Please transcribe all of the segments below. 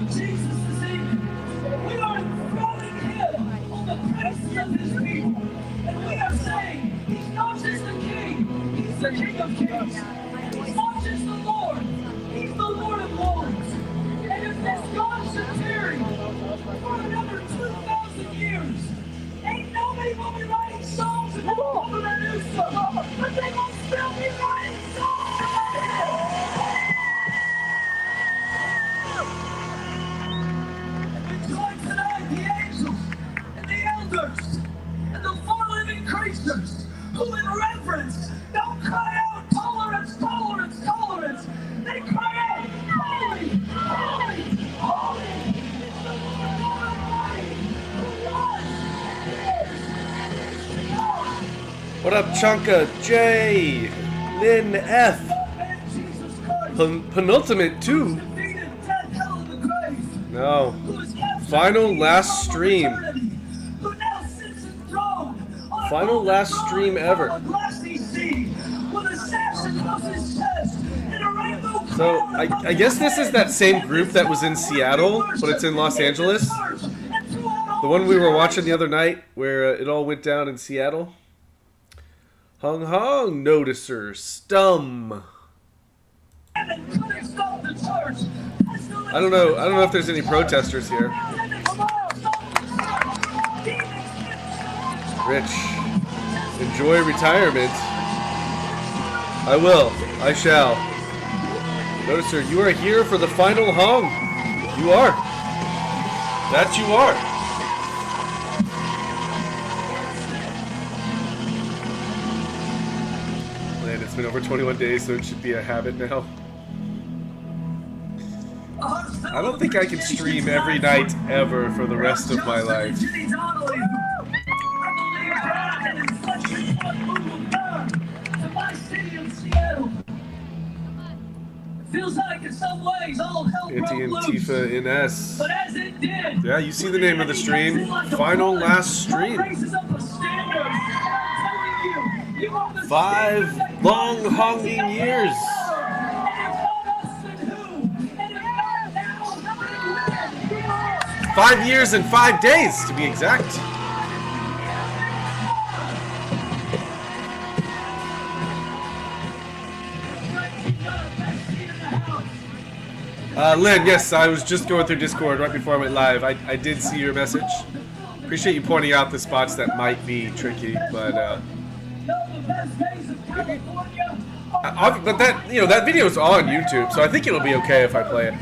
Jesus this evening. We are enthroning him on the praises of his people. And we are saying, he's not just the king, he's the King of Kings. He's not just the Lord, he's the Lord of Lords. And if this God should tarry for another 2,000 years, ain't nobody will be writing songs about all of that new stuff, but they will still be writing songs about him. We join tonight the angels and the elders and the four living creatures who in reverence don't cry out tolerance, tolerance, tolerance. They cry out holy, holy, holy. It's the Lord God Almighty who was and is to come. What up, Chunka J, Lynn F, Jesus Christ, Penultimate 2? defeated death, hell, and the grave. No. Who is captured Final in the last kingdom of stream. eternity, who now sits enthroned on a Final golden last throne stream upon ever. a glassy sea, with a sash across his chest and a rainbow So, crown above I his guess this is head. that same And group this that was in God Seattle, worthy but it's in Los worship Angeles. in the church and throughout all The one we were watching the generations. other night, where it all went down in Seattle. Hung hung, noticer, stum. And couldn't stop the church. I don't know if there's any protesters here. Rich, enjoy retirement. I will. I shall. Noticer, you are here for the final hung. You are. That you are. Man, it's been over 21 days, so it should be a habit now. I don't think I can stream every night ever for the rest of my life. Feels like in some ways all hell broke loose. Anti-Antifa in S. But as it did, Yeah, you see the name of the stream. Final last stream. 5 long hunging years. 5 years and 5 days, to be exact. Lynn, yes, I was just going through Discord right before I went live. I did see your message. Appreciate you pointing out the spots that might be tricky, but but that, you know, that video is on YouTube, so I think it'll be okay if I play it.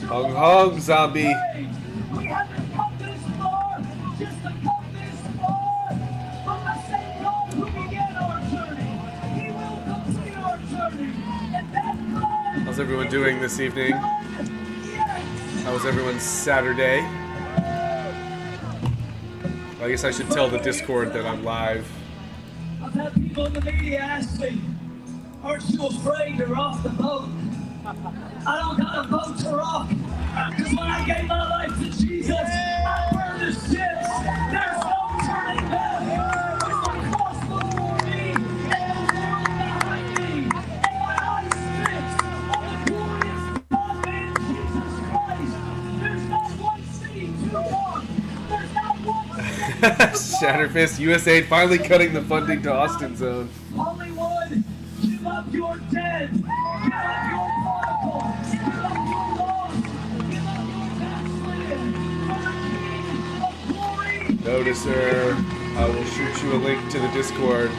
Hung hung, zombie. How's everyone doing this evening? How was everyone's Saturday? I guess I should tell the Discord that I'm live. I've had people in the media ask me, aren't you afraid to rock the boat? I don't got a boat to rock, because when I gave my life to Jesus, I burned the ships. There's no turning back. There's a cross before me, and the world behind me, and my eyes fixed on the glorious God man Jesus Christ. There's not one city too dark. There's not one city Shatterfist, USA finally cutting the funding to Austin Zone. Hollywood, give up your dead. Give up your prodigal. Give up your lost. Give up your backslidden. For the King of glory. Noticer, I will shoot you a link to the Discord.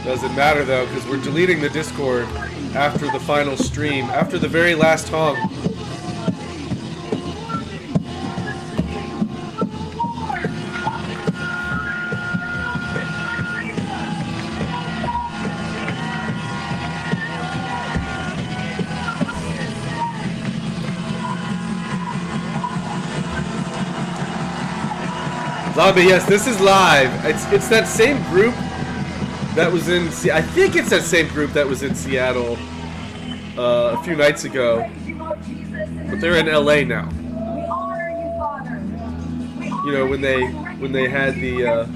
Doesn't matter though, because we're deleting the Discord after the final stream, after the very last hung. Zombie, yes, this is live. It's that same group that was in. I think it's that same group that was in Seattle a few nights ago, but they're in LA now. You know, when they had the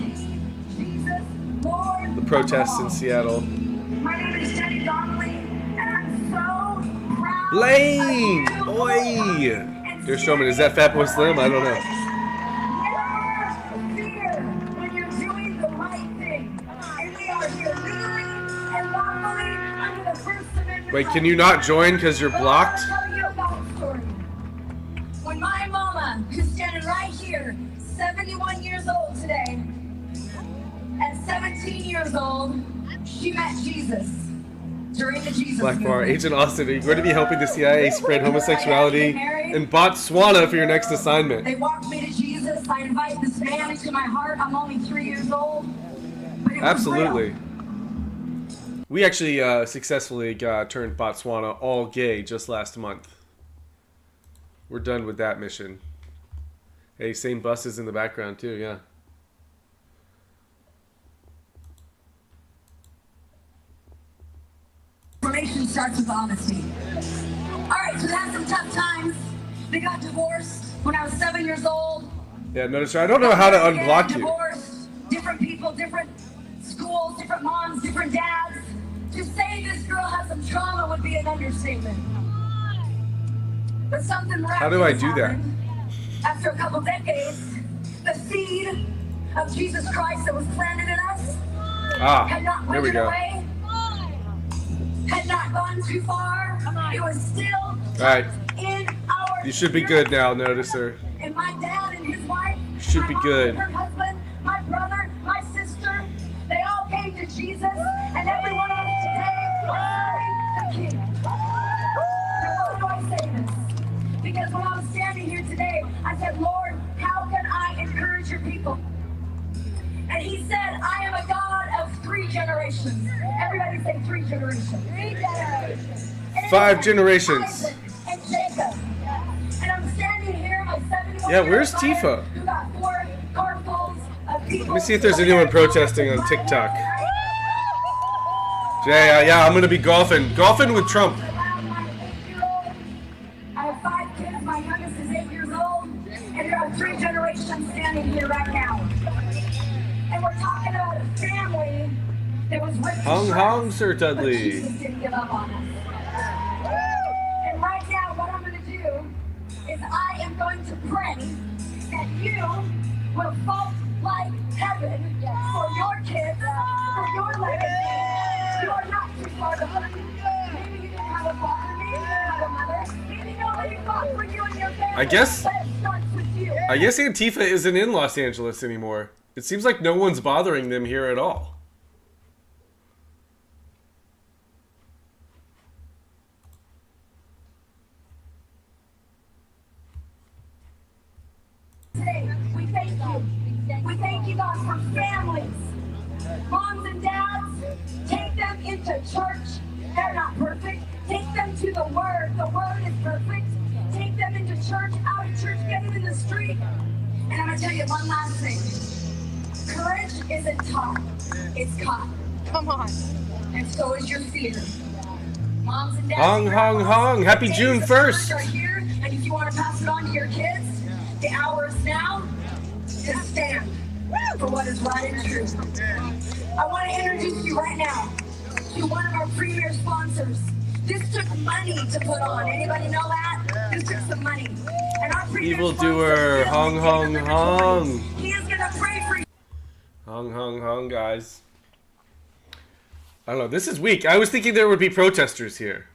protests in Seattle. My name is Jenny Donnelly, and I'm so proud. Lane! Oi! Dear Strowman, is that Fatboy Slim? I don't know. Never fear when you're doing the right thing. And we are here legally and lawfully under the First Amendment. Wait, can you not join because you're blocked? I'll tell you a backstory. When my mama, who's standing right here, 71 years old today, at 17 years old, she met Jesus during the Jesus Black Bar, movement. Agent Austin, are you going to be helping the CIA spread homosexuality in Botswana for your next assignment? They walked me to Jesus. I invite this man into my heart. I'm only 3 years old. But it was Absolutely. real. We actually successfully turned Botswana all gay just last month. We're done with that mission. Hey, same buses in the background too, yeah. Formation starts with honesty. All right, so they had some tough times. They got divorced when I was 7 years old. Yeah, notice I don't know how to unblock you. Divorced, different people, different schools, different moms, different dads. To say this girl has some trauma would be an understatement. But something miraculous How do I do that? happened. After a couple decades, the seed of Jesus Christ that was planted in us had not there we withered go. away, had not gone too far. It was still All right, in our you should be spirit. good now, Noticer. And my dad and his wife, Should my be mom good. and her husband, my brother, my sister, they all came to Jesus, and every one of us today are serving the King. Now, why do I say this? Because when I was standing here today, I said, Lord, how can I encourage your people? And he said, I am a God of 3 generations. Everybody say 3 generations. 3 generations. 5 generations. Isaac and Jacob. And I'm standing here, my 71 Yeah, where's Tifa? who got 4 carfuls of people. Let me see if there's anyone protesting on TikTok. Jay, yeah, I'm gonna be golfing with Trump. I have 5 kids. My youngest is 8 years old, and there are 3 generations standing here right now. And we're talking about a family that was ripped to Hung shreds, hung, Sir but Dudley. Jesus didn't give up on us. And right now, what I'm going to do is I am going to pray that you will fight like heaven for your kids, for your legacy. You are not too far behind. Maybe you didn't have a father, maybe you didn't have a mother, maybe nobody fought for you and your family. I guess- But it starts with you. I guess Antifa isn't in Los Angeles anymore. It seems like no one's bothering them here at all. Today, we thank you. We thank you, God, for families. Moms and dads, take them into church. They're not perfect. Take them to the Word. The Word is perfect. Take them into church, out of church, get them in the street. And I'm going to tell you one last thing. Courage isn't taught, it's caught. Come on. And so is your fear. Moms and dads. Hung, hung, hung. Happy the June days of courage 1st. Are here, and if you want to pass it on to your kids, the hour is now to stand for what is right and true. I want to introduce you right now to one of our premier sponsors. This took money to put on. Anybody know that? This took some money. And our premier Evildoer. sponsor, Hung, hung, hung. He is going to pray for you. Hung, hung, hung, guys. I don't know. This is weak. I was thinking there would be protesters here.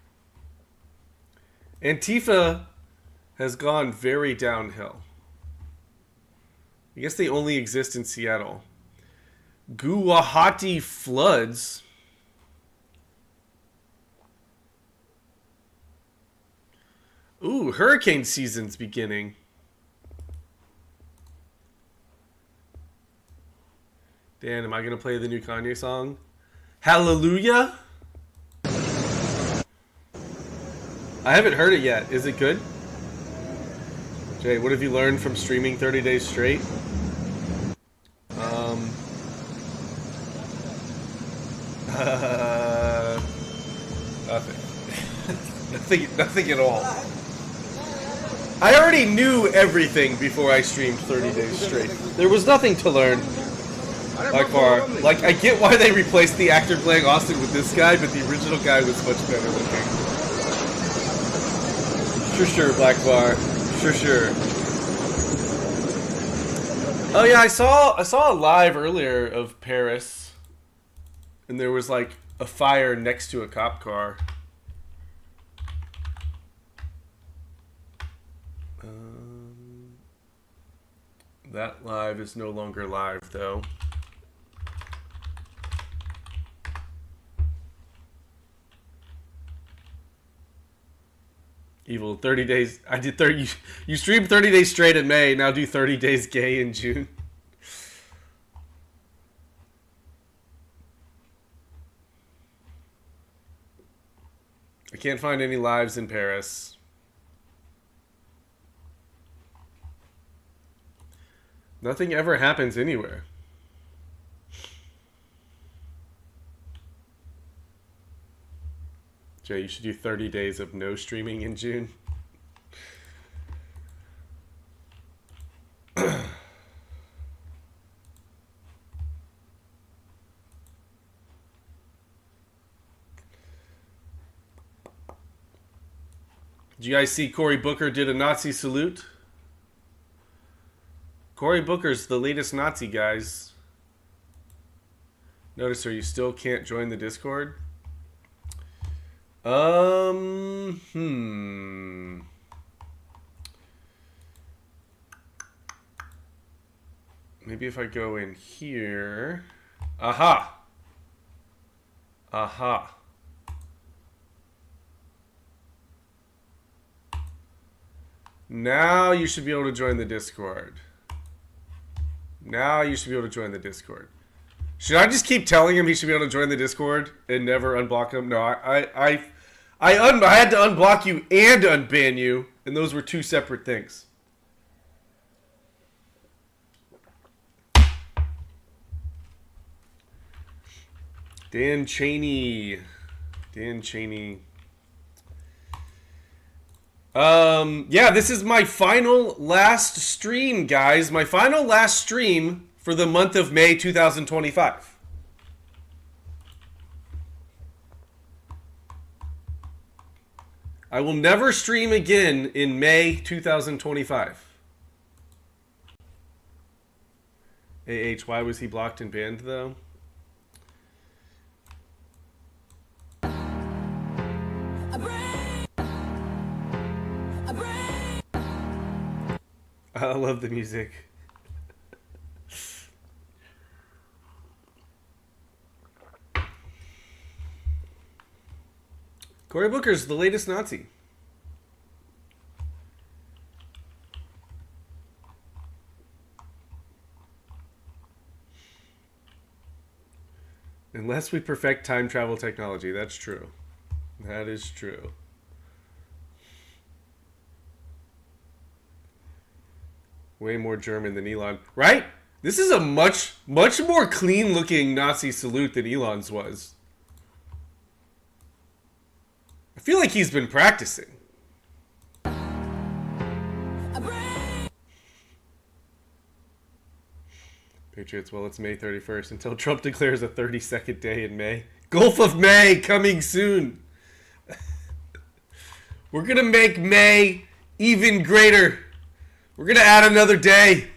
Antifa has gone very downhill. I guess they only exist in Seattle. Guwahati floods. Ooh, hurricane season's beginning. Dan, am I going to play the new Kanye song? Hallelujah? I haven't heard it yet. Is it good? Jay, what have you learned from streaming 30 days straight? Nothing. nothing at all. I already knew everything before I streamed 30 days straight. There was nothing to learn. By far. Like, I get why they replaced the actor playing Austin with this guy, but the original guy was much better looking. Sure, Black Bar. Sure. Oh yeah, I saw a live earlier of Paris, and there was like a fire next to a cop car. That live is no longer live though. Evil 30 days. I did 30. You streamed 30 days straight in May. Now do 30 days gay in June. I can't find any lives in Paris. Nothing ever happens anywhere. Jay, you should do 30 days of no streaming in June. Did you guys see Cory Booker did a Nazi salute? Cory Booker's the latest Nazi, guys. Notice, you still can't join the Discord? Maybe if I go in here. Aha. Now you should be able to join the Discord. Should I just keep telling him he should be able to join the Discord and never unblock him? No, I had to unblock you and unban you, and those were two separate things. Dan Cheney. Yeah, this is my last stream, guys. My last stream for the month of May 2025. I will never stream again in May 2025. Why was he blocked and banned, though? I love the music. Cory Booker's the latest Nazi. Unless we perfect time travel technology. That's true. That is true. Way more German than Elon. Right? This is a much more clean-looking Nazi salute than Elon's was. I feel like he's been practicing. Patriots, well, it's May 31st until Trump declares a 30-second day in May. Gulf of May coming soon. We're going to make May even greater. We're going to add another day.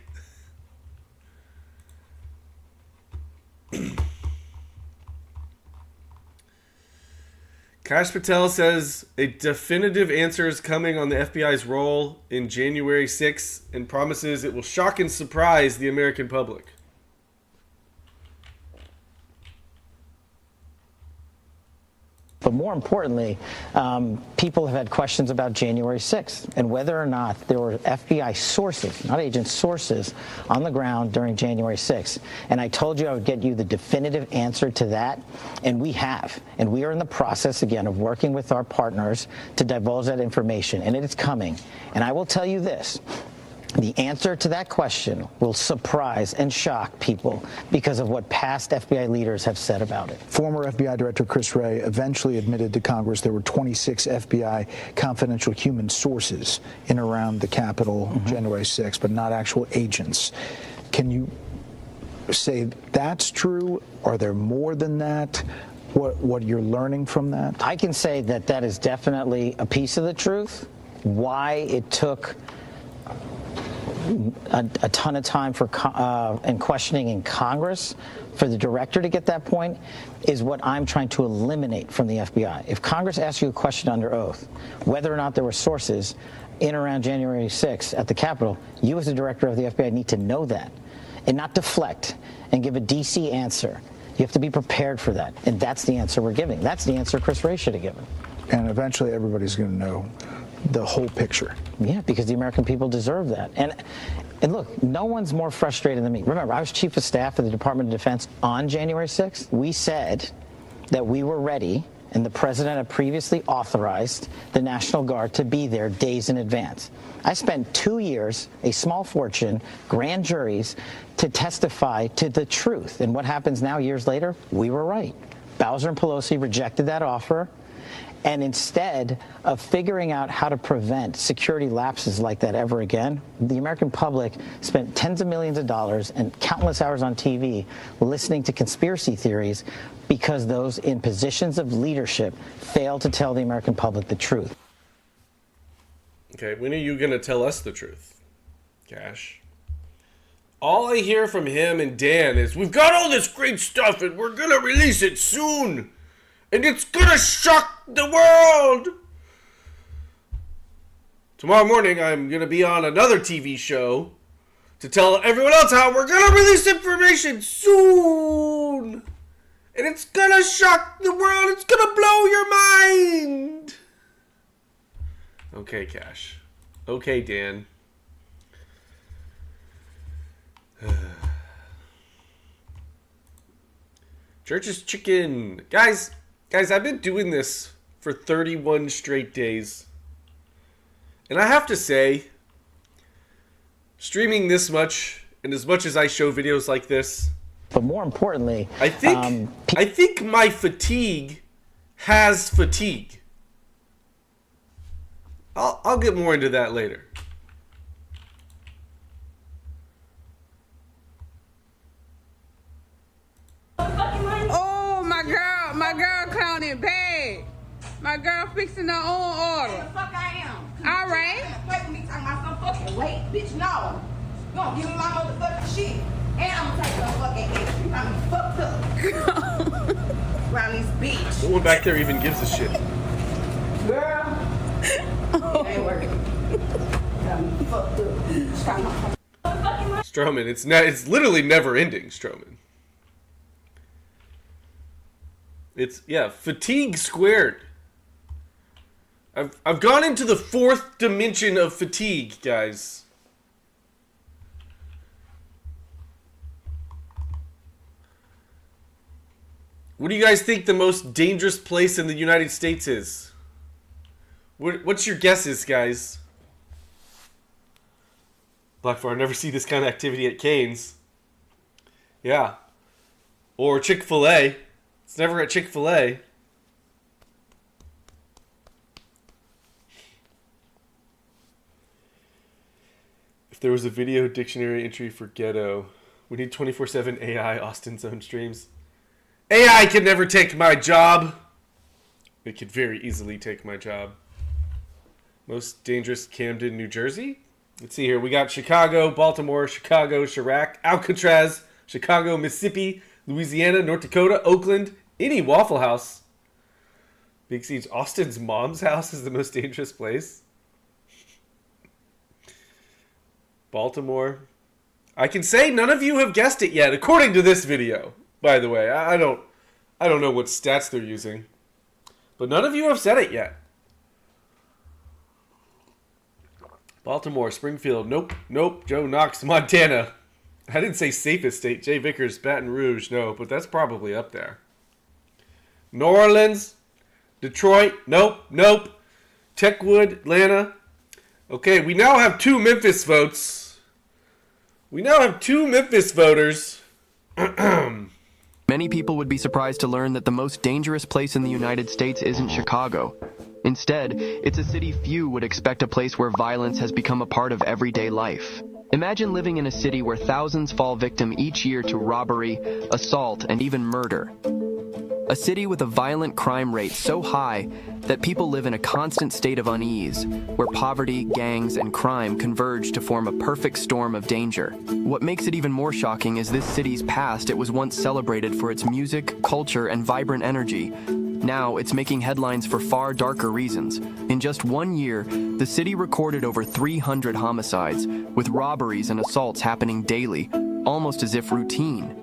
Kash Patel says a definitive answer is coming on the FBI's role in January 6th and promises it will shock and surprise the American public. But more importantly, people have had questions about January 6th and whether or not there were FBI sources, not agents, sources on the ground during January 6th. And I told you I would get you the definitive answer to that, and we have. And we are in the process, again, of working with our partners to divulge that information, and it is coming. And I will tell you this. The answer to that question will surprise and shock people because of what past FBI leaders have said about it. Former FBI Director Chris Wray eventually admitted to Congress there were 26 FBI confidential human sources in around the Capitol January 6th, but not actual agents. Can you say that's true? Are there more than that? What you're learning from that? I can say that that is definitely a piece of the truth. Why it took a ton of time for and questioning in Congress for the director to get that point is what I'm trying to eliminate from the FBI. If Congress asks you a question under oath, whether or not there were sources in around January 6th at the Capitol, you as the director of the FBI need to know that and not deflect and give a DC answer. You have to be prepared for that, and that's the answer we're giving. That's the answer Chris Wray should have given. And eventually everybody's going to know the whole picture. Yeah, because the American people deserve that. And look, no one's more frustrated than me. Remember, I was chief of staff of the Department of Defense on January 6th. We said that we were ready, and the president had previously authorized the National Guard to be there days in advance. I spent 2 years, a small fortune, grand juries, to testify to the truth. And what happens now, years later? We were right. Bowser and Pelosi rejected that offer. And instead of figuring out how to prevent security lapses like that ever again, the American public spent tens of millions of dollars and countless hours on TV listening to conspiracy theories because those in positions of leadership failed to tell the American public the truth. Okay, when are you going to tell us the truth, Cash? All I hear from him and Dan is, we've got all this great stuff and we're going to release it soon. And it's going to shock the world. Tomorrow morning, I'm going to be on another TV show to tell everyone else how we're going to release information soon. And it's going to shock the world. It's going to blow your mind. Okay, Cash. Okay, Dan. Church's chicken. Guys, I've been doing this for 31 straight days. And I have to say, streaming this much, and as much as I show videos like this, but more importantly, I think my fatigue has fatigue. I'll get more into that later. Oh, my girl clowning bad. My girl fixing her own order. The fuck I am. All right. Play with me talking about some fucking weight, bitch. No. You gonna give me my motherfucking shit. And I'm gonna take your fucking ass. You got me fucked up. Around this bitch. No one back there even gives a shit. Girl. It ain't working. Got me fucked up. Strowman, it's literally never ending, Strowman. It's, fatigue squared. I've gone into the fourth dimension of fatigue, guys. What do you guys think the most dangerous place in the United States is? What's your guesses, guys? Blackfire, never see this kind of activity at Cane's. Yeah. Or Chick-fil-A. It's never at Chick-fil-A. If there was a video dictionary entry for ghetto, we need 24/7 AI Austin's own streams. AI can never take my job. It could very easily take my job. Most dangerous Camden, New Jersey? Let's see here. We got Chicago, Baltimore, Chicago, Chirac, Alcatraz, Chicago, Mississippi, Louisiana, North Dakota, Oakland, any Waffle House. Big C's Austin's mom's house is the most dangerous place. Baltimore. I can say none of you have guessed it yet, according to this video. By the way, I don't know what stats they're using, but none of you have said it yet. Baltimore, Springfield, nope. Joe Knox, Montana. I didn't say safest state. Jay Vickers, Baton Rouge, no, but that's probably up there. New Orleans, Detroit, nope. Techwood, Atlanta. Okay, we now have 2 Memphis votes. We now have 2 Memphis voters. Many people would be surprised to learn that the most dangerous place in the United States isn't Chicago. Instead, it's a city few would expect, a place where violence has become a part of everyday life. Imagine living in a city where thousands fall victim each year to robbery, assault, and even murder. A city with a violent crime rate so high that people live in a constant state of unease, where poverty, gangs, and crime converge to form a perfect storm of danger. What makes it even more shocking is this city's past. It was once celebrated for its music, culture, and vibrant energy. Now, it's making headlines for far darker reasons. In just 1 year, the city recorded over 300 homicides, with robberies and assaults happening daily, almost as if routine.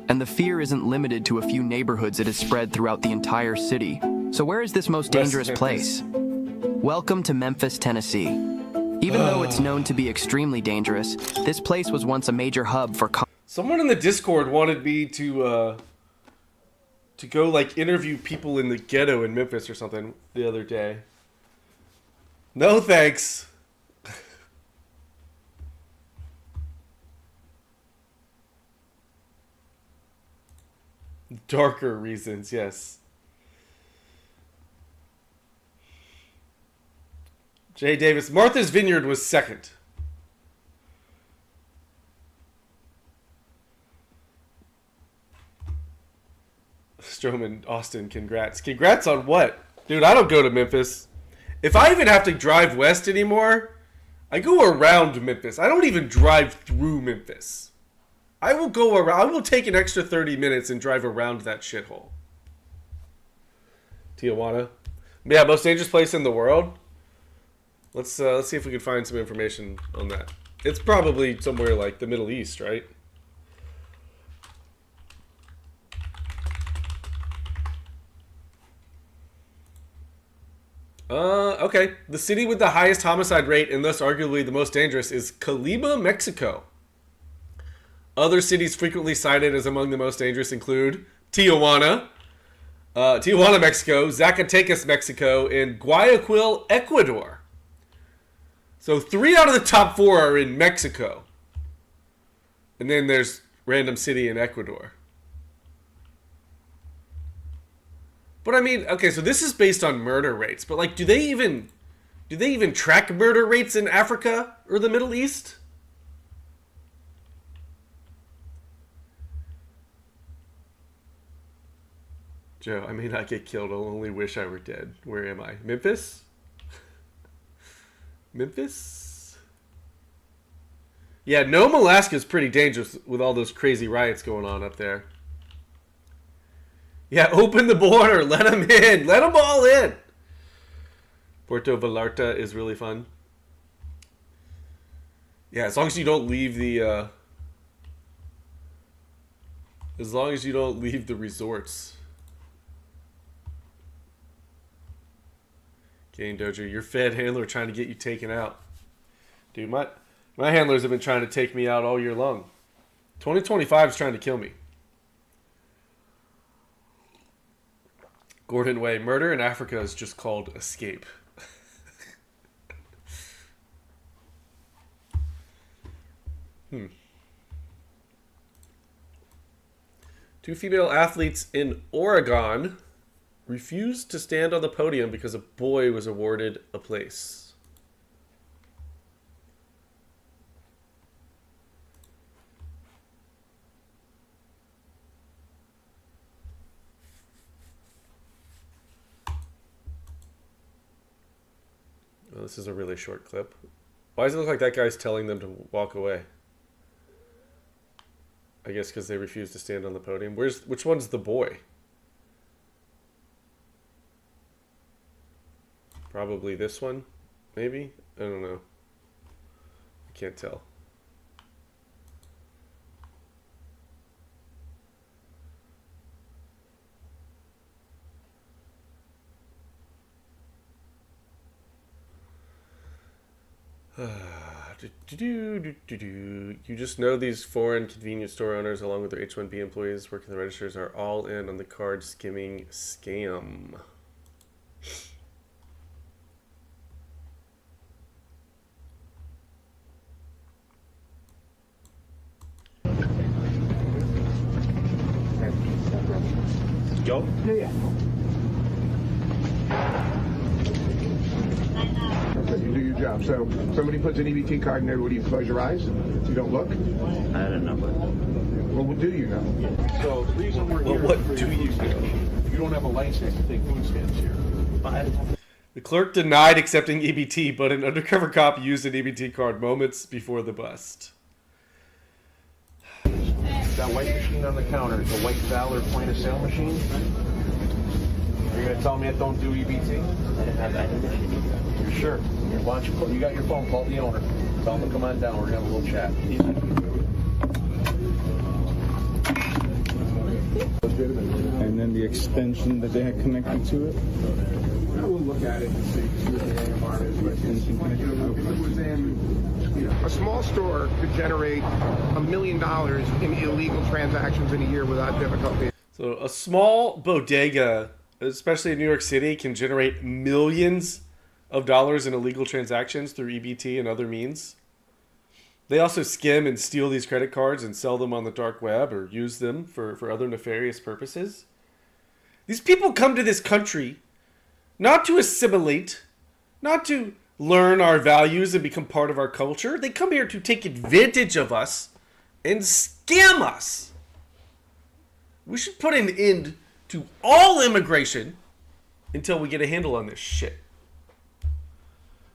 And the fear isn't limited to a few neighborhoods, it is spread throughout the entire city. So where is this most dangerous place? Welcome to Memphis, Tennessee. Even though it's known to be extremely dangerous, this place was once a major hub for... Someone in the Discord wanted me to go, like, interview people in the ghetto in Memphis or something the other day. No thanks. Darker reasons, yes. Jay Davis. Martha's Vineyard was second. Stroman, Austin, congrats. Congrats on what? Dude, I don't go to Memphis. If I even have to drive west anymore, I go around Memphis. I don't even drive through Memphis. I will go around. I will take an extra 30 minutes and drive around that shithole. Tijuana. Yeah, most dangerous place in the world. Let's see if we can find some information on that. It's probably somewhere like the Middle East, right? Okay. The city with the highest homicide rate and thus arguably the most dangerous is Colima, Mexico. Other cities frequently cited as among the most dangerous include Tijuana, Mexico, Zacatecas, Mexico, and Guayaquil, Ecuador. So 3 out of the top 4 are in Mexico. And then there's random city in Ecuador. But I mean, okay, so this is based on murder rates, but like, do they even track murder rates in Africa or the Middle East? Joe, I may not get killed. I'll only wish I were dead. Where am I? Memphis? Memphis? Yeah, Nome, Alaska is pretty dangerous with all those crazy riots going on up there. Yeah, open the border. Let them in. Let them all in. Puerto Vallarta is really fun. Yeah, as long as you don't leave the... as long as you don't leave the resorts. Game Dojo, your Fed handler trying to get you taken out. Dude, my handlers have been trying to take me out all year long. 2025 is trying to kill me. Gordon Way, murder in Africa is just called escape. Two female athletes in Oregon refused to stand on the podium because a boy was awarded a place. Well, this is a really short clip. Why does it look like that guy's telling them to walk away? I guess because they refused to stand on the podium. Which one's the boy? Probably this one, maybe? I don't know. I can't tell. You just know these foreign convenience store owners, along with their H-1B employees working the registers, are all in on the card skimming scam. Go? Yeah. You do your job. So somebody puts an EBT card in there. What do you close your eyes? You don't look? I don't know. Well, what do you know? So the reason we're here. What do you know? You don't have a license to take food stamps here. The clerk denied accepting EBT, but an undercover cop used an EBT card moments before the bust. That white machine on the counter, the White Valor point of sale machine. You're gonna tell me it don't do EBT? I don't have any machine. You're sure? Why don't you got your phone, call the owner. Tell him to come on down, we're gonna have a little chat. And then the extension that they had connected to it? We'll look at it and see what the AMR is. But if it was in, a small store could generate $1 million in illegal transactions in a year without difficulty. So a small bodega, especially in New York City, can generate millions of dollars in illegal transactions through EBT and other means. They also skim and steal these credit cards and sell them on the dark web or use them for other nefarious purposes. These people come to this country not to assimilate, not to learn our values and become part of our culture. They come here to take advantage of us and scam us. We should put an end to all immigration until we get a handle on this shit.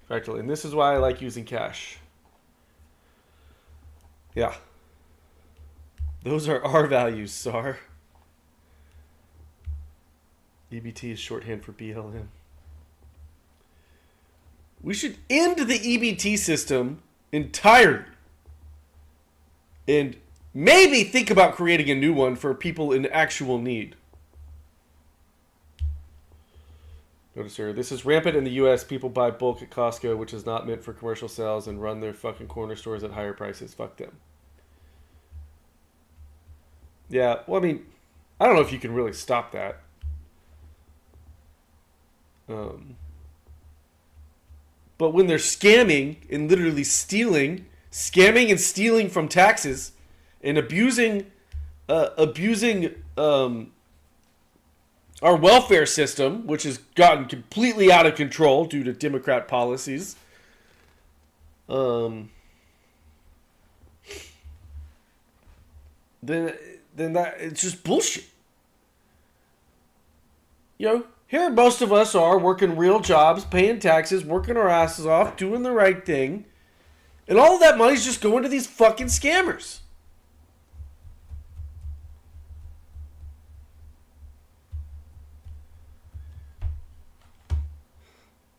Practically. And this is why I like using cash. Yeah. Those are our values, SAR. EBT is shorthand for BLM. We should end the EBT system entirely. And maybe think about creating a new one for people in actual need. Notice here, this is rampant in the U.S. People buy bulk at Costco, which is not meant for commercial sales, and run their fucking corner stores at higher prices. Fuck them. Yeah, well, I mean, I don't know if you can really stop that. But when they're scamming and literally scamming and stealing from taxes and abusing our welfare system, which has gotten completely out of control due to Democrat policies, then that it's just bullshit. You know, here most of us are working real jobs, paying taxes, working our asses off, doing the right thing, and all of that money's just going to these fucking scammers.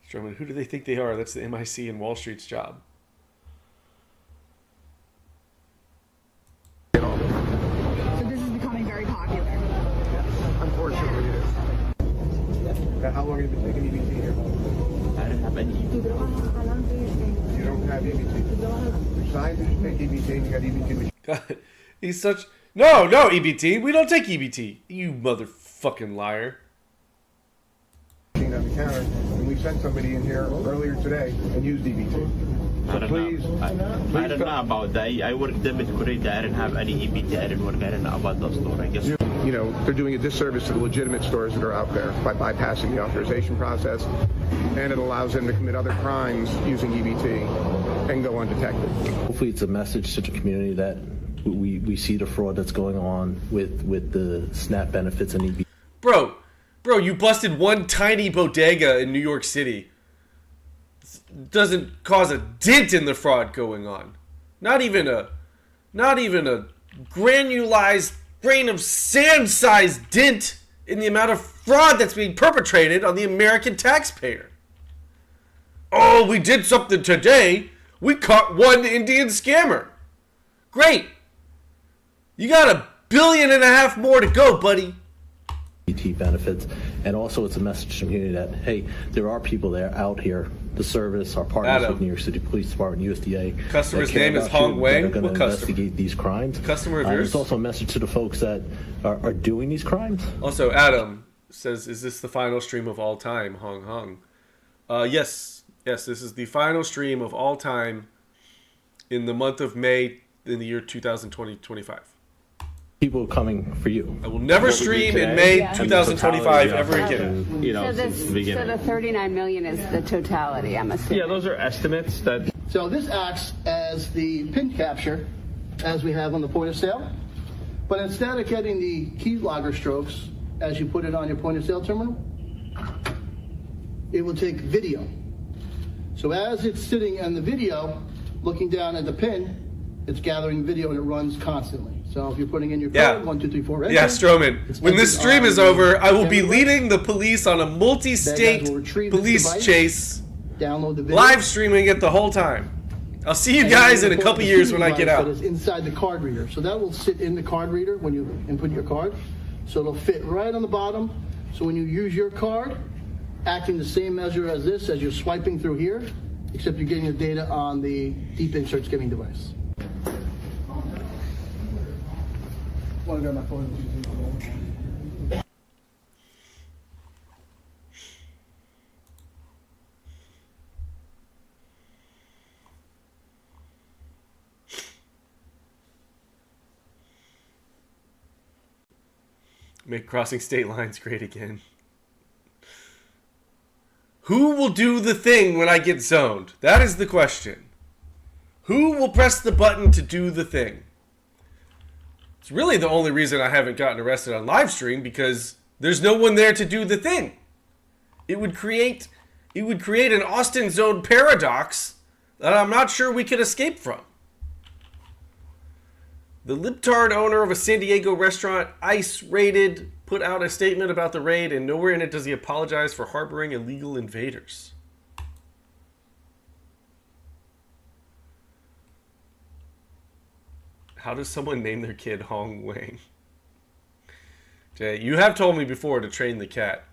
Sherman, who do they think they are? That's the MIC and Wall Street's job. So this is becoming very popular. Unfortunately, it is. How long have you been taking EBT here? I don't have any EBT. You don't have EBT. Your signs that you take EBT and you got EBT machine. God, he's such... No, EBT. We don't take EBT. You motherfucking liar. On the counter, and we sent somebody in here earlier today and used EBT. So please, I don't know about that. I worked them at Korea. I didn't have any EBT. I didn't know about the store. I guess. You know, they're doing a disservice to the legitimate stores that are out there by bypassing the authorization process, and it allows them to commit other crimes using EBT and go undetected. Hopefully it's a message to the community that we see the fraud that's going on with the SNAP benefits and EBT. Bro, you busted one tiny bodega in New York City. Doesn't cause a dent in the fraud going on. Not even a granulized grain of sand sized dent in the amount of fraud that's being perpetrated on the American taxpayer. Oh, we did something today. We caught one Indian scammer. Great. You got $1.5 billion more to go, buddy. Benefits, and also it's a message to the community that, hey, there are people there out here, the service, our partners with New York City Police Department, USDA. Customer's name is Hong Wang. They're going to investigate these crimes. Customer of yours. It's also a message to the folks that are doing these crimes. Also, Adam says, is this the final stream of all time, Hong? Yes, this is the final stream of all time in the month of May in the year 2020-25. people coming for you. I will never stream in May 2025 ever again. You know, So, since the beginning. the 39 million is the totality, I'm assuming. Yeah, those are estimates that. So this acts as the pin capture, as we have on the point of sale. But instead of getting the keylogger strokes, as you put it on your point of sale terminal, it will take video. So as it's sitting in the video, looking down at the pin, it's gathering video and it runs constantly. So if you're putting in your code, 1, 2, 3, 4, enter, yeah, Stroman. When this stream is over, I will be leading the police on a multi-state police chase, download the video, live streaming it the whole time. I'll see you guys in a couple years when I get out. That is inside the card reader. So that will sit in the card reader when you input your card. So it'll fit right on the bottom. So when you use your card, acting the same measure as this, as you're swiping through here, except you're getting the data on the deep insert skimming device. Want to grab my phone? Make crossing state lines great again. Who will do the thing when I get zoned? That is the question. Who will press the button to do the thing? It's really the only reason I haven't gotten arrested on live stream, because there's no one there to do the thing. It would create an Austin zone paradox that I'm not sure we could escape from. The libtard owner of a San Diego restaurant, ICE raided, put out a statement about the raid, and nowhere in it does he apologize for harboring illegal invaders. How does someone name their kid Hong Wang? Jay, you have told me before to train the cat.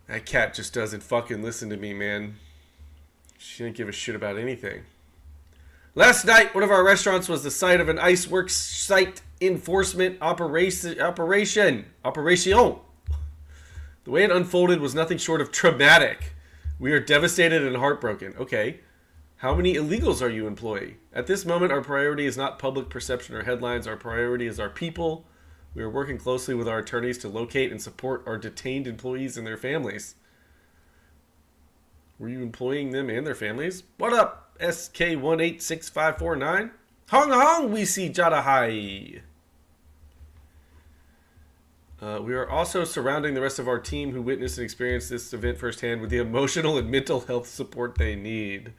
That cat just doesn't fucking listen to me, man. She didn't give a shit about anything. Last night, one of our restaurants was the site of an ICE work site enforcement operation. The way it unfolded was nothing short of traumatic. We are devastated and heartbroken. Okay. How many illegals are you employing? At this moment, our priority is not public perception or headlines. Our priority is our people. We are working closely with our attorneys to locate and support our detained employees and their families. Were you employing them and their families? What up? SK186549. Hong Hong, we see Jada Hai. We are also surrounding the rest of our team who witnessed and experienced this event firsthand with the emotional and mental health support they need.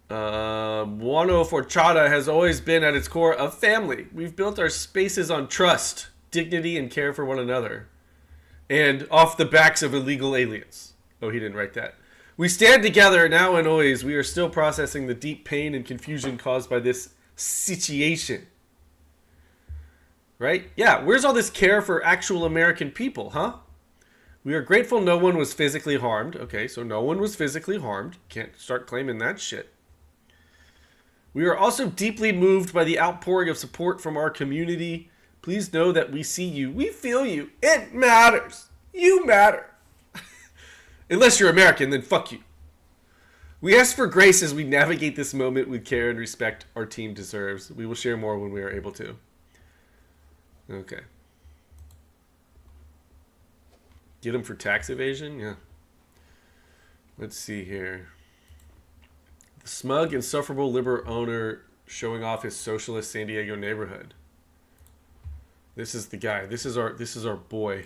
Wano for Chada has always been at its core a family. We've built our spaces on trust, dignity, and care for one another. And off the backs of illegal aliens. Oh, he didn't write that. We stand together now and always. We are still processing the deep pain and confusion caused by this situation. Right? Yeah, where's all this care for actual American people, huh? We are grateful no one was physically harmed. Okay, so no one was physically harmed. Can't start claiming that shit. We are also deeply moved by the outpouring of support from our community. Please know that we see you. We feel you. It matters. You matter. Unless you're American, then fuck you. We ask for grace as we navigate this moment with care and respect our team deserves. We will share more when we are able to. Okay. Get him for tax evasion? Yeah. Let's see here. The smug, insufferable liberal owner showing off his socialist San Diego neighborhood. This is the guy. This is our boy.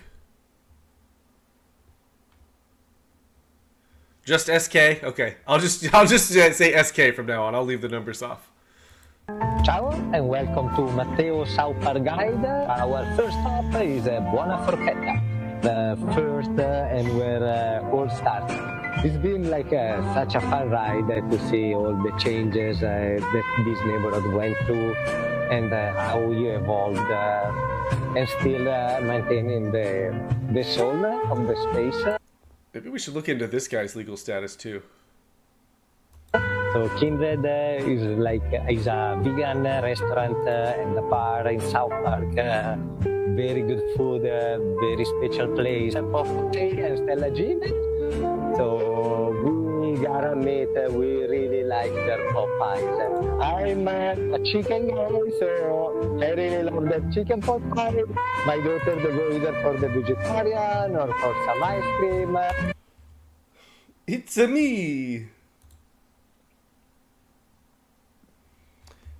Just SK? Okay. I'll just say SK from now on. I'll leave the numbers off. Ciao and welcome to Matteo Saupar Guide. Our first stop is Buona Forchetta, the first and where all starts. It's been like such a fun ride to see all the changes that this neighborhood went through and how you evolved and still maintaining the soul of the space. Maybe we should look into this guy's legal status too. So Kindred is a vegan restaurant and a bar in South Park. Very good food, very special place. Popote and Stella Gin. So gotta admit, we really like their Popeyes. I'm a chicken guy, so I really love the chicken pot pie. My daughter, they go either for the vegetarian or for some ice cream. It's a me.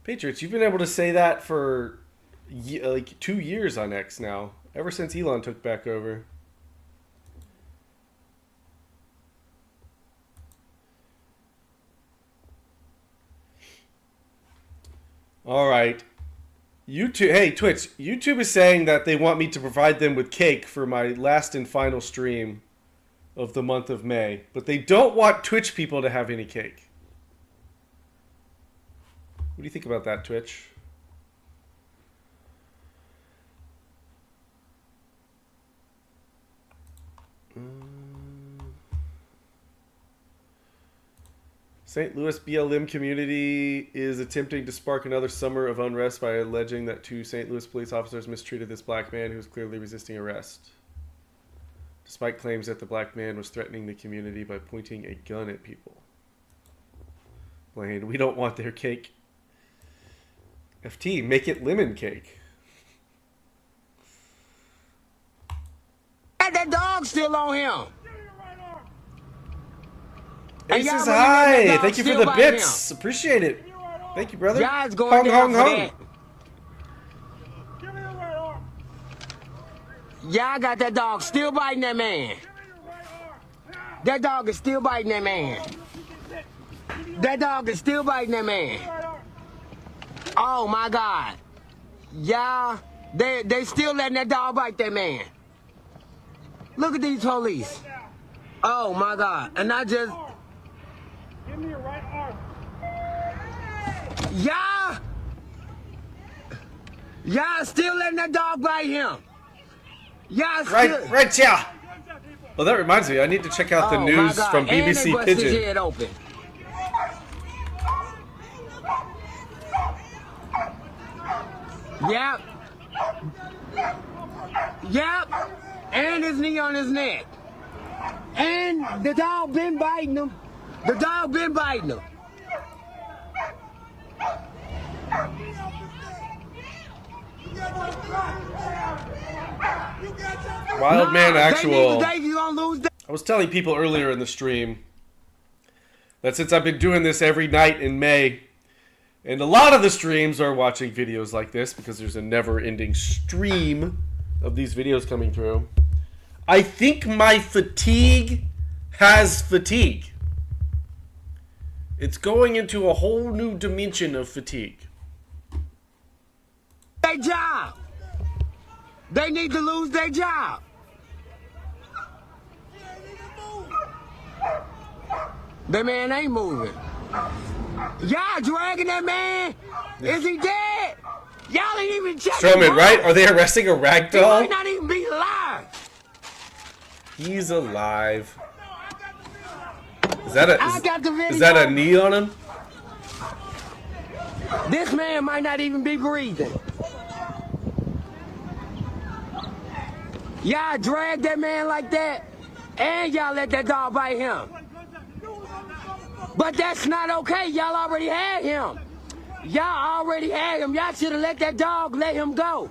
Patriots, you've been able to say that for like 2 years on X now, ever since Elon took back over. All right. YouTube, hey, Twitch, YouTube is saying that they want me to provide them with cake for my last and final stream of the month of May, but they don't want Twitch people to have any cake. What do you think about that, Twitch? St. Louis BLM community is attempting to spark another summer of unrest by alleging that 2 St. Louis police officers mistreated this black man who was clearly resisting arrest, despite claims that the black man was threatening the community by pointing a gun at people. Blaine, we don't want their cake. FT, make it lemon cake. That dog still on him. Ace is high. Thank you for the bits. Appreciate it. Thank you, brother. Guys going down for that. Y'all got that dog still biting that man. That dog is still biting that man. That dog is still biting that man. Oh my God. Y'all, they still letting that dog bite that man. Look at these police. Oh my God. And I just... Give me your right arm. Y'all still letting that dog bite him. Y'all still... Right, yeah. Well, that reminds me. I need to check out the news from BBC and Pigeon. His head open. Yep. Yep. And his knee on his neck. And the dog been biting him. The dog been biting him. Wild Man Actual. I was telling people earlier in the stream that since I've been doing this every night in May, and a lot of the streams are watching videos like this because there's a never-ending stream of these videos coming through, I think my fatigue has fatigue. It's going into a whole new dimension of fatigue. Their job. They need to lose their job. That man ain't moving. Y'all dragging that man? Is he dead? Y'all ain't even checking. Strowman, right? Are they arresting a ragdoll? He might not even be alive. He's alive. Is that a is that a knee on him? This man might not even be breathing. Y'all dragged that man like that, and y'all let that dog bite him. But that's not okay. Y'all already had him. Y'all already had him. Y'all should have let that dog let him go.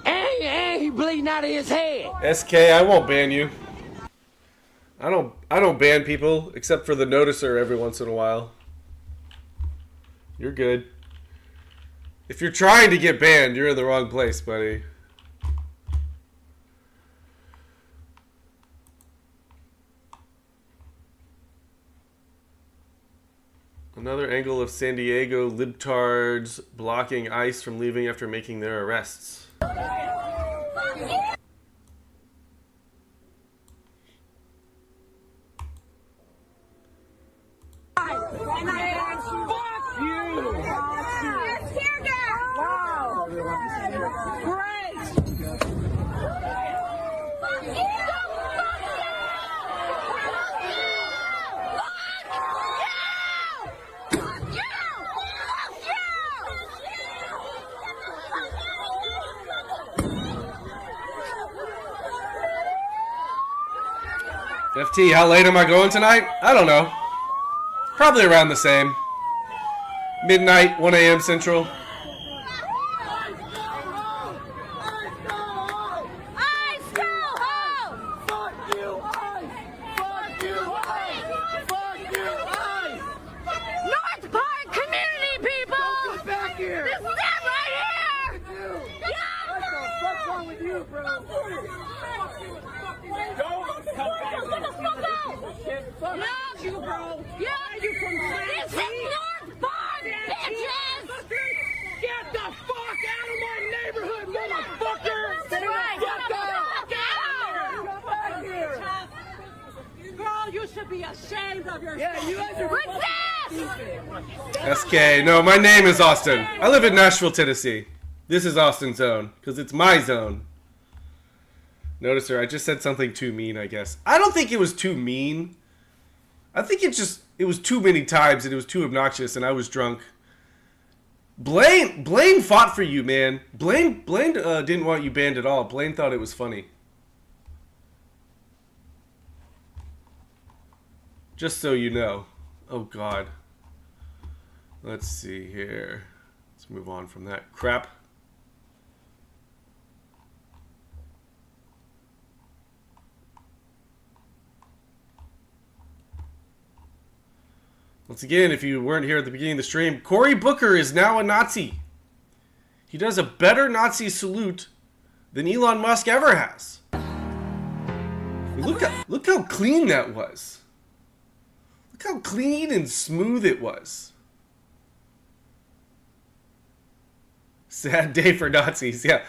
And he bleeding out of his head. SK, I won't ban you. I don't ban people except for the noticer every once in a while. You're good. If you're trying to get banned, you're in the wrong place, buddy. Another angle of San Diego libtards blocking ICE from leaving after making their arrests. FT, how late am I going tonight? I don't know. Probably around the same. Midnight, 1 a.m. Central. SK, no, my name is Austin. I live in Nashville, Tennessee. This is Austin's zone, because it's my zone. Notice her, I just said something too mean, I guess. I don't think it was too mean. I think it was too many times and it was too obnoxious and I was drunk. Blaine fought for you, man. Blaine didn't want you banned at all. Blaine thought it was funny. Just so you know. Oh, God. Let's see here. Let's move on from that crap. Once again, if you weren't here at the beginning of the stream, Cory Booker is now a Nazi. He does a better Nazi salute than Elon Musk ever has. Look how clean that was. Look how clean and smooth it was. Sad day for Nazis, yeah.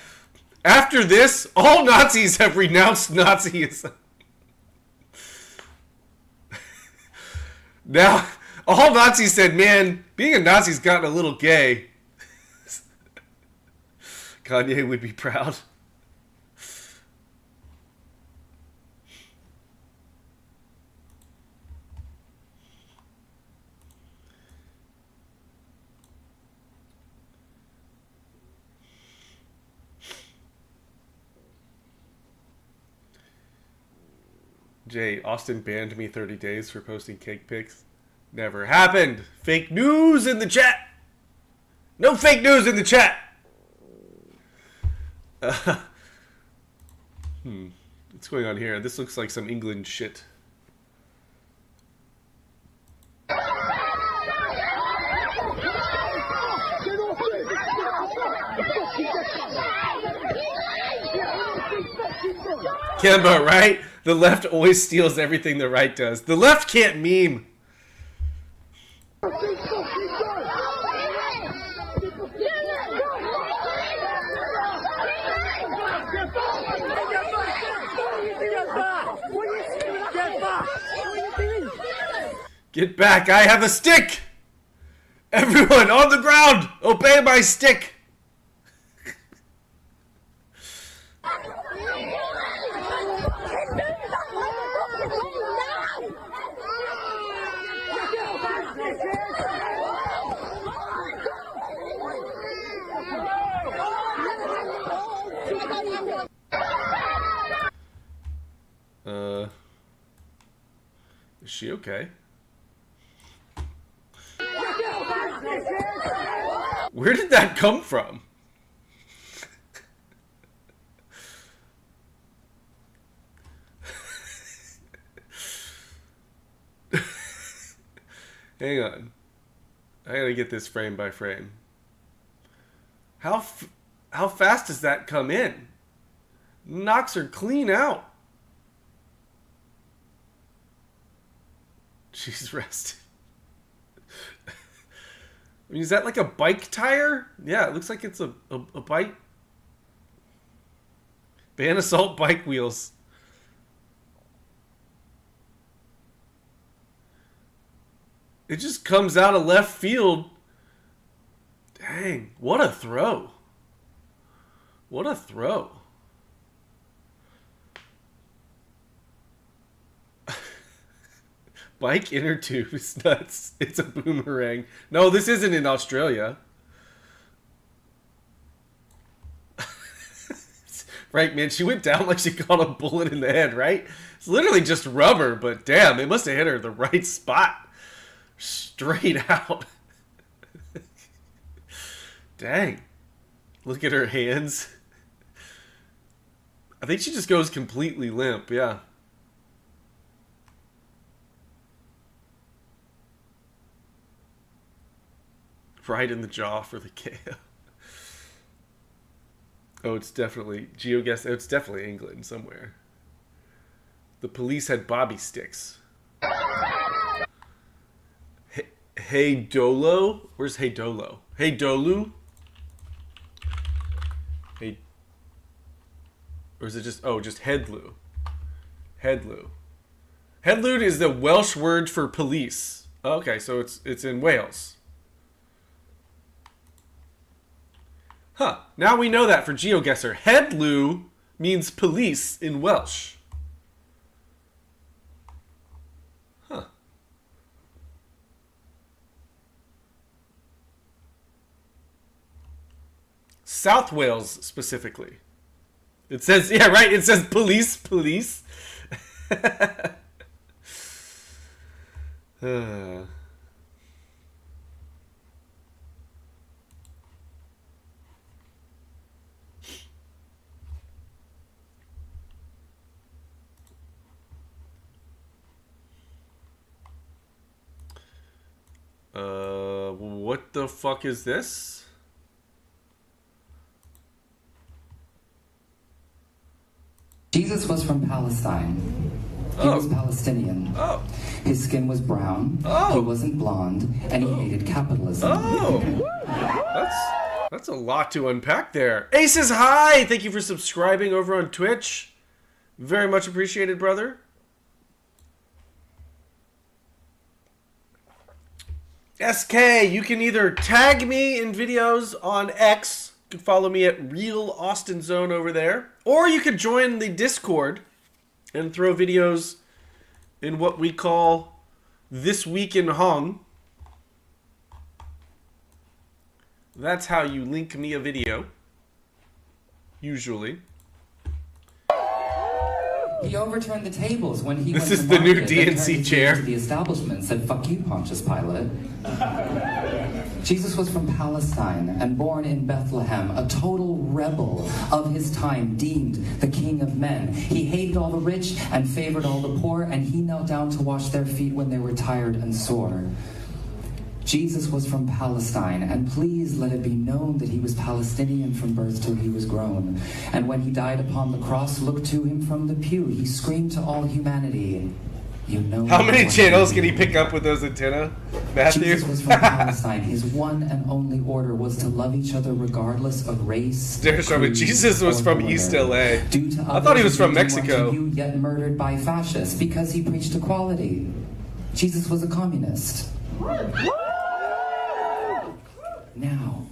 After this, all Nazis have renounced Nazism. Now, all Nazis said, man, being a Nazi's gotten a little gay. Kanye would be proud. Jay, Austin banned me 30 days for posting cake pics. Never happened. Fake news in the chat. No fake news in the chat. What's going on here? This looks like some England shit. Kemba, right? The left always steals everything the right does. The left can't meme. Get back, I have a stick! Everyone on the ground, obey my stick! Is she okay? Where did that come from? Hang on. I gotta get this frame by frame. How fast does that come in? Knocks her clean out. She's rested. I mean, is that like a bike tire? Yeah, it looks like it's a bike. Ban assault bike wheels. It just comes out of left field. Dang, what a throw. What a throw. Bike inner tube is nuts. It's a boomerang. No, this isn't in Australia. Right, man, she went down like she caught a bullet in the head, right? It's literally just rubber, but damn, it must have hit her the right spot. Straight out. Dang. Look at her hands. I think she just goes completely limp, yeah. Right in the jaw for the KO. Oh, it's definitely GeoGuess. It's definitely England somewhere. The police had bobby sticks. Hey Dolo? Where's Hey Dolo? Hey Dolu? Hey. Or is it just just Headloo? Headloo. Headloo is the Welsh word for police. Okay, so it's in Wales. Huh. Now we know that for GeoGuessr. Headloo means police in Welsh. Huh. South Wales specifically. It says, yeah, right, it says police, police. What the fuck is this? Jesus was from Palestine. He was Palestinian. His skin was brown. He wasn't blonde, and he hated capitalism. That's a lot to unpack there. Aces, hi! Thank you for subscribing over on Twitch. Very much appreciated, brother. SK, you can either tag me in videos on X, you can follow me at Real Austin Zone over there, or you could join the Discord and throw videos in what we call This Week in Hong. That's how you link me a video, usually. He overturned the tables when he This went is to the new market and DNC turned chair. to the establishment, said, "Fuck you, Pontius Pilate." Jesus was from Palestine and born in Bethlehem, a total rebel of his time, deemed the king of men. He hated all the rich and favored all the poor, and he knelt down to wash their feet when they were tired and sore. Jesus was from Palestine, and please let it be known that he was Palestinian from birth till he was grown. And when he died upon the cross, look to him from the pew. He screamed to all humanity, "You know." How many channels can he pick up with those antenna, Matthew? Jesus was from Palestine. His one and only order was to love each other regardless of race. Jesus was from East LA. I thought he was from Mexico. You yet murdered by fascists because he preached equality. Jesus was a communist. Now,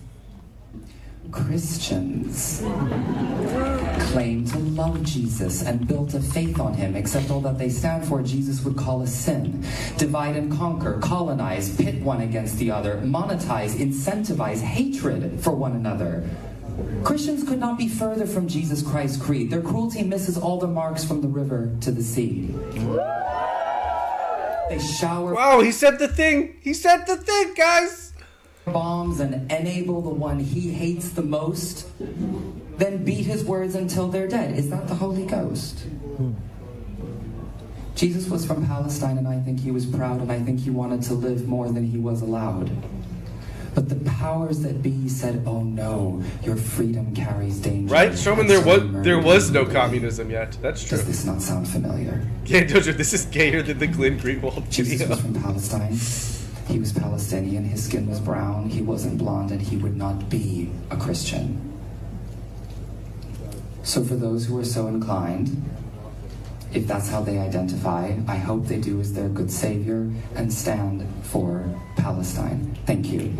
Christians claim to love Jesus and built a faith on him, except all that they stand for Jesus would call a sin. Divide and conquer, colonize, pit one against the other, monetize, incentivize hatred for one another. Christians could not be further from Jesus Christ's creed. Their cruelty misses all the marks from the river to the sea. They shower... Wow, he said the thing! He said the thing, guys! Bombs and enable the one he hates the most, then beat his words until they're dead. Is that the Holy Ghost? Jesus was from Palestine, and I think he was proud, and I think he wanted to live more than he was allowed. But the powers that be said, "Oh no, your freedom carries danger." Right, Showman, there was no communism yet. That's true. Does this not sound familiar? Yeah, Dojo, this is gayer than the Glenn Greenwald Jesus video. was from Palestine. He was Palestinian, his skin was brown, he wasn't blonde, and he would not be a Christian. So for those who are so inclined, if that's how they identify, I hope they do as their good savior and stand for Palestine. Thank you.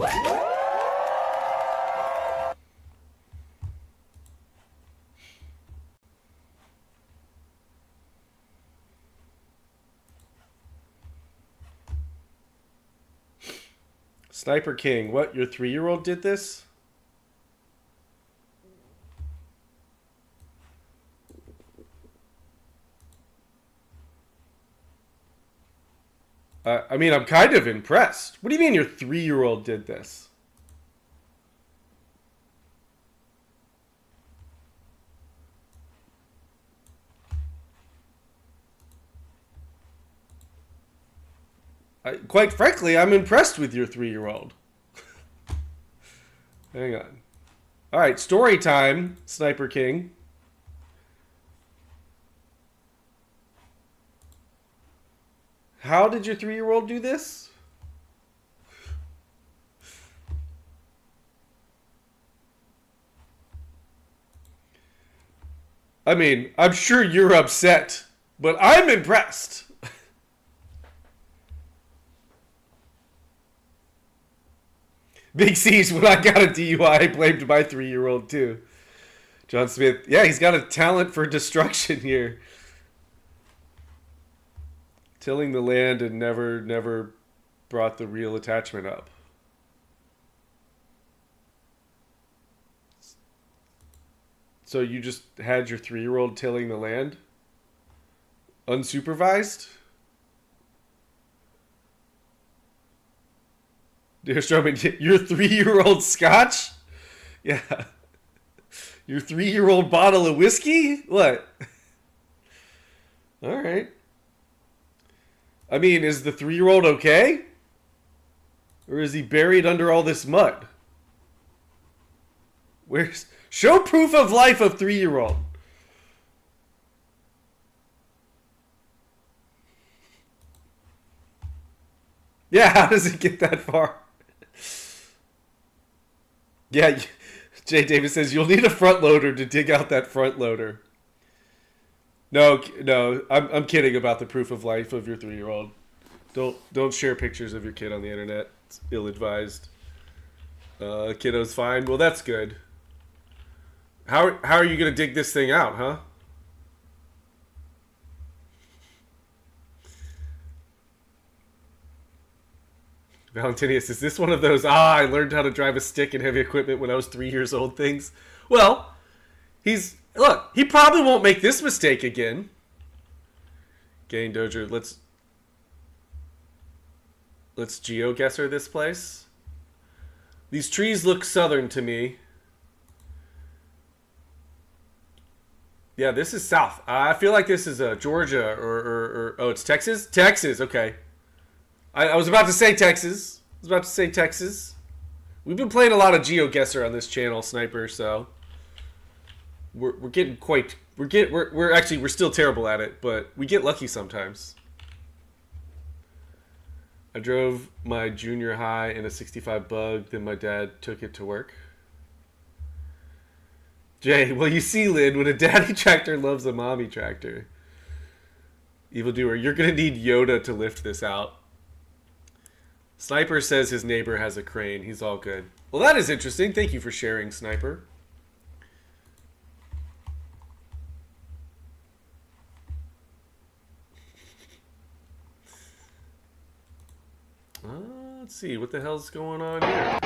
Sniper King, what? Your 3-year-old did this? I mean, I'm kind of impressed. What do you mean your 3-year-old did this? Quite frankly, I'm impressed with your 3-year-old. Hang on. All right, story time, Sniper King. How did your 3-year-old do this? I mean, I'm sure you're upset, but I'm impressed. Big C's, when I got a DUI, I blamed my 3-year-old too. John Smith, yeah, he's got a talent for destruction here. Tilling the land and never brought the real attachment up. So you just had your 3-year-old tilling the land? Unsupervised? Dear Strowman, your 3-year-old scotch? Yeah. Your 3-year-old bottle of whiskey? What? All right. I mean, is the 3-year-old okay? Or is he buried under all this mud? Where's... Show proof of life of 3-year-old. Yeah, how does it get that far? Yeah, Jay Davis says, you'll need a front loader to dig out that front loader. No, I'm kidding about the proof of life of your 3-year-old. Don't share pictures of your kid on the internet. It's ill-advised. Kiddo's fine. Well, that's good. How are you going to dig this thing out, huh? Valentinius, is this one of those, I learned how to drive a stick and heavy equipment when I was 3 years old things? Well, look, he probably won't make this mistake again. Gang Dojo, let's geoguesser this place. These trees look southern to me. Yeah, this is south. I feel like this is Georgia or oh, it's Texas? Texas, okay. I was about to say Texas. We've been playing a lot of GeoGuessr on this channel, Sniper, so we're getting quite we're still terrible at it, but we get lucky sometimes. I drove my junior high in a 65 Bug, then my dad took it to work. Jay, well, you see, Lynn, when a daddy tractor loves a mommy tractor. Evildoer, you're going to need Yoda to lift this out. Sniper says his neighbor has a crane. He's all good. Well, that is interesting. Thank you for sharing, Sniper. Let's see. What the hell's going on here?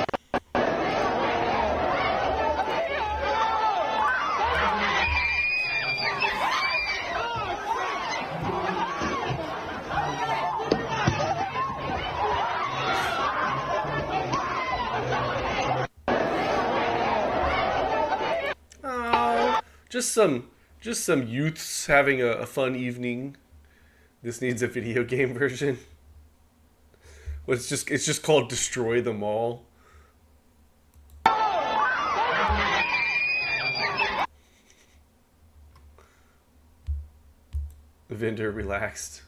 Just some youths having a fun evening. This needs a video game version. Well, it's just called Destroy Them All. The vendor relaxed.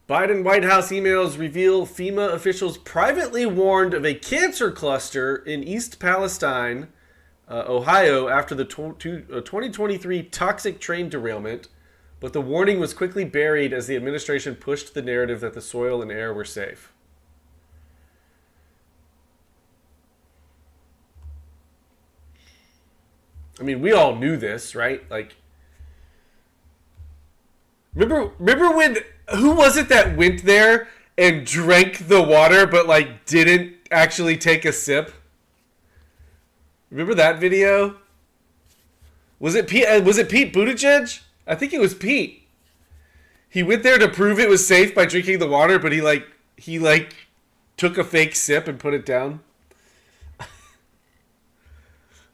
Biden White House emails reveal FEMA officials privately warned of a cancer cluster in East Palestine, Ohio, after the 2023 toxic train derailment, but the warning was quickly buried as the administration pushed the narrative that the soil and air were safe. I mean, we all knew this, right? Like, remember when, who was it that went there and drank the water but like didn't actually take a sip? Remember that video? Was it Pete Buttigieg? I think it was Pete. He went there to prove it was safe by drinking the water, but he took a fake sip and put it down.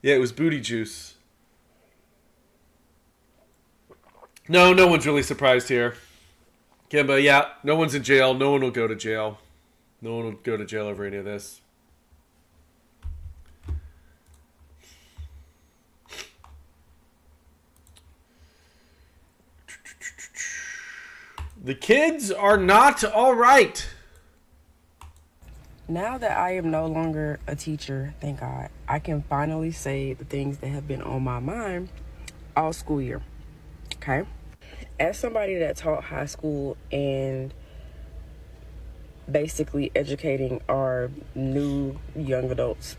Yeah, it was booty juice. No one's really surprised here. Kimba, yeah, no one's in jail. No one will go to jail. No one will go to jail over any of this. The kids are not all right. Now that I am no longer a teacher, thank God, I can finally say the things that have been on my mind all school year. Okay? As somebody that taught high school and basically educating our new young adults,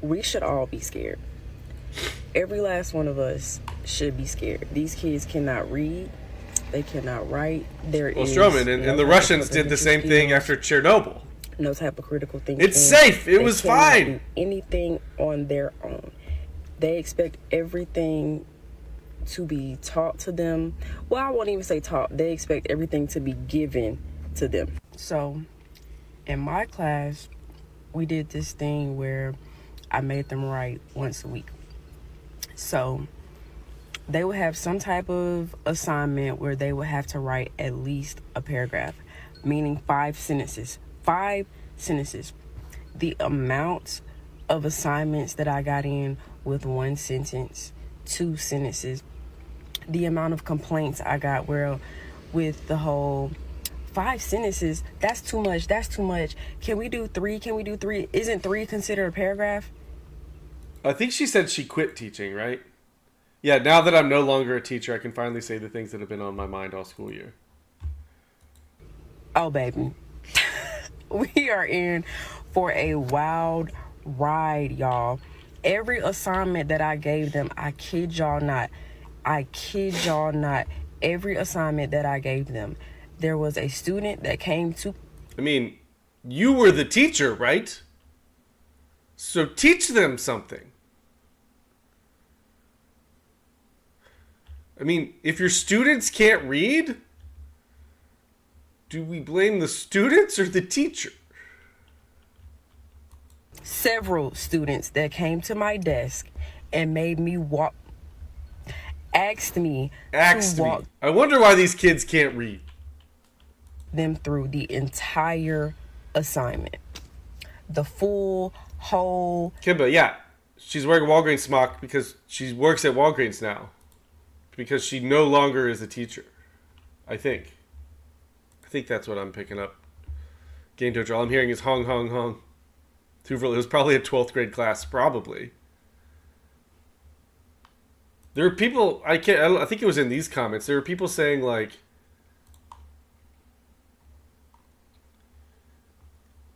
we should all be scared. Every last one of us should be scared. These kids cannot read. They cannot write. Stroman, and the Russians did the same thing after Chernobyl. No type of critical thinking. It's safe. It was fine. Do anything on their own. They expect everything to be taught to them. Well, I won't even say taught. They expect everything to be given to them. So, in my class, we did this thing where I made them write once a week. So, they would have some type of assignment where they would have to write at least a paragraph, meaning 5 sentences. 5 sentences. The amount of assignments that I got in with 1 sentence, 2 sentences, the amount of complaints I got with the whole 5 sentences, that's too much, Can we do 3? Isn't 3 considered a paragraph? I think she said she quit teaching, right? Yeah, now that I'm no longer a teacher, I can finally say the things that have been on my mind all school year. Oh, baby. We are in for a wild ride, y'all. Every assignment that I gave them, I kid y'all not, every assignment that I gave them, there was a student that came to... I mean, you were the teacher, right? So teach them something. I mean, if your students can't read, do we blame the students or the teacher? Several students that came to my desk and made me walk, asked me. I wonder why these kids can't read. Them through the entire assignment. The full, whole... Kimba, yeah. She's wearing a Walgreens smock because she works at Walgreens now. Because she no longer is a teacher. I think that's what I'm picking up. Game Dojo. All I'm hearing is hong, hong, hong. It was probably a 12th grade class, probably. There are people, I think it was in these comments, there were people saying like,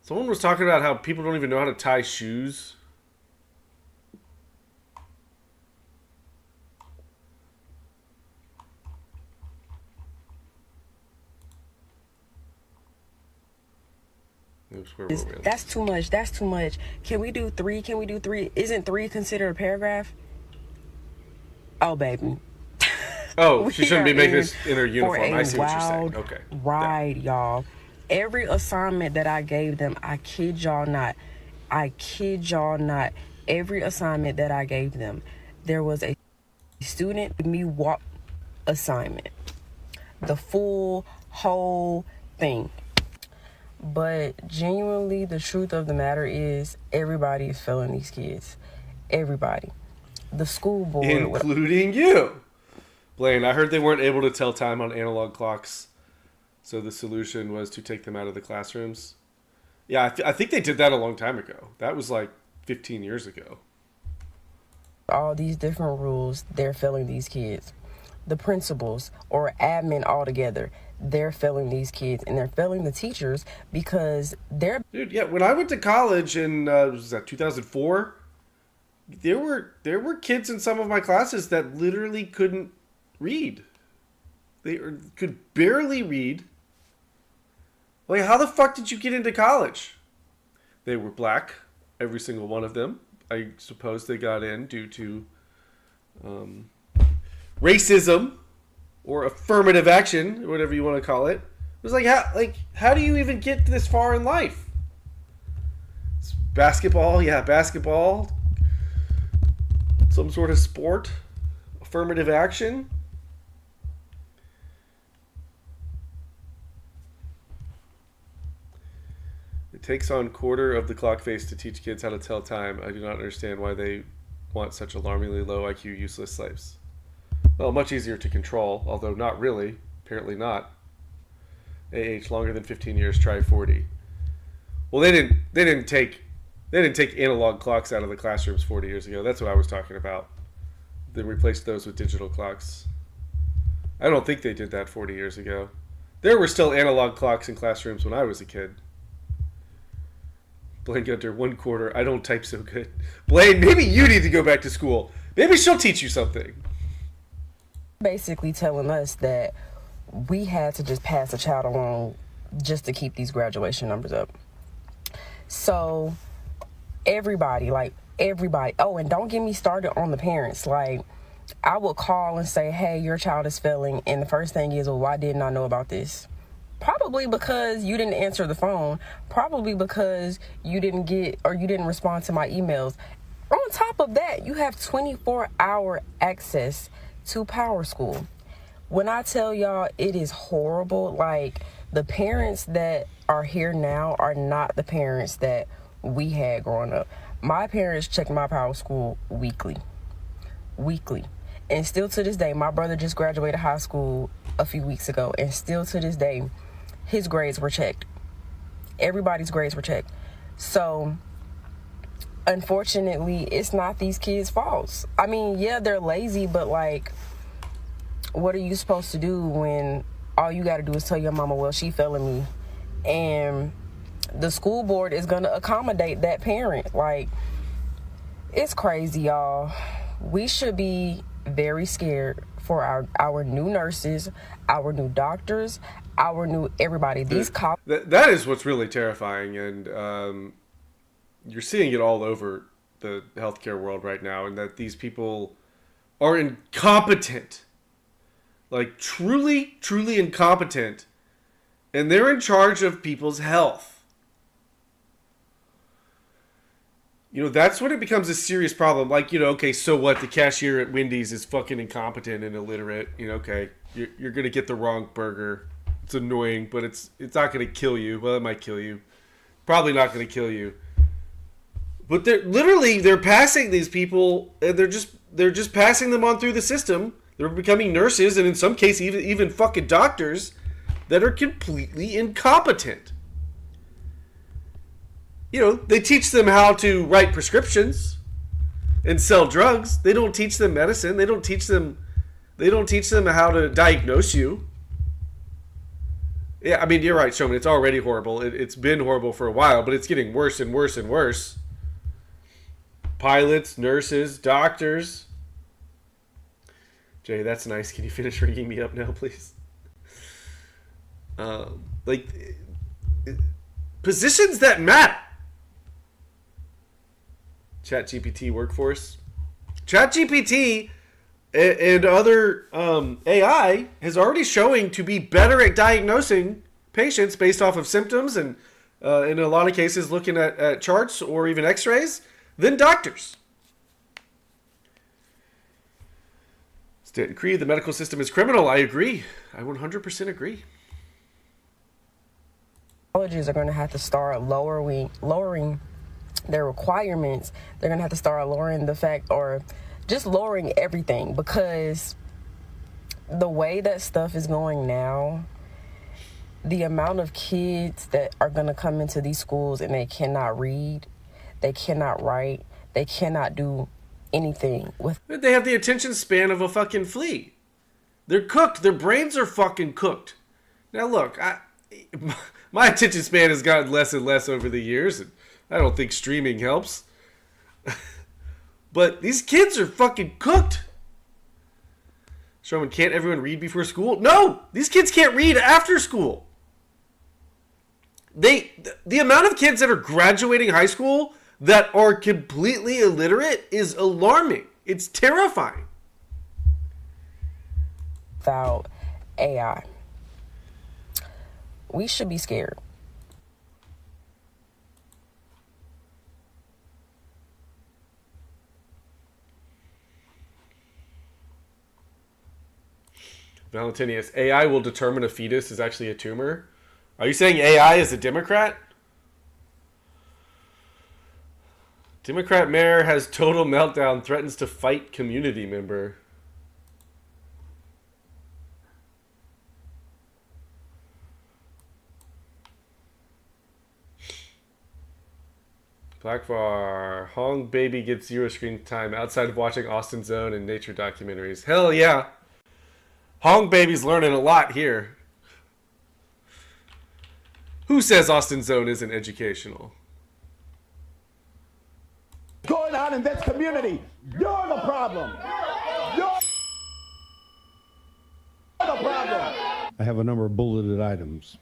someone was talking about how people don't even know how to tie shoes. That's too much. Can we do 3? Isn't 3 considered a paragraph? Oh, baby. Oh, she shouldn't be making this in her uniform. I see what you're saying. Okay. Ride, y'all. Every assignment that I gave them, I kid y'all not. Every assignment that I gave them, there was a student with me walk assignment. The full, whole thing. But genuinely, the truth of the matter is everybody is failing these kids. Everybody. The school board. Including you. Blaine, I heard they weren't able to tell time on analog clocks. So the solution was to take them out of the classrooms. Yeah, I think they did that a long time ago. That was like 15 years ago. All these different rules, they're failing these kids. The principals or admin altogether, they're failing these kids, and they're failing the teachers because they're... Dude, yeah, when I went to college in, was that 2004? There were kids in some of my classes that literally couldn't read. They could barely read. Like, how the fuck did you get into college? They were black, every single one of them. I suppose they got in due to racism or affirmative action, or whatever you want to call it. It was how do you even get this far in life? It's basketball, yeah, basketball. Some sort of sport. Affirmative action. It takes on quarter of the clock face to teach kids how to tell time. I do not understand why they want such alarmingly low IQ useless slaves. Well, much easier to control, although not really. Apparently not. AH longer than 15 years, try 40. Well, they didn't take analog clocks out of the classrooms 40 years ago. That's what I was talking about. They replaced those with digital clocks. I don't think they did that 40 years ago. There were still analog clocks in classrooms when I was a kid. Blaine Gunter, 1 quarter. I don't type so good. Blaine, maybe you need to go back to school. Maybe she'll teach you something. Basically telling us that we had to just pass a child along just to keep these graduation numbers up. So everybody, oh, and don't get me started on the parents. Like, I would call and say, hey, your child is failing, and the first thing is, well, why didn't I know about this? Probably because you didn't answer the phone. Probably because you didn't respond to my emails. On top of that, you have 24-hour access to Power School. When I tell y'all it is horrible, like, the parents that are here now are not the parents that we had growing up. My parents checked my Power School weekly. And still to this day, my brother just graduated high school a few weeks ago, and still to this day, his grades were checked. Everybody's grades were checked. So, unfortunately, it's not these kids' faults. I mean, yeah, they're lazy, but, like, what are you supposed to do when all you got to do is tell your mama, well, she failing me, and the school board is going to accommodate that parent? Like, it's crazy, y'all. We should be very scared for our new nurses, our new doctors, our new everybody. That is what's really terrifying, and you're seeing it all over the healthcare world right now, and that these people are incompetent. Like, truly, truly incompetent. And they're in charge of people's health. You know, that's when it becomes a serious problem. Like, you know, okay, so what? The cashier at Wendy's is fucking incompetent and illiterate. You know, okay, you're going to get the wrong burger. It's annoying, but it's not going to kill you. Well, it might kill you. Probably not going to kill you. But they're passing these people, and they're just passing them on through the system. They're becoming nurses, and in some cases, even fucking doctors that are completely incompetent. You know, they teach them how to write prescriptions and sell drugs. They don't teach them medicine. They don't teach them how to diagnose you. Yeah, I mean, you're right, Showman. It's already horrible. It's been horrible for a while, but it's getting worse and worse and worse. Pilots, nurses, doctors. Jay, that's nice. Can you finish ringing me up now, please? Positions that matter. ChatGPT workforce. ChatGPT and other AI is already showing to be better at diagnosing patients based off of symptoms and in a lot of cases looking at charts or even x-rays than doctors. Stanton Creed, the medical system is criminal. I agree. I 100% agree. Colleges are going to have to start lowering their requirements. They're going to have to start lowering the fact, or just lowering everything, because the way that stuff is going now, the amount of kids that are going to come into these schools and they cannot read, they cannot write, they cannot do anything with. They have the attention span of a fucking flea. They're cooked. Their brains are fucking cooked. Now look, my attention span has gotten less and less over the years, and I don't think streaming helps. But these kids are fucking cooked. Showman, can't everyone read before school? No! These kids can't read after school. The amount of kids that are graduating high school that are completely illiterate is alarming. It's terrifying. without AI. We should be scared. Valentinius, AI will determine a fetus is actually a tumor? Are you saying AI is a Democrat? Democrat mayor has total meltdown, threatens to fight community member. Blackvar, Hong baby gets 0 screen time outside of watching Austin Zone and nature documentaries. Hell yeah. Hong baby's learning a lot here. Who says Austin Zone isn't educational? Going on in this community, you're the problem. You're the problem. I have a number of bulleted items.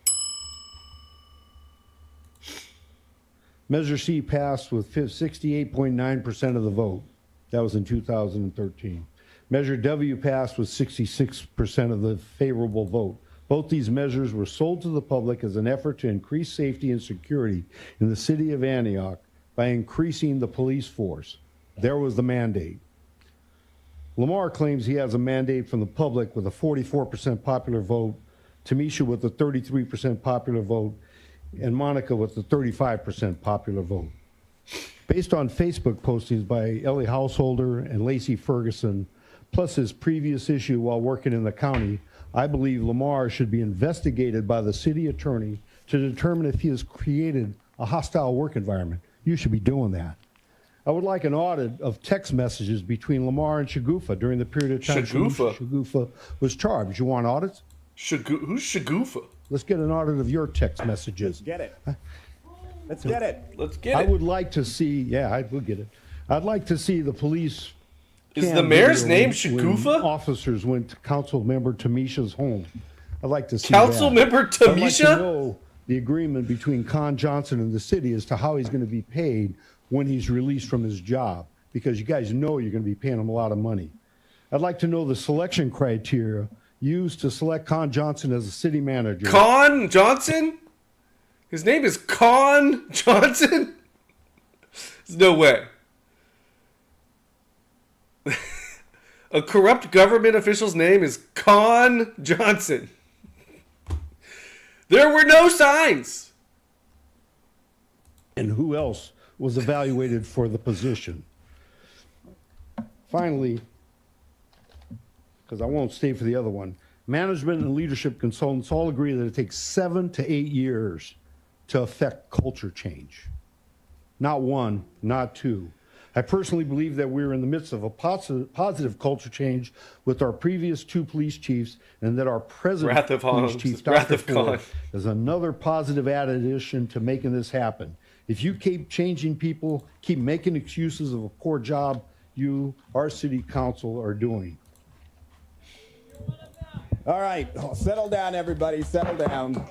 Measure C passed with 68.9% of the vote. That was in 2013. Measure W passed with 66% of the favorable vote. Both these measures were sold to the public as an effort to increase safety and security in the city of Antioch by increasing the police force. There was the mandate. Lamar claims he has a mandate from the public with a 44% popular vote, Tamisha with a 33% popular vote, and Monica with a 35% popular vote. Based on Facebook postings by Ellie Householder and Lacey Ferguson, plus his previous issue while working in the county, I believe Lamar should be investigated by the city attorney to determine if he has created a hostile work environment. You should be doing that. I would like an audit of text messages between Lamar and Shagufa during the period of time Shagufa was charged. You want audits? Who's Shagufa? Let's get an audit of your text messages. Get it. Let's get it. Let's get it. I would like to see, yeah, I will get it. I'd like to see the police. Is the mayor's name when Shagufa? Officers went to council member Tamisha's home. I'd like to see Council that. member I'd like Tamisha? to know the agreement between Con Johnson and the city as to how he's going to be paid when he's released from his job, because you guys know you're going to be paying him a lot of money. I'd like to know the selection criteria used to select Con Johnson as a city manager. Con Johnson? His name is Con Johnson? There's no way. A corrupt government official's name is Con Johnson. There were no signs. And who else was evaluated for the position? Finally, because I won't stay for the other one, management and leadership consultants all agree that it takes 7 to 8 years to affect culture change. Not 1, not 2. I personally believe that we're in the midst of a positive culture change with our previous 2 police chiefs, and that our present police chief, Dr. Ford, is another positive addition to making this happen. If you keep changing people, keep making excuses of a poor job you, our city council, are doing. All right, settle down, everybody. Settle down.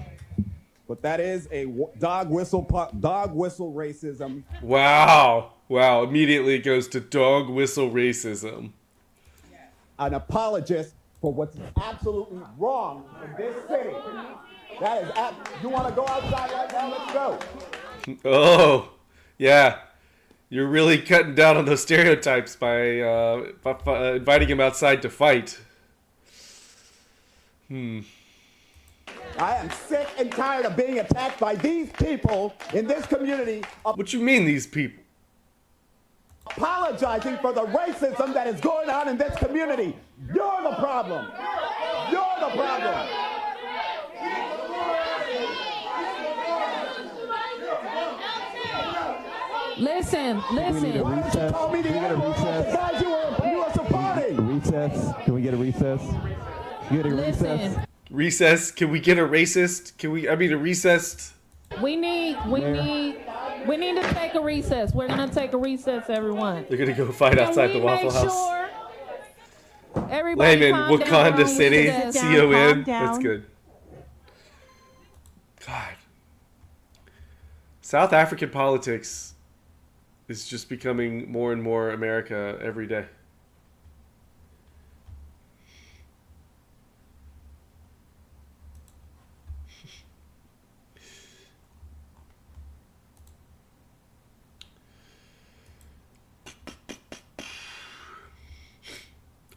But that is a dog whistle racism. Wow. Wow. Immediately it goes to dog whistle racism. An apologist for what's absolutely wrong in this city. That is, you want to go outside right now? Let's go. Oh, yeah. You're really cutting down on those stereotypes by inviting him outside to fight. I am sick and tired of being attacked by these people in this community. What you mean, these people? Apologizing for the racism that is going on in this community. You're the problem. You're the problem. Listen. Told me to get a recess. Guys, you were supporting. Recess. Can we get a recess? Get a recess. Recess? Can we get a racist? A recessed? We need to take a recess. We're gonna take a recess, everyone. They're gonna go fight outside the Waffle House. Sure everybody Layman, Wakanda City, CON. Calm down. That's good. God. South African politics is just becoming more and more America every day.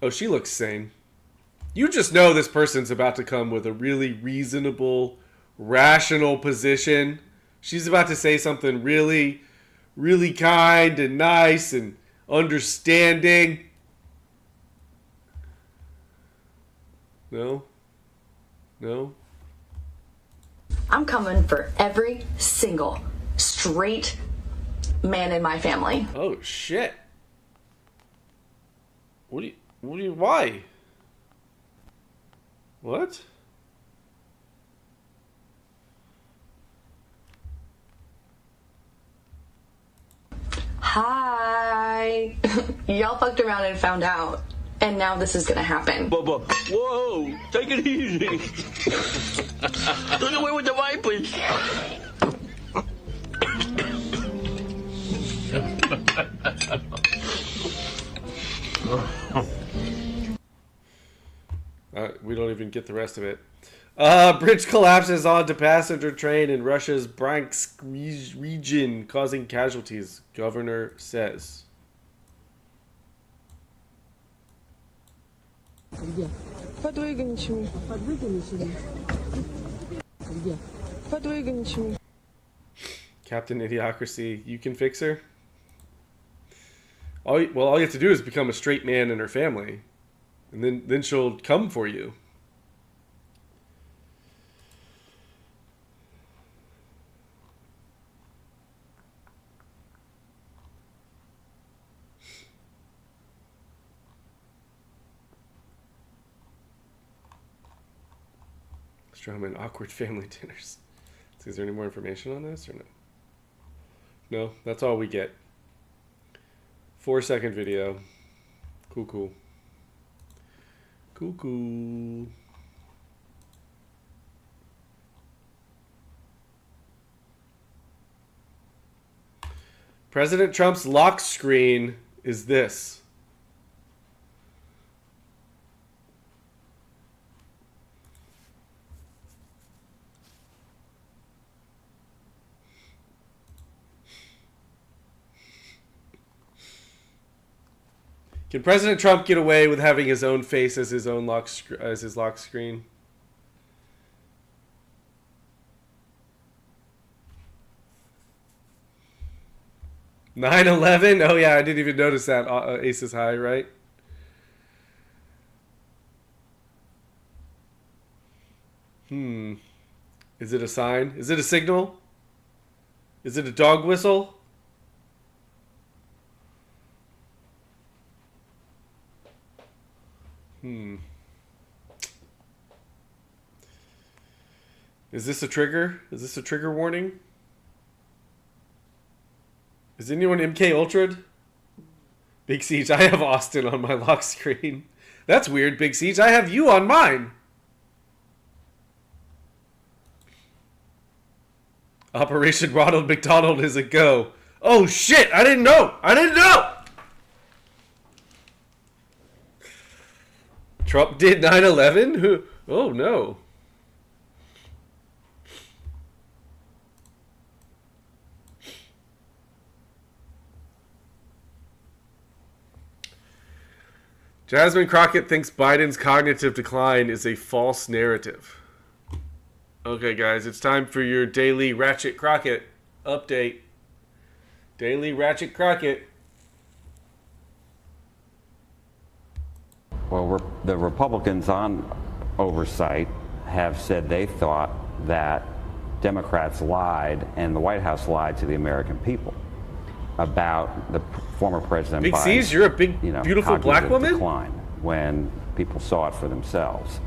Oh, she looks sane. You just know this person's about to come with a really reasonable, rational position. She's about to say something really, really kind and nice and understanding. No? No? I'm coming for every single straight man in my family. Oh, shit. Why? What? Hi. Y'all fucked around and found out. And now this is gonna happen. Whoa, take it easy. Look away with the vipers. We don't even get the rest of it. Bridge collapses onto passenger train in Russia's Bryansk region, causing casualties, governor says. Captain Idiocracy, you can fix her? All you have to do is become a straight man in her family. And then she'll come for you. Strawman awkward family dinners. Is there any more information on this or no? No, that's all we get. 4-second video. Cool. President Trump's lock screen is this. Can President Trump get away with having his own face as his own lock screen? (9/11) Oh yeah, I didn't even notice that. Ace is high, right? Is it a sign? Is it a signal? Is it a dog whistle? Is this a trigger? Is this a trigger warning? Is anyone MK Ultra'd? Big Siege, I have Austin on my lock screen. That's weird, Big Siege. I have you on mine. Operation Ronald McDonald is a go. Oh shit, I didn't know. Trump did 9/11? Oh no. Jasmine Crockett thinks Biden's cognitive decline is a false narrative. Okay, guys, it's time for your daily Ratchet Crockett update. Daily Ratchet Crockett. Well, the Republicans on oversight have said they thought that Democrats lied and the White House lied to the American people about the former President Big Biden's, C's, you're a big, beautiful black woman? Decline when people saw it for themselves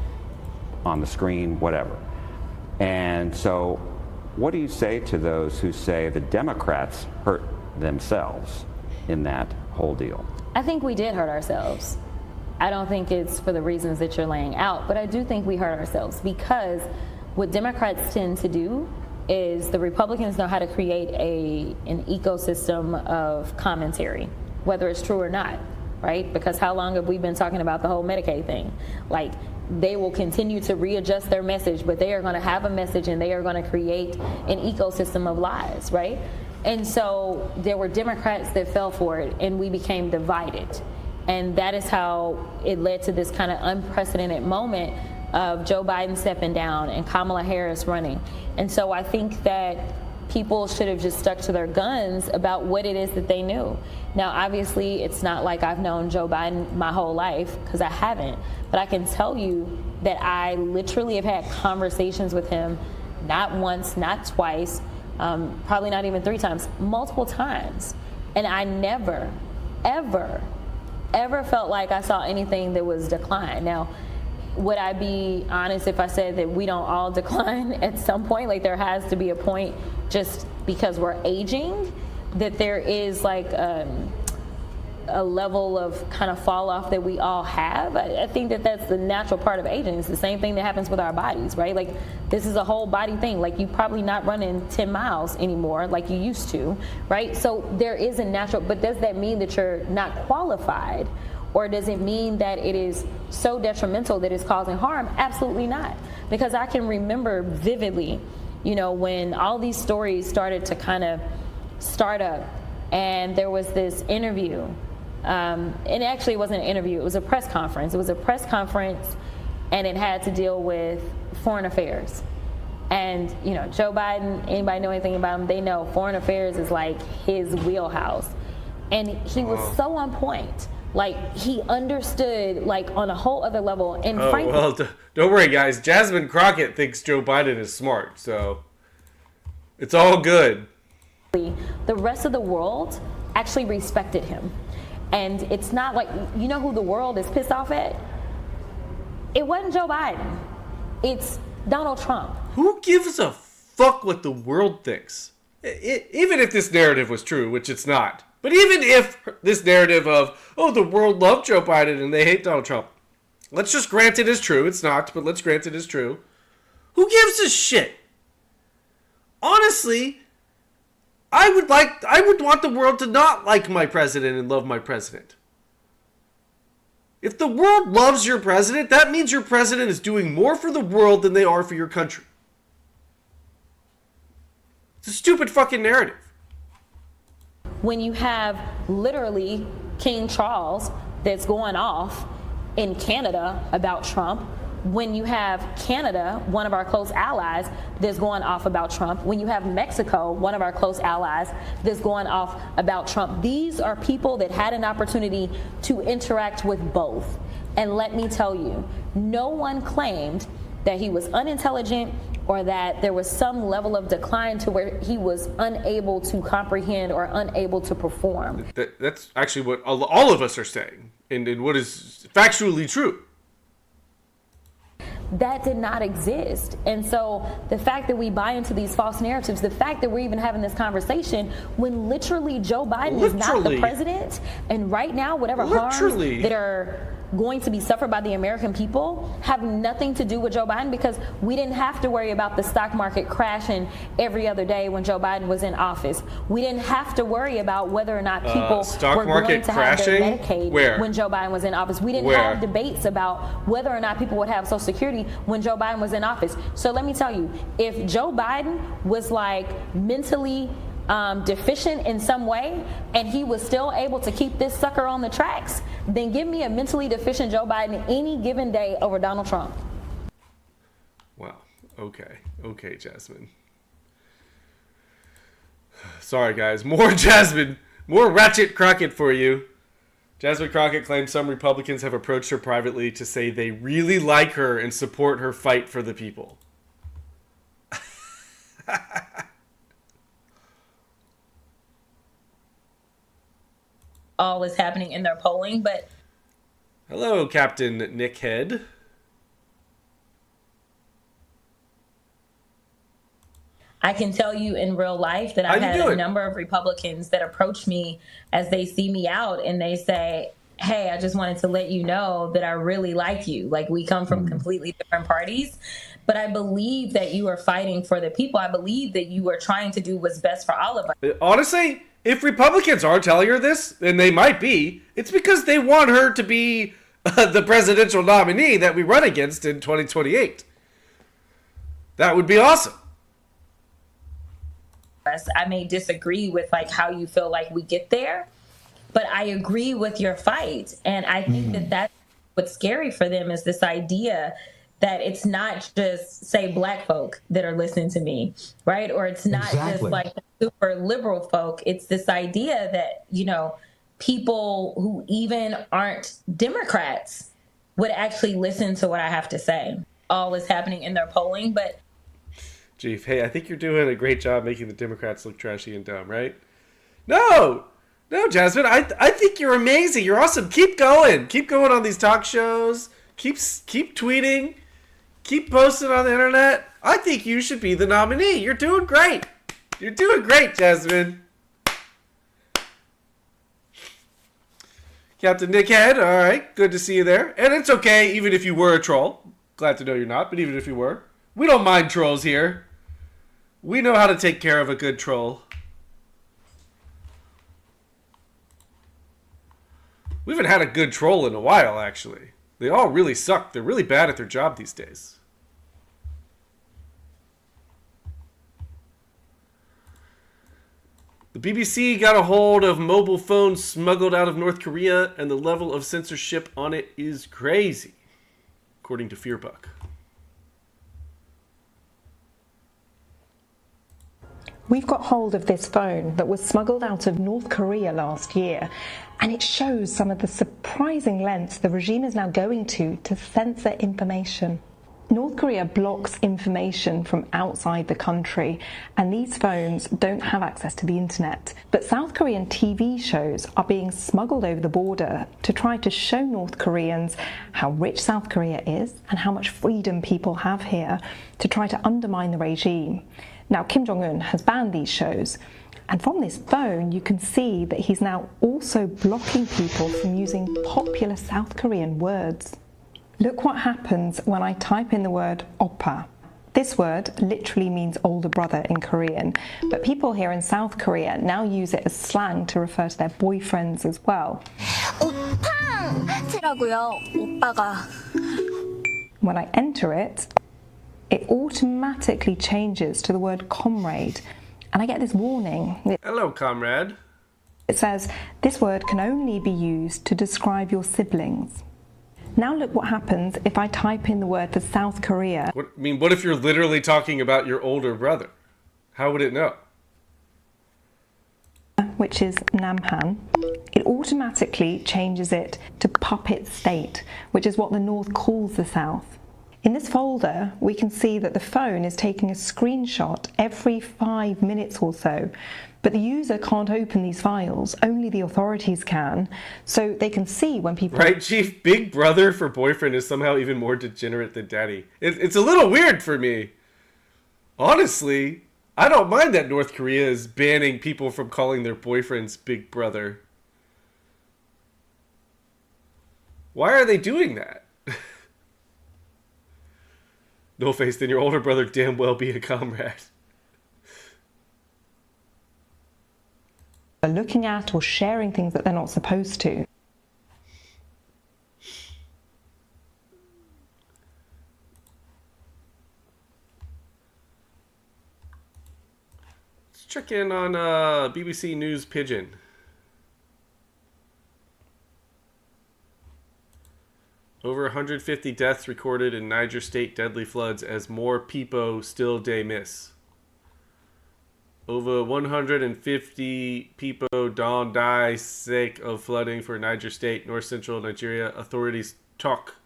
on the screen, whatever. And so what do you say to those who say the Democrats hurt themselves in that whole deal? I think we did hurt ourselves. I don't think it's for the reasons that you're laying out, but I do think we hurt ourselves because what Democrats tend to do is the Republicans know how to create an ecosystem of commentary, whether it's true or not, right? Because how long have we been talking about the whole Medicaid thing? Like, they will continue to readjust their message, but they are going to have a message and they are going to create an ecosystem of lies, right? And so there were Democrats that fell for it and we became divided. And that is how it led to this kind of unprecedented moment of Joe Biden stepping down and Kamala Harris running. And so I think that people should have just stuck to their guns about what it is that they knew. Now, obviously, it's not like I've known Joe Biden my whole life, because I haven't. But I can tell you that I literally have had conversations with him, not once, not twice, probably not even 3 times, multiple times. And I never, ever felt like I saw anything that was decline. Now, would I be honest if I said that we don't all decline at some point? Like, there has to be a point, just because we're aging, that there is like a level of kind of fall off that we all have. I think that that's the natural part of aging. It's the same thing that happens with our bodies, right? Like, this is a whole body thing. Like, you probably not running 10 miles anymore like you used to, right? So there is a natural, but does that mean that you're not qualified? Or does it mean that it is so detrimental that it's causing harm? Absolutely not. Because I can remember vividly, you know, when all these stories started to kind of start up, and there was this interview, and actually it wasn't an interview, it was a press conference. It was a press conference, and it had to deal with foreign affairs. And, you know, Joe Biden, anybody know anything about him, they know foreign affairs is like his wheelhouse. And he was so on point. Like, he understood, like, on a whole other level. And frankly, well, don't worry, guys. Jasmine Crockett thinks Joe Biden is smart, so it's all good. The rest of the world actually respected him. And it's not like, you know who the world is pissed off at? It wasn't Joe Biden. It's Donald Trump. Who gives a fuck what the world thinks? Even if this narrative was true, which it's not. But even if this narrative of, oh, the world loved Joe Biden and they hate Donald Trump, let's just grant it as true. It's not, but let's grant it as true. Who gives a shit? Honestly, I would want the world to not like my president and love my president. If the world loves your president, that means your president is doing more for the world than they are for your country. It's a stupid fucking narrative. When you have literally King Charles that's going off in Canada about Trump, when you have Canada, one of our close allies, that's going off about Trump, when you have Mexico, one of our close allies, that's going off about Trump, these are people that had an opportunity to interact with both. And let me tell you, no one claimed that he was unintelligent or that there was some level of decline to where he was unable to comprehend or unable to perform. That's actually what all of us are saying, and what is factually true. That did not exist. And so the fact that we buy into these false narratives, the fact that we're even having this conversation when literally Joe Biden is not the president, and right now whatever harms that are going to be suffered by the American people have nothing to do with Joe Biden, because we didn't have to worry about the stock market crashing every other day when Joe Biden was in office. We didn't have to worry about whether or not people were going to have their Medicaid when Joe Biden was in office. We didn't have debates about whether or not people would have Social Security when Joe Biden was in office. So let me tell you, if Joe Biden was like mentally deficient in some way and he was still able to keep this sucker on the tracks, then give me a mentally deficient Joe Biden any given day over Donald Trump. Wow. Okay, Jasmine. Sorry, guys. More Jasmine. More Ratchet Crockett for you. Jasmine Crockett claims some Republicans have approached her privately to say they really like her and support her fight for the people. All is happening in their polling, but hello, Captain Nick Head. I can tell you in real life that I've had a number of Republicans that approach me as they see me out and they say, hey, I just wanted to let you know that I really like you. Like, we come from completely different parties, but I believe that you are fighting for the people. I believe that you are trying to do what's best for all of us. Honestly, if Republicans are telling her this, and they might be, it's because they want her to be the presidential nominee that we run against in 2028. That would be awesome. I may disagree with like how you feel like we get there, But I agree with your fight. And I think that that's what's scary for them is this idea that it's not just, say, Black folk that are listening to me, right? Or it's not just like super liberal folk. It's this idea that, you know, people who even aren't Democrats would actually listen to what I have to say. All is happening in their polling, but... Chief, hey, I think you're doing a great job making the Democrats look trashy and dumb, right? No, Jasmine, I think you're amazing. You're awesome. Keep going. Keep going on these talk shows. Keep tweeting. Keep posting on the internet. I think you should be the nominee. You're doing great. You're doing great, Jasmine. Captain Nickhead, all right. Good to see you there. And it's okay, even if you were a troll. Glad to know you're not, but even if you were. We don't mind trolls here. We know how to take care of a good troll. We haven't had a good troll in a while, actually. They all really suck. They're really bad at their job these days. The BBC got a hold of mobile phones smuggled out of North Korea, and the level of censorship on it is crazy, according to Fearbuck. We've got hold of this phone that was smuggled out of North Korea last year, and it shows some of the surprising lengths the regime is now going to censor information. North Korea blocks information from outside the country, and these phones don't have access to the internet. But South Korean TV shows are being smuggled over the border to try to show North Koreans how rich South Korea is and how much freedom people have here, to try to undermine the regime. Now, Kim Jong-un has banned these shows, and from this phone you can see that he's now also blocking people from using popular South Korean words. Look what happens when I type in the word oppa. This word literally means older brother in Korean, but people here in South Korea now use it as slang to refer to their boyfriends as well. When I enter it, it automatically changes to the word comrade, and I get this warning. Hello, comrade. It says, this word can only be used to describe your siblings. Now look what happens if I type in the word for South Korea. What if you're literally talking about your older brother? How would it know? Which is Namhan. It automatically changes it to puppet state, which is what the North calls the South. In this folder, we can see that the phone is taking a screenshot every 5 minutes or so, but the user can't open these files, only the authorities can, so they can see when people... Right, Chief? Big brother for boyfriend is somehow even more degenerate than daddy. It's a little weird for me. Honestly, I don't mind that North Korea is banning people from calling their boyfriends big brother. Why are they doing that? No face, then your older brother damn well be a comrade. Are looking at or sharing things that they're not supposed to. Let's check in on BBC News Pigeon. Over 150 deaths recorded in Niger State deadly floods as more people still dey miss. Over 150 people don't die sake of flooding for Niger State, north central Nigeria. Authorities talk.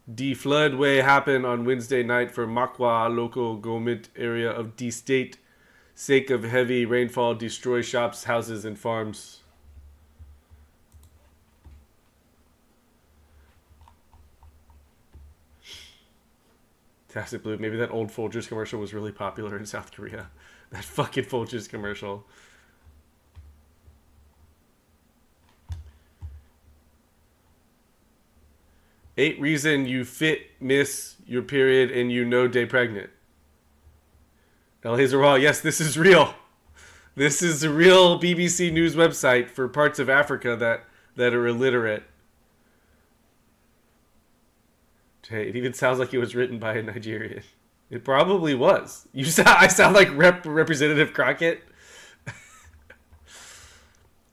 The flood way happened on Wednesday night for Makwa, local government area of the state. Sake of heavy rainfall destroy shops, houses, and farms. Tacit Blue, maybe that old Folgers commercial was really popular in South Korea. That fucking Folgers commercial. Eight reason you fit miss your period and you know day pregnant. El Hazaral, yes, this is real. This is a real BBC News website for parts of Africa that are illiterate. It even sounds like it was written by a Nigerian. It probably was. I sound like Representative Crockett.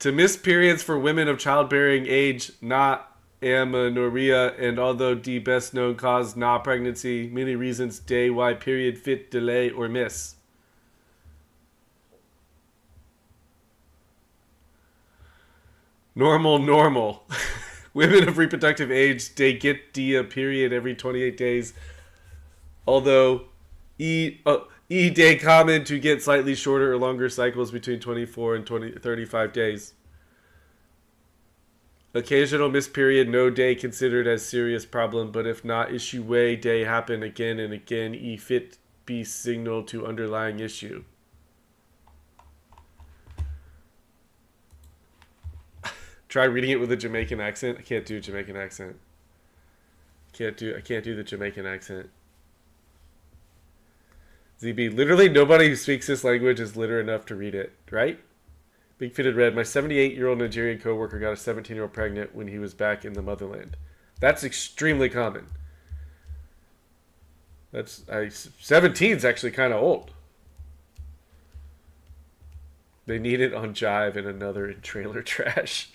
To miss periods for women of childbearing age, not amenorrhea, and although the best known cause, not pregnancy, many reasons, day, why, period, fit, delay, or miss. Normal. Women of reproductive age, they get the period every 28 days. Although, day common to get slightly shorter or longer cycles between 24 and 35 days. Occasional missed period, no day considered as serious problem, but if not issue way, day happen again and again, fit be signal to underlying issue. Try reading it with a Jamaican accent. I can't do a Jamaican accent. I can't do the Jamaican accent. ZB, literally nobody who speaks this language is literate enough to read it, right? Big Fitted Red, my 78-year-old Nigerian coworker got a 17-year-old pregnant when he was back in the motherland. That's extremely common. 17's actually kind of old. They need it on Jive and another in trailer trash.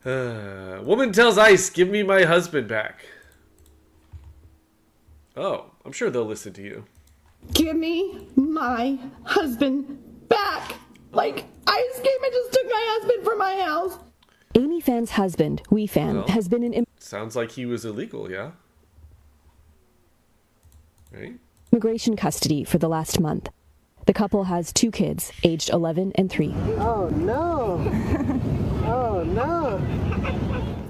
Woman tells ICE, give me my husband back. Oh, I'm sure they'll listen to you. Give me my husband back. Like, ICE came and just took my husband from my house. Amy Fan's husband, Wee Fan, has been in sounds like he was illegal, yeah? Right? immigration custody for the last month. The couple has 2 kids, aged 11 and 3. Oh, no. Oh, no.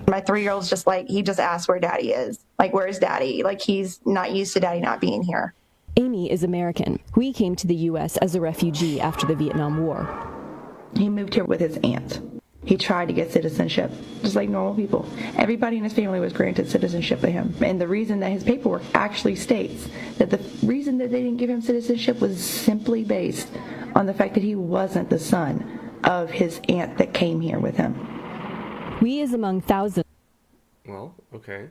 My 3-year-old's just like, he just asked where daddy is. Like, where's daddy? Like, he's not used to daddy not being here. Amy is American. Wee came to the U.S. as a refugee after the Vietnam War. He moved here with his aunt. He tried to get citizenship, just like normal people. Everybody in his family was granted citizenship to him. And the reason that his paperwork actually states that the reason that they didn't give him citizenship was simply based on the fact that he wasn't the son of his aunt that came here with him. Wee is among thousands. Well, okay.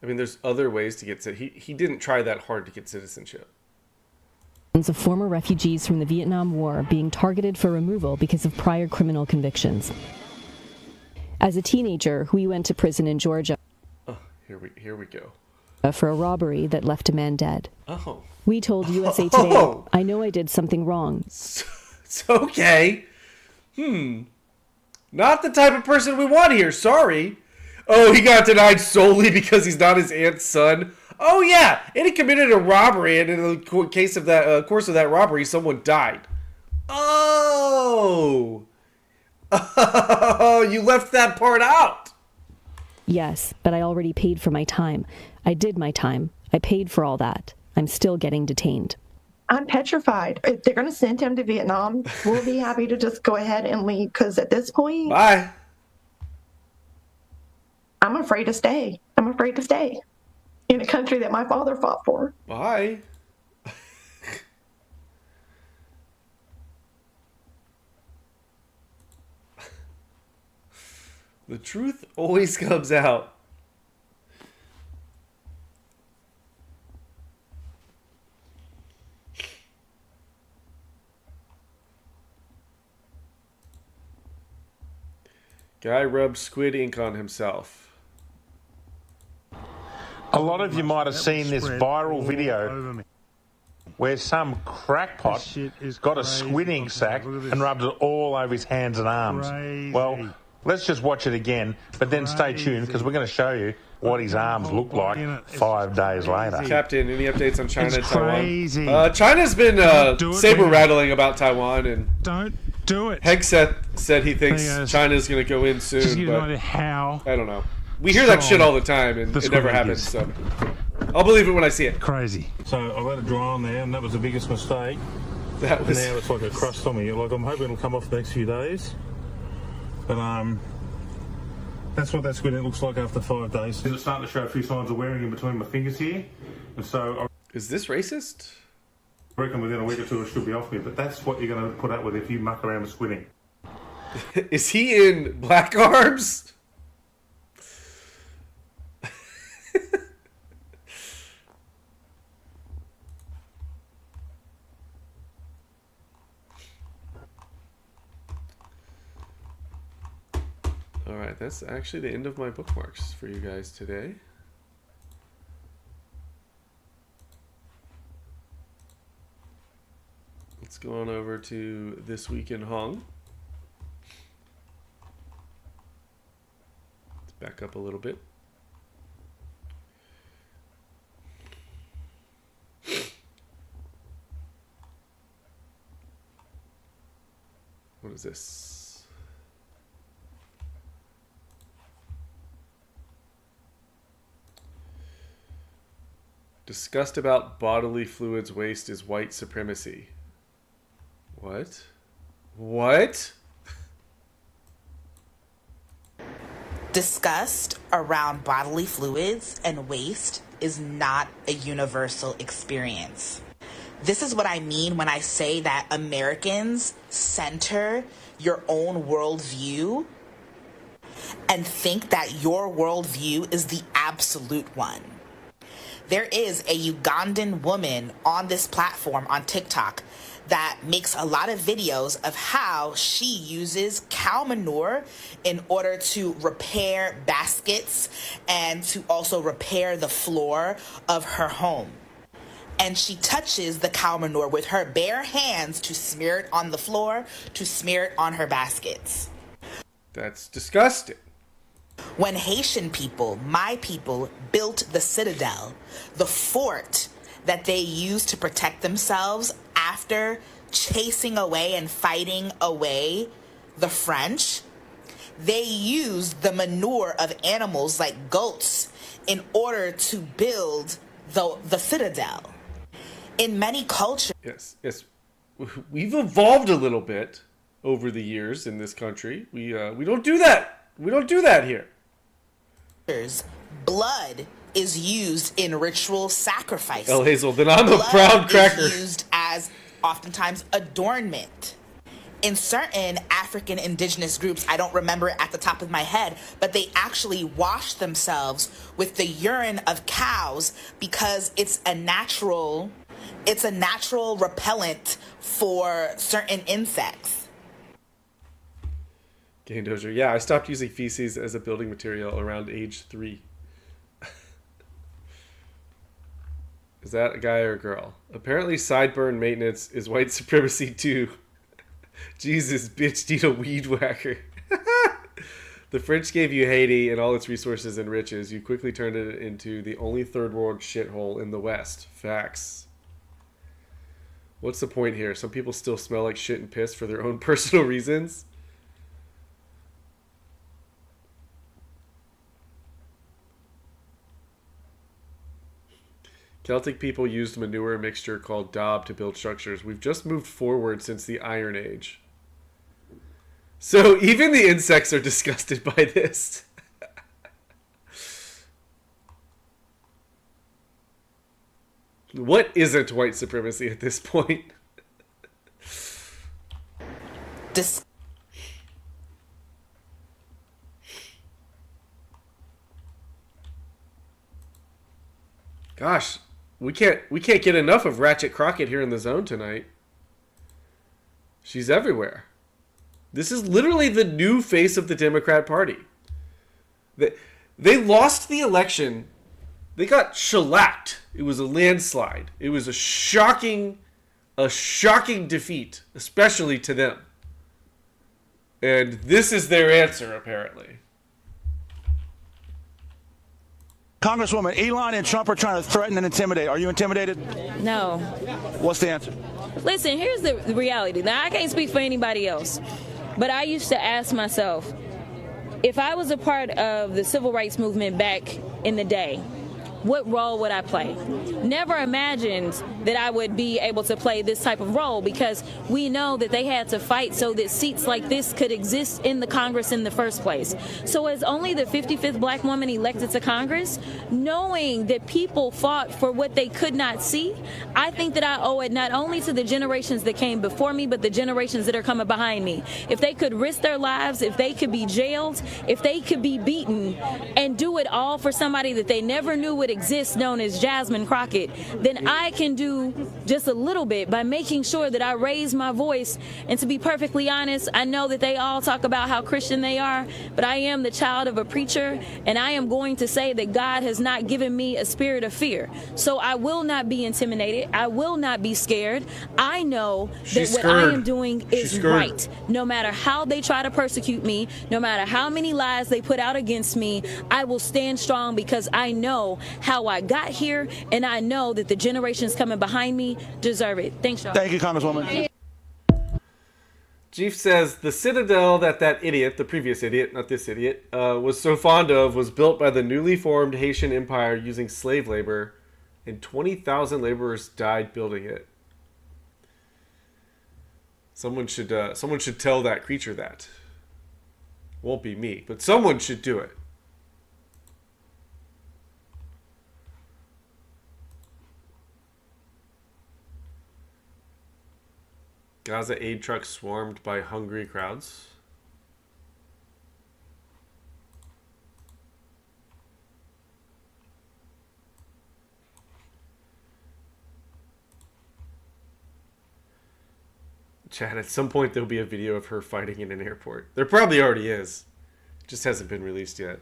I mean, there's other ways to get he didn't try that hard to get citizenship. Of former refugees from the Vietnam War being targeted for removal because of prior criminal convictions. As a teenager, Wee went to prison in Georgia. Oh, here we go. For a robbery that left a man dead. Oh. Wee told USA Today, I know I did something wrong. It's okay. Not the type of person we want here, sorry. Oh, he got denied solely because he's not his aunt's son. Oh yeah, and he committed a robbery, and in the course of that robbery, someone died. Oh, you left that part out. Yes, but I already paid for my time. I did my time. I paid for all that. I'm still getting detained. I'm petrified. If they're going to send him to Vietnam, we'll be happy to just go ahead and leave, because at this point, bye. I'm afraid to stay. I'm afraid to stay in a country that my father fought for. Bye. The truth always comes out. Guy rubs squid ink on himself. A lot of you might have seen this viral video where some crackpot got a squid ink sack and rubbed it all over his hands and arms. Well, let's just watch it again, but then stay tuned because we're going to show you what his arms look like 5 days later. Captain, any updates on China and crazy. Taiwan? China's been saber-rattling about Taiwan, and don't do it. Hegseth said he thinks China's going to go in soon. Just give you an but idea how I don't know. We hear that shit all the time, and it never happens. So I'll believe it when I see it. Crazy. So I let it dry on there, and that was the biggest mistake. That was. And now it's like a crust on me. Like I'm hoping it'll come off the next few days. But that's what that squid ink looks like after 5 days. It's starting to show a few signs of wearing in between my fingers here, and so. Is this racist? I reckon within a week or two it should be off me. But that's what you're going to put up with if you muck around with squid ink. Is he in Black Arms? Alright, that's actually the end of my bookmarks for you guys today. Let's go on over to This Week in Hong. Let's back up a little bit. What is this? Disgust about bodily fluids waste is white supremacy. What? What? Disgust around bodily fluids and waste is not a universal experience. This is what I mean when I say that Americans center your own worldview and think that your worldview is the absolute one. There is a Ugandan woman on this platform on TikTok that makes a lot of videos of how she uses cow manure in order to repair baskets and to also repair the floor of her home. And she touches the cow manure with her bare hands to smear it on the floor, to smear it on her baskets. That's disgusting. When Haitian people, my people, built the citadel, the fort that they used to protect themselves after chasing away and fighting away the French, they used the manure of animals like goats in order to build the citadel. In many cultures... Yes. We've evolved a little bit over the years in this country. We don't do that. We don't do that here. Blood is used in ritual sacrifices. El Hazel, then I'm a proud cracker. Is used as oftentimes adornment. In certain African indigenous groups, I don't remember it at the top of my head, but they actually wash themselves with the urine of cows because it's a natural repellent for certain insects. Game Dozier. Yeah, I stopped using feces as a building material around age 3. Is that a guy or a girl? Apparently sideburn maintenance is white supremacy too. Jesus, bitch, need a weed whacker. The French gave you Haiti and all its resources and riches. You quickly turned it into the only third world shithole in the West. Facts. What's the point here? Some people still smell like shit and piss for their own personal reasons. Celtic people used manure mixture called daub to build structures. We've just moved forward since the Iron Age. So even the insects are disgusted by this. What isn't white supremacy at this point? Gosh, we can't get enough of Ratchet Crockett here in the zone tonight. She's everywhere. This is literally the new face of the Democrat Party. They lost the election. They got shellacked. It was a landslide. It was a shocking defeat, especially to them. And this is their answer, apparently. Congresswoman, Elon and Trump are trying to threaten and intimidate. Are you intimidated? No. What's the answer? Listen, here's the reality. Now, I can't speak for anybody else, but I used to ask myself, if I was a part of the civil rights movement back in the day, what role would I play? Never imagined that I would be able to play this type of role, because we know that they had to fight so that seats like this could exist in the Congress in the first place. So as only the 55th black woman elected to Congress, knowing that people fought for what they could not see, I think that I owe it not only to the generations that came before me, but the generations that are coming behind me. If they could risk their lives, if they could be jailed, if they could be beaten, and do it all for somebody that they never knew would exists known as Jasmine Crockett, then I can do just a little bit by making sure that I raise my voice. And to be perfectly honest, I know that they all talk about how Christian they are, but I am the child of a preacher, and I am going to say that God has not given me a spirit of fear. So I will not be intimidated. I will not be scared. I know that what I am doing is right. No matter how they try to persecute me, no matter how many lies they put out against me, I will stand strong because I know how I got here, and I know that the generations coming behind me deserve it. Thanks, y'all. Thank you, Congresswoman. Chief says the citadel that idiot, the previous idiot, not this idiot, was so fond of was built by the newly formed Haitian Empire using slave labor, and 20,000 laborers died building it. Someone should tell that creature that. Won't be me, but someone should do it. Gaza aid trucks swarmed by hungry crowds. Chad, at some point there'll be a video of her fighting in an airport. There probably already is. It just hasn't been released yet.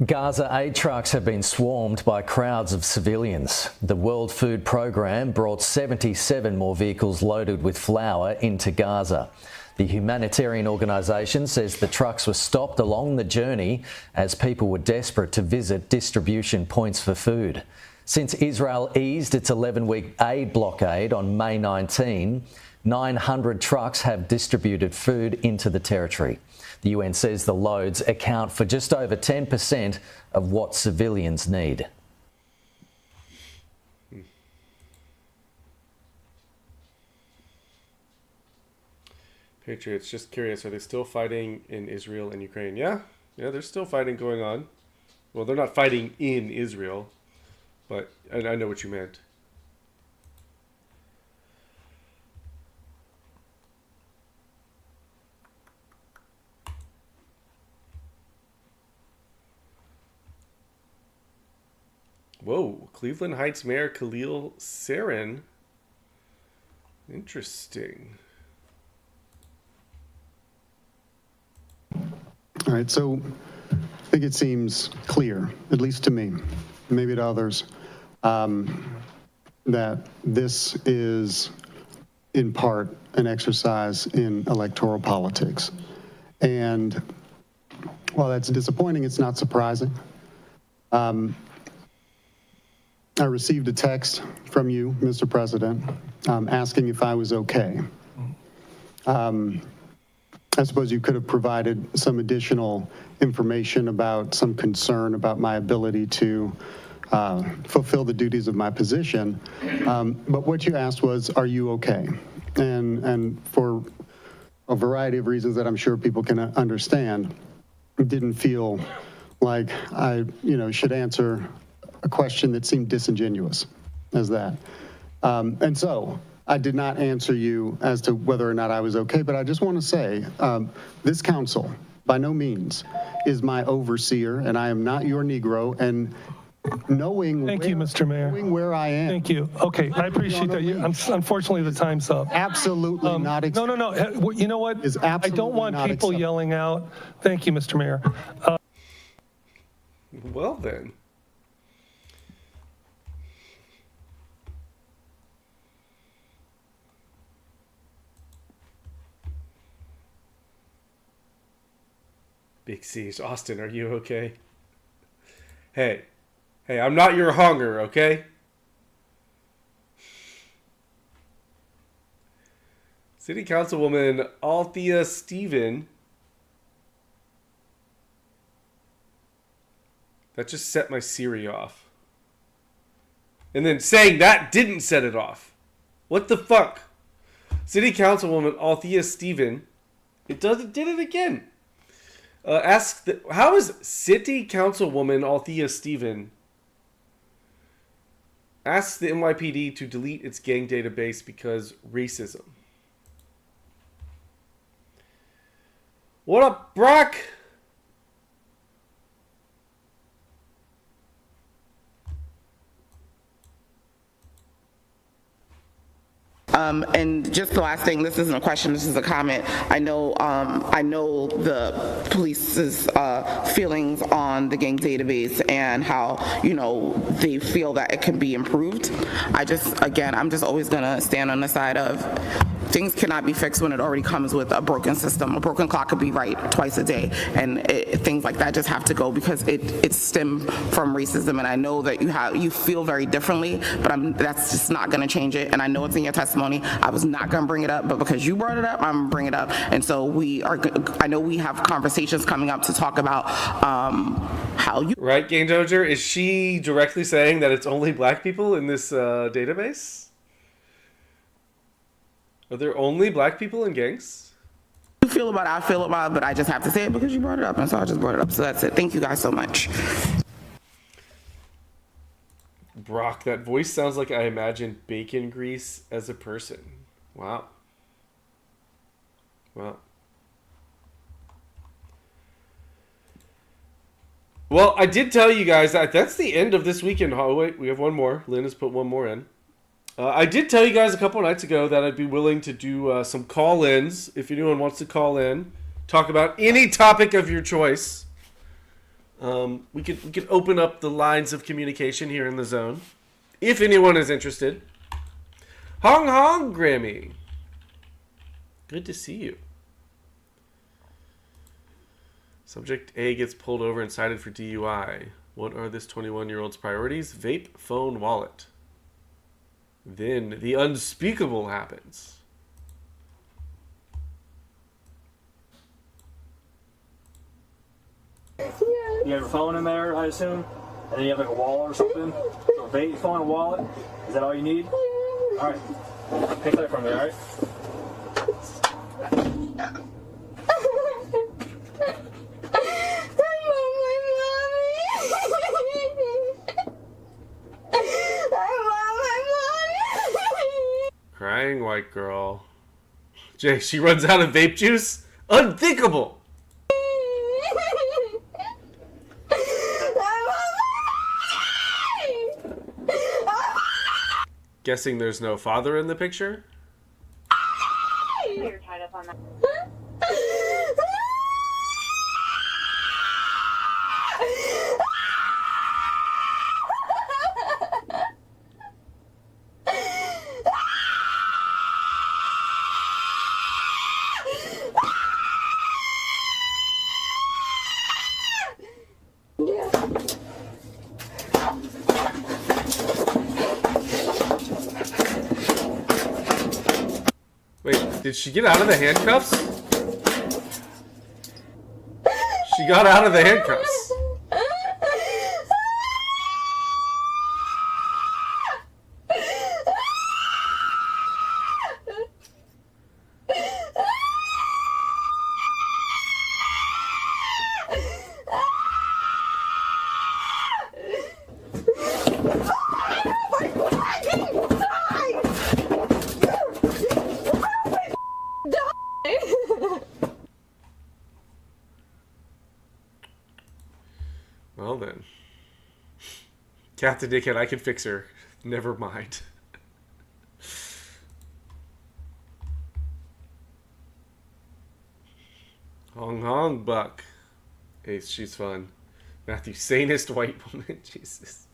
Gaza aid trucks have been swarmed by crowds of civilians. The World Food Programme brought 77 more vehicles loaded with flour into Gaza. The humanitarian organisation says the trucks were stopped along the journey as people were desperate to visit distribution points for food. Since Israel eased its 11-week aid blockade on May 19, 900 trucks have distributed food into the territory. The UN says the loads account for just over 10% of what civilians need. Patriots, just curious, are they still fighting in Israel and Ukraine? Yeah, there's still fighting going on. Well, they're not fighting in Israel, but I know what you meant. Whoa, Cleveland Heights Mayor Khalil Sarin. Interesting. All right, so I think it seems clear, at least to me, maybe to others, that this is in part an exercise in electoral politics. And while that's disappointing, it's not surprising. I received a text from you, Mr. President, asking if I was okay. I suppose you could have provided some additional information about some concern about my ability to fulfill the duties of my position. But what you asked was, are you okay? And for a variety of reasons that I'm sure people can understand, it didn't feel like I should answer a question that seemed disingenuous as that. And so I did not answer you as to whether or not I was okay, but I just want to say this council by no means is my overseer, and I am not your Negro, and knowing Mr. Mayor. Knowing where I am. Thank you. Okay, I appreciate that. Unfortunately, the time's up. Absolutely not acceptable. No. You know what? I don't want people yelling out. Thank you, Mr. Mayor. Well then. Big C's. Austin, are you okay? Hey, I'm not your hunger, okay? City Councilwoman Althea Stephen. That just set my Siri off. And then saying that didn't set it off. What the fuck? City Councilwoman Althea Stephen. It did it again. How is City Councilwoman Althea Stephen asks the NYPD to delete its gang database because racism? What up, Brock? And just the last thing, this isn't a question, this is a comment. I know the police's feelings on the gang database and how, they feel that it can be improved. I'm just always gonna stand on the side of things cannot be fixed when it already comes with a broken system. A broken clock could be right twice a day, and things like that just have to go because it stems from racism. And I know that you feel very differently, but that's just not going to change it. And I know it's in your testimony. I was not going to bring it up, but because you brought it up, I'm going to bring it up. And so I know we have conversations coming up to talk about how you. Right, Game Doger? Is she directly saying that it's only black people in this database? Are there only black people in gangs? You feel about it, I feel about it, but I just have to say it because you brought it up, and so I just brought it up. So that's it. Thank you guys so much. Brock, that voice sounds like I imagined bacon grease as a person. Wow. Wow. Well, I did tell you guys that that's the end of this weekend. Oh, wait, we have one more. Lynn has put one more in. I did tell you guys a couple of nights ago that I'd be willing to do some call-ins. If anyone wants to call in, talk about any topic of your choice. We could open up the lines of communication here in the zone, if anyone is interested. Hong Hong, Grammy. Good to see you. Subject A gets pulled over and cited for DUI. What are this 21-year-old's priorities? Vape, phone, wallet. Then the unspeakable happens. You have your phone in there, I assume? And then you have like a wallet or something? So vape, phone, and wallet? Is that all you need? Alright. Take that from me, alright? Crying white girl. Jay, she runs out of vape juice? Unthinkable! Guessing there's no father in the picture? You're tied up on that. Wait, did she get out of the handcuffs? She got out of the handcuffs. Well then. Captain Dickhead, I can fix her. Never mind. Hong Hong Buck. Ace, she's fun. Matthew, sanest white woman. Jesus.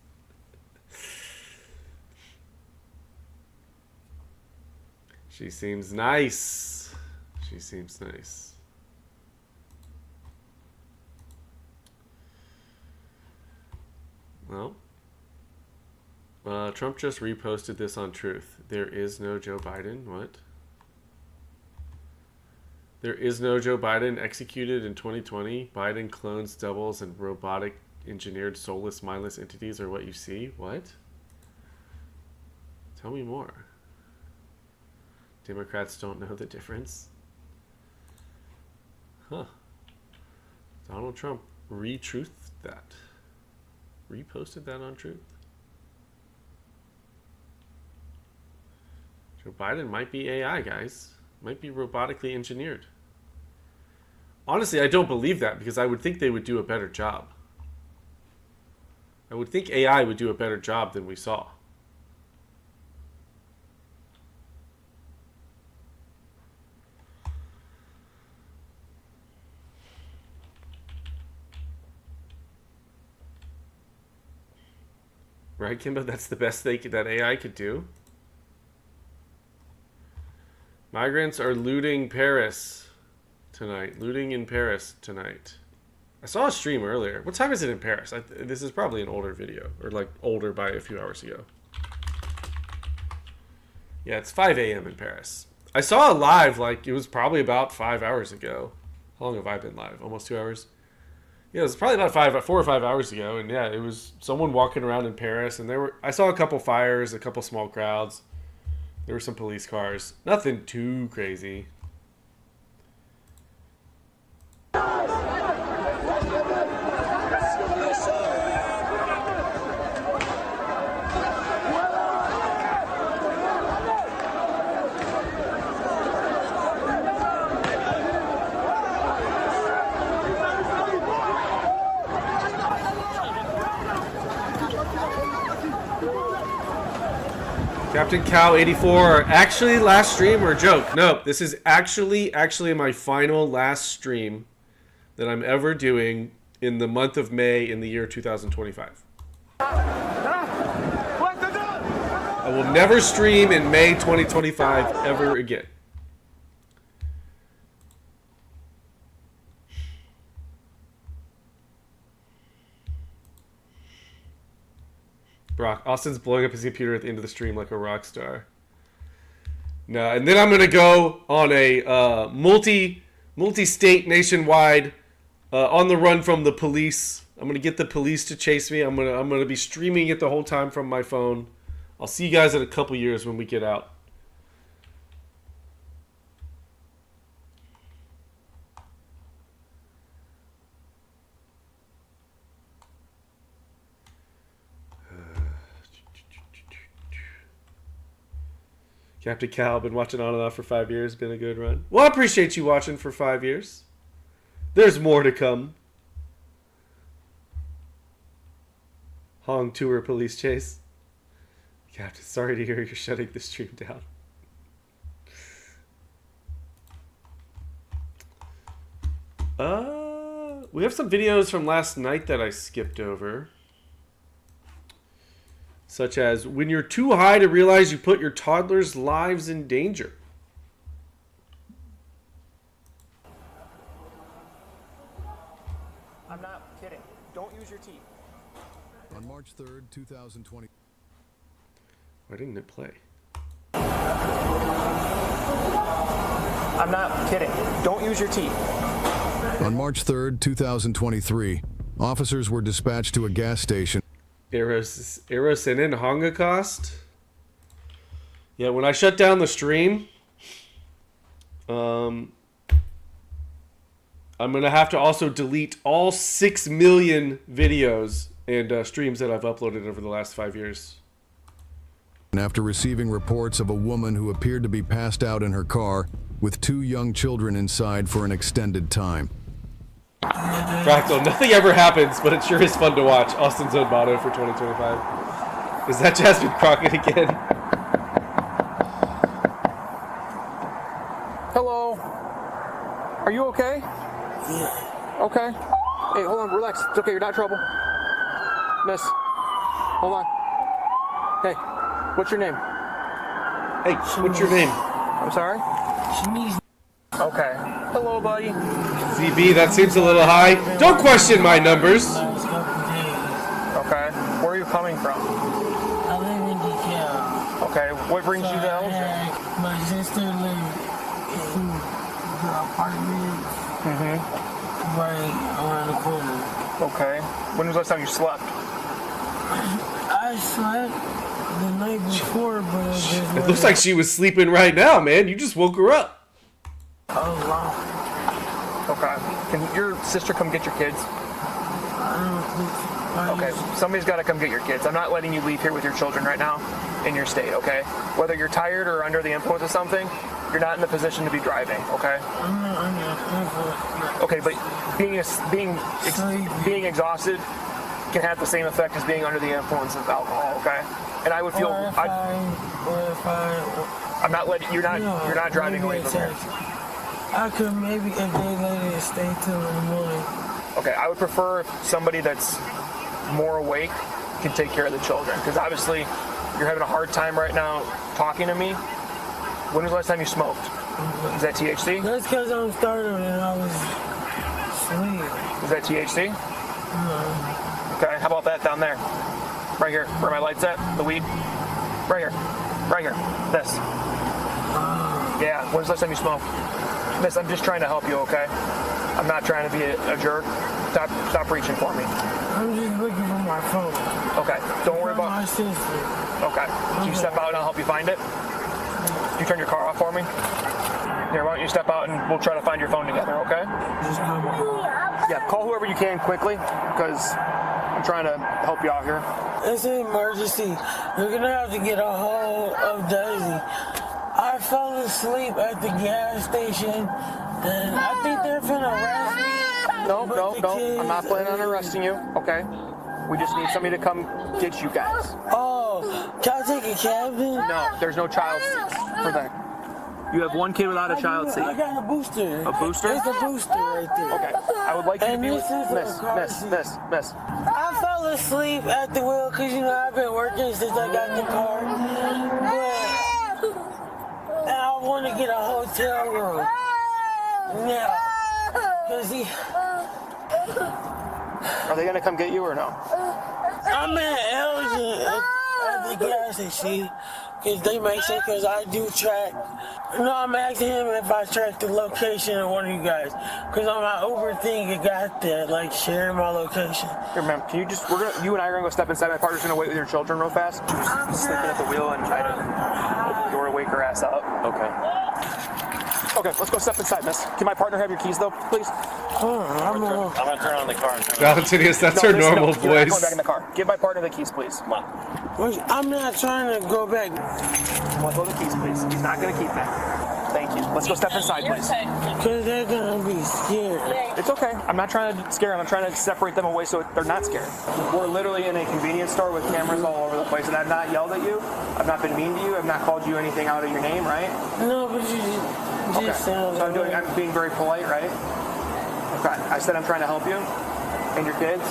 She seems nice. She seems nice. Well, Trump just reposted this on Truth. There is no Joe Biden. What? There is no Joe Biden executed in 2020. Biden clones, doubles, and robotic engineered soulless, mindless entities are what you see. What? Tell me more. Democrats don't know the difference. Huh. Donald Trump re-truthed that. Reposted that on Truth. Joe Biden might be AI, guys. Might be robotically engineered. Honestly, I don't believe that because I would think they would do a better job. I would think AI would do a better job than we saw. right, Kimbo, that's the best that AI could do. Migrants are looting Paris tonight. Looting in Paris tonight. I saw a stream earlier. What time is it in Paris? This is probably an older video, or like older by a few hours ago. Yeah, it's 5 a.m. in Paris. I saw a live, like, it was probably about 5 hours ago. How long have I been live? Almost 2 hours? Yeah, it was probably about 4 or 5 hours ago, and yeah, it was someone walking around in Paris, and I saw a couple fires, a couple small crowds. There were some police cars. Nothing too crazy. Captain Cow 84, actually last stream or joke? Nope, this is actually my final last stream that I'm ever doing in the month of May in the year 2025. I will never stream in May 2025 ever again. Brock, Austin's blowing up his computer at the end of the stream like a rock star. No, and then I'm gonna go on a multi-state nationwide on the run from the police. I'm gonna get the police to chase me. I'm gonna be streaming it the whole time from my phone. I'll see you guys in a couple years when we get out. Captain Cal, been watching on and off for 5 years. Been a good run. Well, I appreciate you watching for 5 years. There's more to come. Hong tour police chase. Captain, sorry to hear you're shutting the stream down. We have some videos from last night that I skipped over. Such as, when you're too high to realize you put your toddler's lives in danger. I'm not kidding. Don't use your teeth. On March 3rd, 2020. Why didn't it play? I'm not kidding. Don't use your teeth. On March 3rd, 2023, officers were dispatched to a gas station. Erosinin Hongacost. Yeah, when I shut down the stream, I'm going to have to also delete all 6 million videos and streams that I've uploaded over the last 5 years. After receiving reports of a woman who appeared to be passed out in her car with 2 young children inside for an extended time. Fractal, nothing ever happens, but it sure is fun to watch. Austin's own motto for 2025. Is that Jasmine Crockett again? Hello. Are you okay? Yeah. Okay. Hey, hold on, relax. It's okay, you're not in trouble. Miss, hold on. Hey, what's your name? Hey, what's your name? I'm sorry? Okay. Hello, buddy. ZB, that seems a little high. Don't question my numbers. Okay. Where are you coming from? I live in DeKalb. Okay. What brings you to Elgin? My sister lives in the apartment right around the corner. Okay. When was the last time you slept? I slept the night before, but it looks like she was sleeping right now, man. You just woke her up. Oh, wow. Okay. Can your sister come get your kids? Okay. Somebody's got to come get your kids. I'm not letting you leave here with your children right now in your state, okay? Whether you're tired or under the influence of something, you're not in the position to be driving, okay? I'm not under the influence. Okay, but being exhausted can have the same effect as being under the influence of alcohol, okay? And I would feel I'm not letting you're not driving away from here. I could maybe a day later stay till in the morning. Okay, I would prefer somebody that's more awake can take care of the children. Because obviously, you're having a hard time right now talking to me. When was the last time you smoked? Is that THC? That's because I'm starting and I was asleep. Is that THC? No. Okay, how about that down there? Right here, where my light's at, the weed. Right here, right here, this. Yeah, when's the last time you smoked? Miss, I'm just trying to help you, okay? I'm not trying to be a jerk. Stop reaching for me. I'm just looking for my phone. Okay, don't worry about my sister. Okay, can you step out and I'll help you find it? Can you turn your car off for me? Here, why don't you step out and we'll try to find your phone together, okay? Yeah, call whoever you can quickly, because I'm trying to help you out here. It's an emergency. You're gonna have to get a hold of Daisy. I fell asleep at the gas station, and I think they're finna arrest me. No. I'm not planning on arresting you, okay? We just need somebody to come get you guys. Oh, can I take a cab then? No, there's no child seats for that. You have one kid without a child seat. I got a booster. A booster? It's a booster right there. Okay. I would like you to be Miss. I fell asleep at the wheel because, I've been working since I got the car. But I want to get a hotel room now. Are they going to come get you or no? I'm at Elgin at the gas station. Because they make sense, because I do track. No, I'm asking him if I track the location of one of you guys. Because on my Uber thing, it got that, sharing my location. Here, ma'am, can you just, you and I are going to go step inside. My partner's going to wait with your children real fast. She's sleeping at the wheel and try to open the door to wake her ass up. Okay, let's go step inside, miss. Can my partner have your keys, though, please? I'm going to turn on the car. Valentinius, that's her normal voice. You're not going back in the car. Give my partner the keys, please. Come on. I'm not trying to go back. Let go of the keys, please. He's not going to keep that. Thank you. Let's go step inside, please. Because they're going to be scared. It's okay. I'm not trying to scare them. I'm trying to separate them away so they're not scared. We're literally in a convenience store with cameras all over the place, and I've not yelled at you. I've not been mean to you. I've not called you anything out of your name, right? No, but you just sound so I'm being very polite, right? Okay. I said I'm trying to help you and your kids.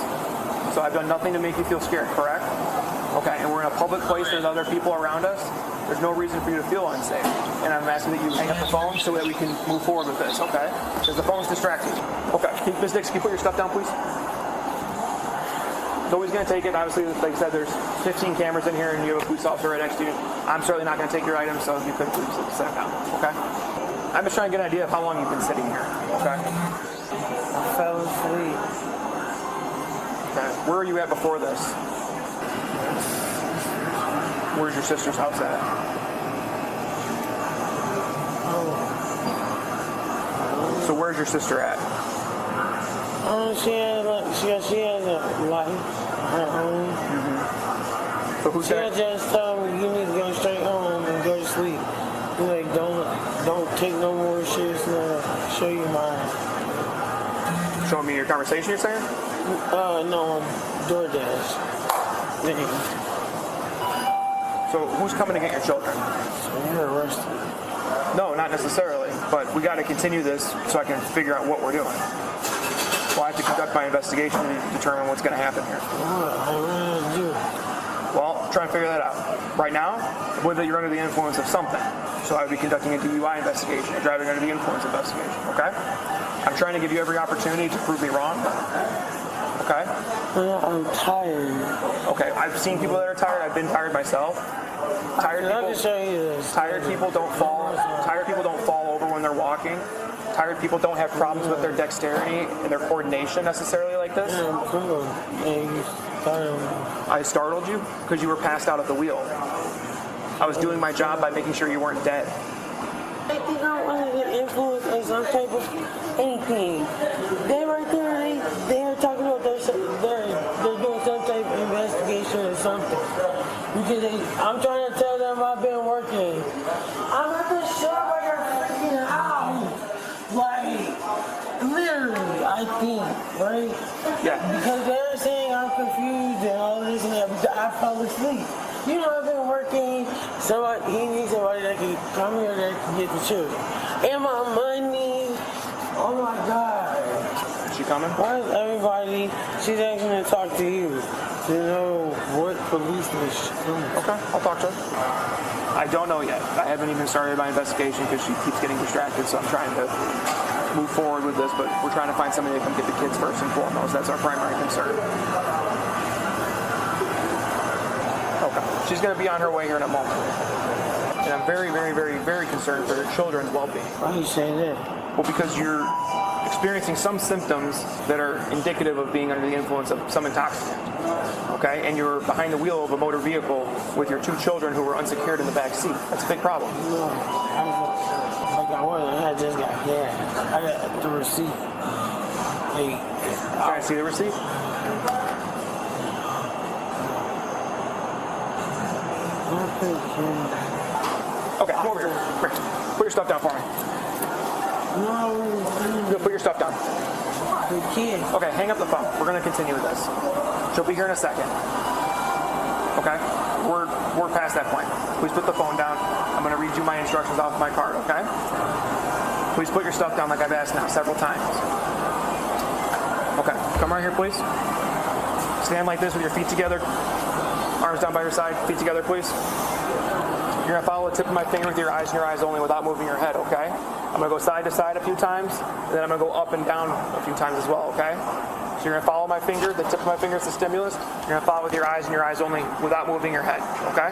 So I've done nothing to make you feel scared, correct? Okay, and we're in a public place, there's other people around us. There's no reason for you to feel unsafe. And I'm asking that you hang up the phone so that we can move forward with this, okay? Because the phone's distracting. Okay, Ms. Dix, can you put your stuff down, please? Nobody's going to take it. Obviously, like I said, there's 15 cameras in here and you have a police officer right next to you. I'm certainly not going to take your items, so if you could please sit down, okay? I'm just trying to get an idea of how long you've been sitting here, okay? I fell asleep. Okay, where were you at before this? Where's your sister's house at? So where's your sister at? She has a life, her own. So who's that? She just told me you need to go straight home and go to sleep. Don't take no more shit. Show you mine. Showing me your conversation, you're saying? No, DoorDash. So who's coming to get your children? So you're arrested. No, not necessarily. But we got to continue this so I can figure out what we're doing. Well, I have to conduct my investigation to determine what's going to happen here. What do? Well, I'm trying to figure that out. Right now, I believe that you're under the influence of something. So I would be conducting a DUI investigation, a driving under the influence investigation, okay? I'm trying to give you every opportunity to prove me wrong. Okay? I'm tired. Okay, I've seen people that are tired. I've been tired myself. Tired people don't fall. Tired people don't fall over when they're walking. Tired people don't have problems with their dexterity and their coordination necessarily like this. I startled you because you were passed out at the wheel. I was doing my job by making sure you weren't dead. I think I'm under the influence of some type of anything. They right there, they're talking about they're doing some type of investigation or something. Because I'm trying to tell them I've been working. I'm at the shop at their freaking house. Literally, I think, right? Yeah. Because they're saying I'm confused and all this and that, but I fell asleep. I've been working. He needs somebody that can come here that can get the children. And my money. Oh my God. Is she coming? Why is everybody, she's asking to talk to you to know What police mission? Okay, I'll talk to her. I don't know yet. I haven't even started my investigation because she keeps getting distracted, so I'm trying to move forward with this, but we're trying to find somebody to come get the kids first and foremost. That's our primary concern. Okay. She's going to be on her way here in a moment. And I'm very, very, very, very concerned for her children's well-being. Why do you say that? Well, because you're experiencing some symptoms that are indicative of being under the influence of some intoxicant. Okay? And you're behind the wheel of a motor vehicle with your 2 children who were unsecured in the back seat. That's a big problem. No, I just got gas. I got the receipt. Can I see the receipt? Okay, come over here. Rick, put your stuff down for me. No. Put your stuff down. Okay, hang up the phone. We're going to continue with this. She'll be here in a second. Okay? We're past that point. Please put the phone down. I'm going to read you my instructions off my card, okay? Please put your stuff down like I've asked now several times. Okay, come right here, please. Stand like this with your feet together. Arms down by your side. Feet together, please. You're going to follow the tip of my finger with your eyes and your eyes only without moving your head, okay? I'm going to go side to side a few times, and then I'm going to go up and down a few times as well, okay? So you're going to follow my finger, the tip of my finger is the stimulus. You're going to follow with your eyes and your eyes only without moving your head, okay?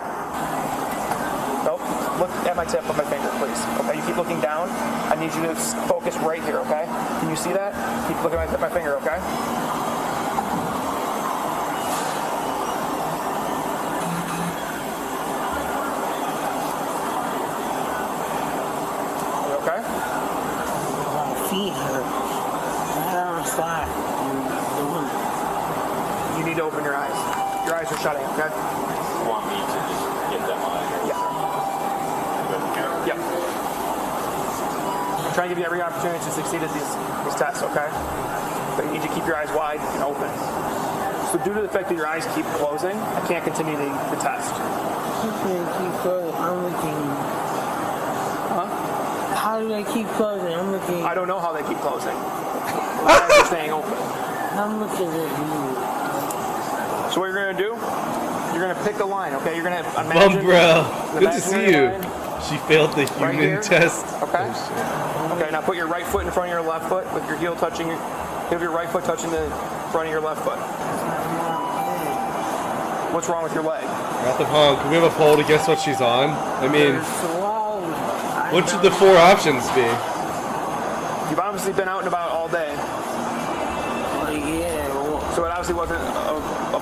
Nope. Look at my tip of my finger, please. Okay, you keep looking down. I need you to focus right here, okay? Can you see that? Keep looking at my tip of my finger, okay? Okay? My feet hurt. I'm outside. You need to open your eyes. Your eyes are shutting, okay? You want me to just get them on? Yeah. Yep. I'm trying to give you every opportunity to succeed at these tests, okay? But you need to keep your eyes wide and open. So due to the fact that your eyes keep closing, I can't continue the test. You can't keep closing. I'm looking. Huh? How do they keep closing? I'm looking. I don't know how they keep closing. My eyes are staying open. I'm looking at you. So what you're going to do, you're going to pick a line, okay? You're going to imagine... Well, bro, good to see you. Line. She failed the human test. Okay. Okay, now put your right foot in front of your left foot with your heel touching, have your right foot touching the front of your left foot. What's wrong with your leg? Wrath of Hong, can we have a poll to guess what she's on? I mean, what should the 4 options be? You've obviously been out and about all day. So it obviously wasn't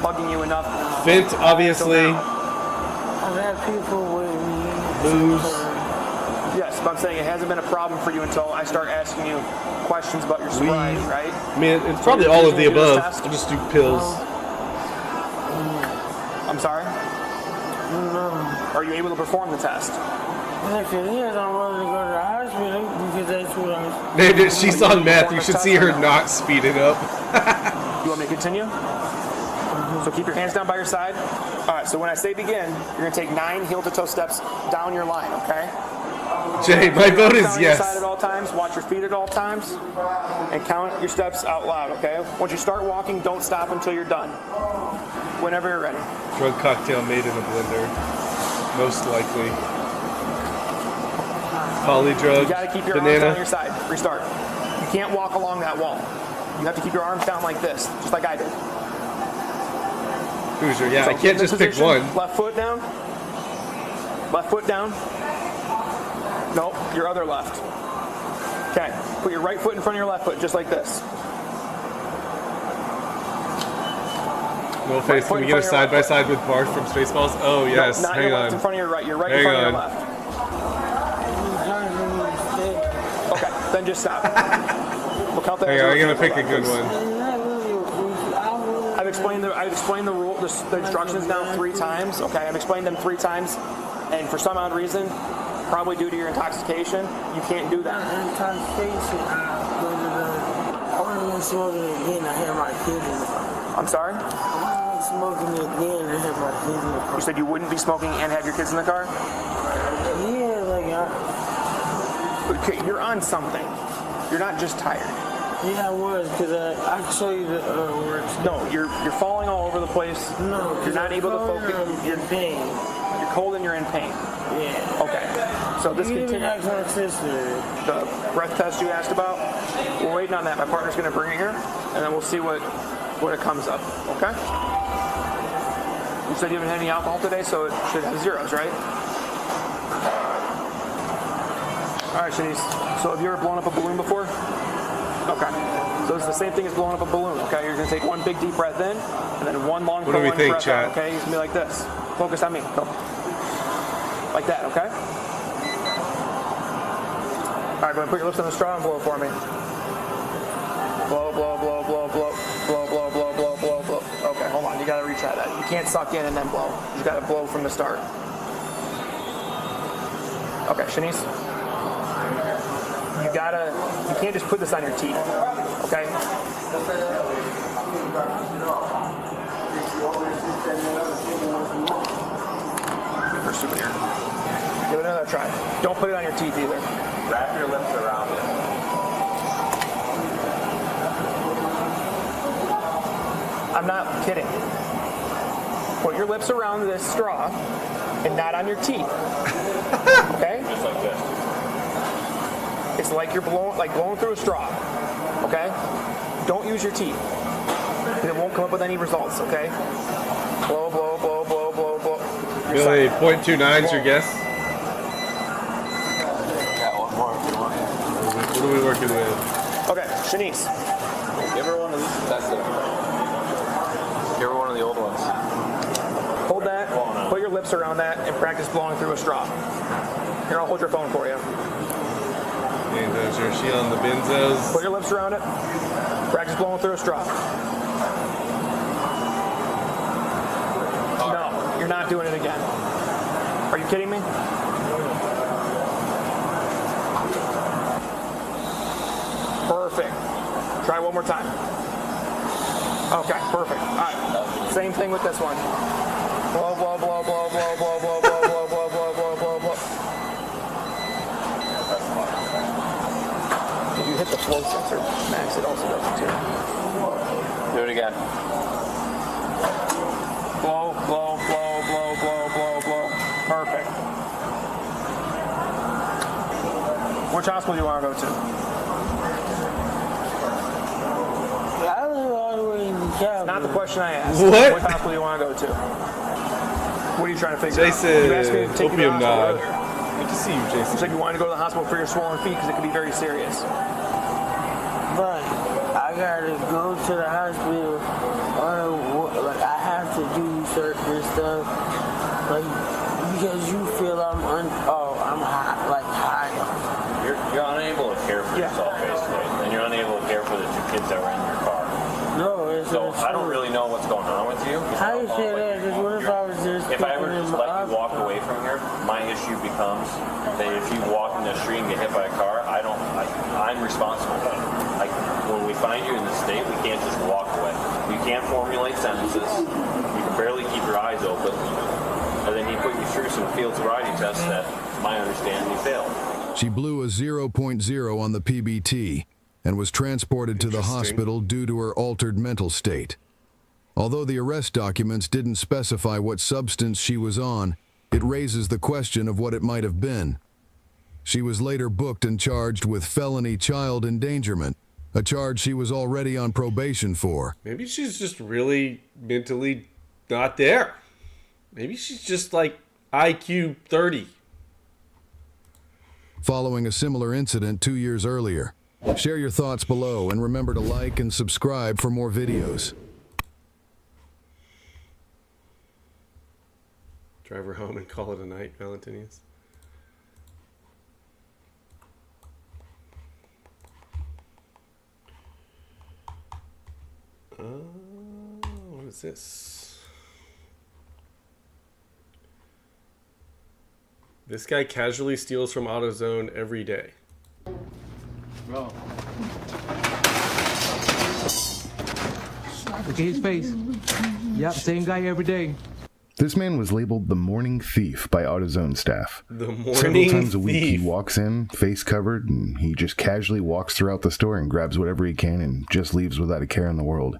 bugging you enough. Fint, obviously. I've had people with me. Booze. Yes, but I'm saying it hasn't been a problem for you until I start asking you questions about your sobriety, right? I mean, it's probably all of the above. I'll just do pills. I'm sorry? No. Are you able to perform the test? If it is, I'm willing to go to the hospital because that's what I... She's on meth. You should see her not speed it up. You want me to continue? So keep your hands down by your side. All right, so when I say begin, you're going to take 9 heel-to-toe steps down your line, okay? Jay, my vote is down yes. Your side at all times, watch your feet at all times, and count your steps out loud, okay? Once you start walking, don't stop until you're done. Whenever you're ready. Drug cocktail made in a blender. Most likely. Poly drug, you got to keep your arms down your side. Restart. You can't walk along that wall. You have to keep your arms down like this, just like I did. Hoosier, yeah, So I can't just pick one. Left foot down. Left foot down. Nope, your other left. Okay, put your right foot in front of your left foot, just like this. No face, can we get a side-by-side with Barth from Spaceballs? Oh, yes, no, not hang your on. left in front of your right, your right in front of your left. Okay, then just stop. We'll count that. Hang on, I'm gonna pick a good one. I've explained the rule, the instructions now 3 times. Okay, I've explained them 3 times, and for some odd reason, probably due to your intoxication, you can't do that. Intoxication. I want to smoking again. I have my kids in the car. I'm sorry? I want to smoking again. I have my kids in the car. You said you wouldn't be smoking and have your kids in the car? Yeah, like Okay, you're on something. You're not just tired. Yeah, I was, because I can show you the works. No, you're falling all over the place. No, you're not able to focus. You're in pain. You're cold and you're in pain. Yeah. Okay. So this continues. The breath test you asked about, we're waiting on that. My partner's going to bring it here, and then we'll see what it comes up. Okay. You said you haven't had any alcohol today, so it should have zeros, right? All right, Shanice. So have you ever blown up a balloon before? Okay. So it's the same thing as blowing up a balloon, okay? You're going to take one big deep breath in, and then one long prolonged breath out, okay? It's going to be like this. Focus on me. Go. Like that, okay? All right, go ahead and put your lips on the straw and blow it for me. Blow, blow, blow, blow, blow, blow, blow, blow, blow, blow, blow. Okay, hold on. You got to retry that. You can't suck in and then blow. You got to blow from the start. Okay, Shanice. You can't just put this on your teeth, okay? For souvenir. Give it another try. Don't put it on your teeth either. Wrap your lips around it. I'm not kidding. Put your lips around this straw and not on your teeth. Okay? Just like this. It's like you're blowing through a straw. Okay? Don't use your teeth. It won't come up with any results, okay? Blow, blow, blow, blow, blow, blow. Really, 0.29 is your guess? Yeah, one more if you want. What are we working with? Okay, Shanice. Give her one of these. That's it. Give her one of the old ones. Hold that, put your lips around that, and practice blowing through a straw. Here, I'll hold your phone for you. Benzos, is she on the benzos? Put your lips around it. Practice blowing through a straw. No, you're not doing it again. Are you kidding me? Perfect. Try one more time. Okay, perfect. All right. Same thing with this one. Blow, blow, blow, blow, blow, blow, blow, blow, blow, blow, blow, blow, blow, blow. If you hit the flow sensor, Max, it also does it too. Do it again. Blow, blow, blow, blow, blow, blow, blow. Perfect. Which hospital do you want to go to? It's not the question I asked. What? What hospital do you want to go to? What are you trying to figure out? Jason, You asked me to take you to the opium hospital nod. earlier. Good to see you, Jason. You said you wanted to go to the hospital for your swollen feet because it could be very serious. But I gotta go to the hospital. Like I have to do certain stuff. Like because you feel I'm high, like high. You're unable to care for yourself, basically, and you're unable to care for the two kids that were in your car. No, it's So I don't really know what's going on with you. How you say that? Because what if I was just If I ever just let you walk away from here, my issue becomes that if you walk in the street and get hit by a car, I'm responsible. Like when we find you in this state, we can't just walk away. You can't formulate sentences. You can barely keep your eyes open, and then you put you through some field sobriety tests that, to my understanding, you failed. She blew a 0.0 on the PBT and was transported to the hospital due to her altered mental state. Although the arrest documents didn't specify what substance she was on, it raises the question of what it might have been. She was later booked and charged with felony child endangerment, a charge she was already on probation for. Maybe she's just really mentally not there. Maybe she's just like IQ 30. Following a similar incident 2 years earlier. Share your thoughts below and remember to like and subscribe for more videos. Drive her home and call it a night, Valentinius. What is this? This guy casually steals from AutoZone every day. Bro. Look at his face. Yep, same guy every day. This man was labeled the morning thief by AutoZone staff. The morning Several times a week thief. he walks in, face covered, and he just casually walks throughout the store and grabs whatever he can and just leaves without a care in the world.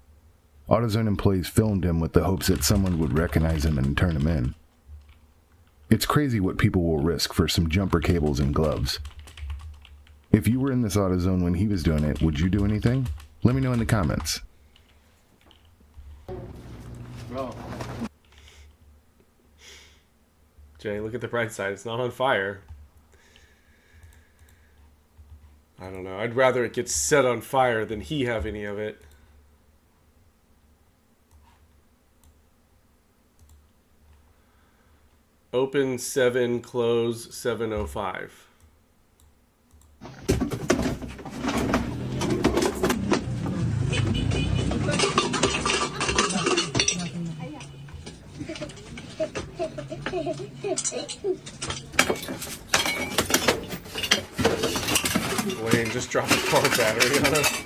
AutoZone employees filmed him with the hopes that someone would recognize him and turn him in. It's crazy what people will risk for some jumper cables and gloves. If you were in this AutoZone when he was doing it, would you do anything? Let me know in the comments. Bro. Jay, look at the bright side. It's not on fire. I don't know. I'd rather it get set on fire than he have any of it. Open 7, close 7:05. Wayne just dropped a car battery on us.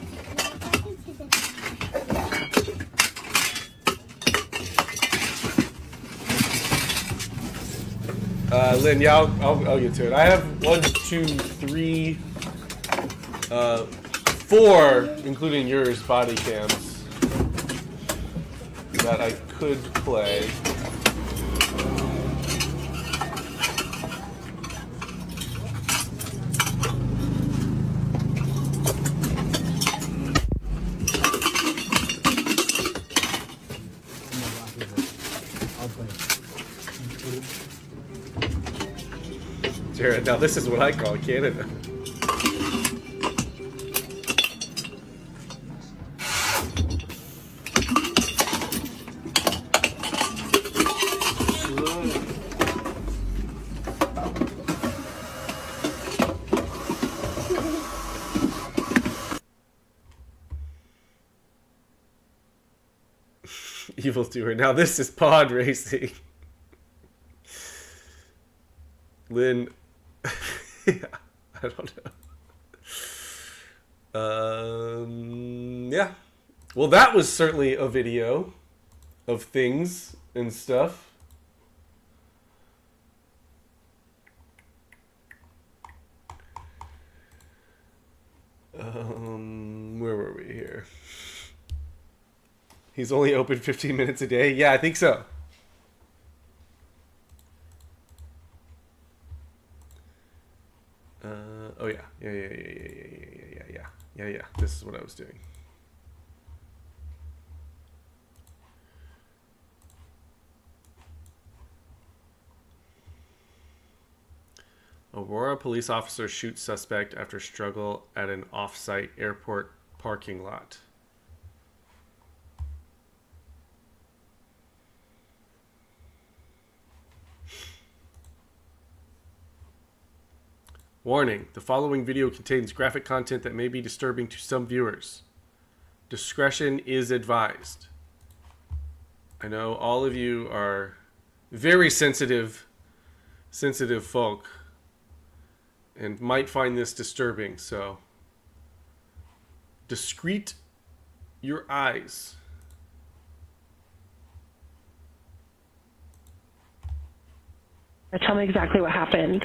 Lynn, yeah, I'll get to it. I have 1, 2, 3, 4, including yours, body cams that I could play. Jared, now this is what I call Canada. Evildoer. Now this is pod racing. Lynn. Yeah, I don't know. Yeah. Well, that was certainly a video of things and stuff. Where were we here? He's only open 15 minutes a day? Yeah, I think so. Oh yeah. Yeah. This is what I was doing. Aurora police officer shoots suspect after struggle at an off-site airport parking lot. Warning, the following video contains graphic content that may be disturbing to some viewers. Discretion is advised. I know all of you are very sensitive folk and might find this disturbing, so discreet your eyes. Tell me exactly what happened.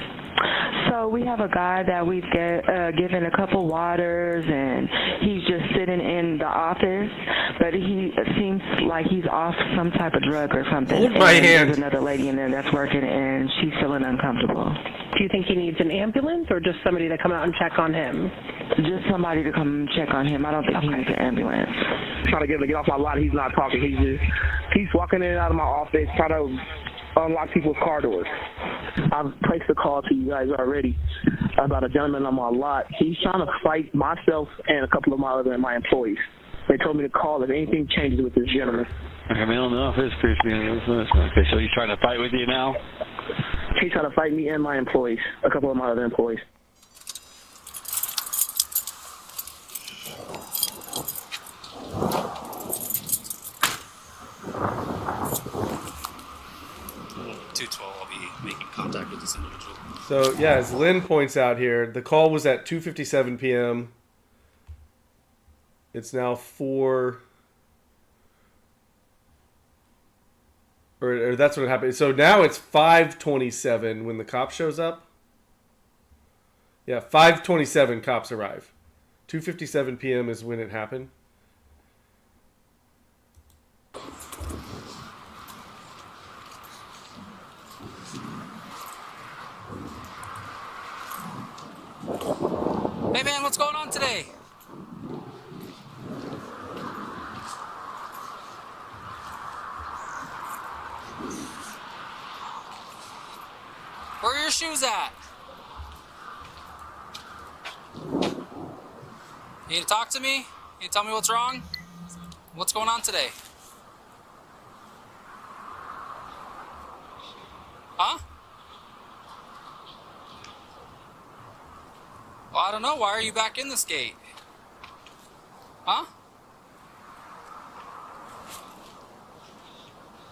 So we have a guy that we've given a couple waters, and he's just sitting in the office, but he seems like he's off some type of drug or something. Hold my hand. There's another lady in there that's working, and she's feeling uncomfortable. Do you think he needs an ambulance or just somebody to come out and check on him? Just somebody to come check on him. I don't think he needs an ambulance. Trying to get him to get off my lot. He's not talking. He's walking in and out of my office, trying to unlock people's car doors. I've placed a call to you guys already about a gentleman on my lot. He's trying to fight myself and a couple of my employees. They told me to call if anything changes with this gentleman. Okay, man, on the office, okay, so he's trying to fight with you now? He's trying to fight me and my employees, a couple of my other employees. I'll be making contact with this individual. So, yeah, as Lynn points out here, the call was at 2:57 p.m. It's now 4. Or that's what happened. So now it's 5:27 when the cop shows up. Yeah, 5:27 cops arrive. 2:57 p.m. is when it happened. Hey man, what's going on today? Where are your shoes at? You need to talk to me? You need to tell me what's wrong? What's going on today? Huh? Well, I don't know. Why are you back in this gate? Huh?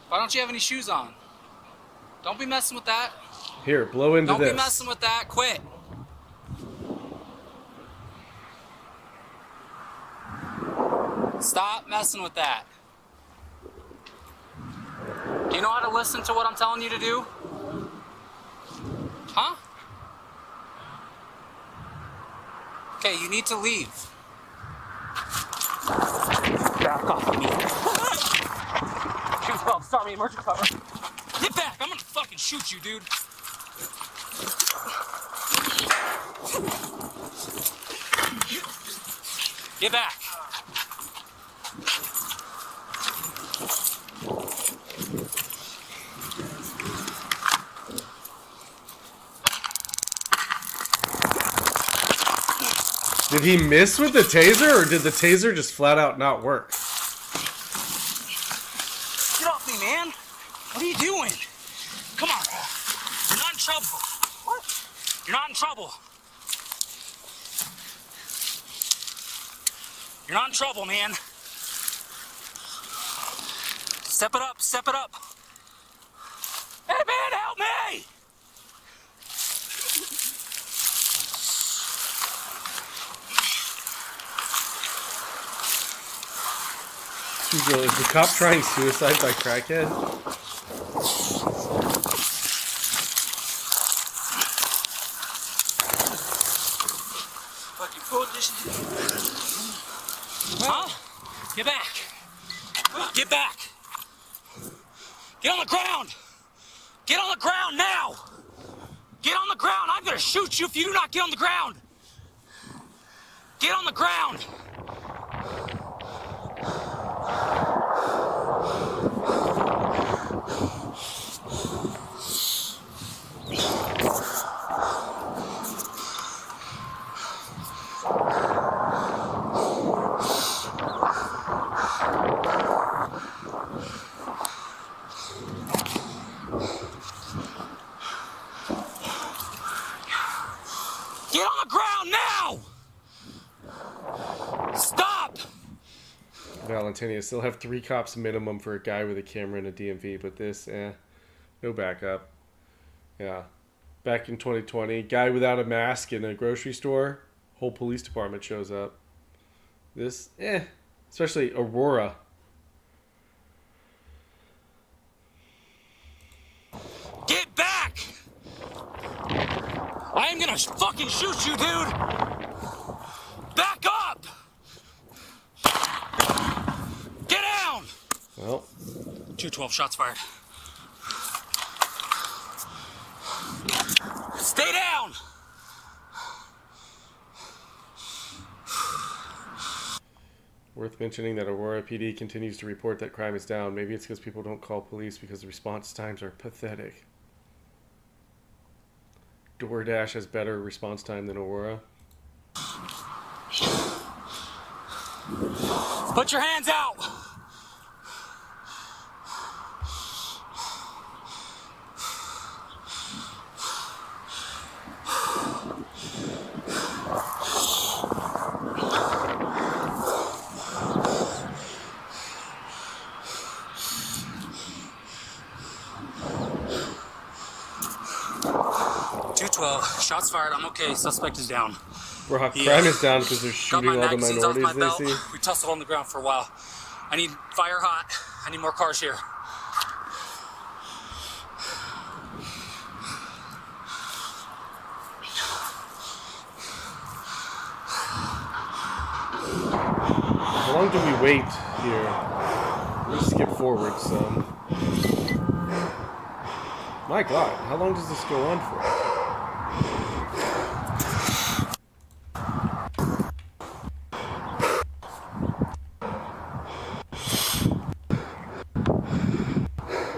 Why don't you have any shoes on? Don't be messing with that. Here, blow into Don't this. be messing with that. Quit. Stop messing with that. Do you know how to listen to what I'm telling you to do? Huh? Okay, you need to leave. Back off of me. Shoot, well, start me, emergency cover. Get back! I'm gonna fucking shoot you, dude. Get back. Did he miss with the taser, or did the taser just flat out not work? Get off me, man. What are you doing? Come on. You're not in trouble. What? You're not in trouble. You're not in trouble, man. Step it up, step it up. Hey, man, help me! Is the cop trying suicide by crackhead? Fucking foolish. Huh? Get back. Get back. Get on the ground. Get on the ground now. Get on the ground. I'm gonna shoot you if you do not get on the ground. Get on the ground. Get on the ground now! Stop! Valentini, I still have 3 cops minimum for a guy with a camera and a DMV, but this, no backup. Yeah. Back in 2020, guy without a mask in a grocery store, whole police department shows up. This, especially Aurora. Get back! I am gonna fucking shoot you, dude! Back up! Get down! Well. 212 shots fired. Stay down! Worth mentioning that Aurora PD continues to report that crime is down. Maybe it's because people don't call police because the response times are pathetic. DoorDash has better response time than Aurora. Put your hands out! Shots fired. I'm okay. Suspect is down. Bro, crime is down because they're shooting all the minorities they see. We tussled on the ground for a while. I need fire hot. I need more cars here. How long do we wait here? Let's skip forward some. My God, how long does this go on for?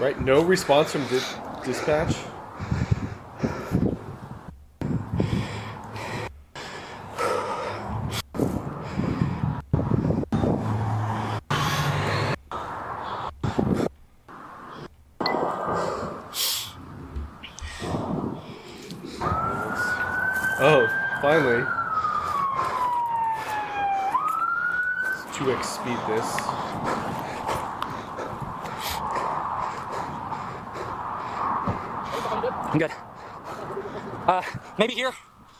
Right, no response from dispatch. Oh, finally. Let's 2x speed this. I'm good. Maybe here.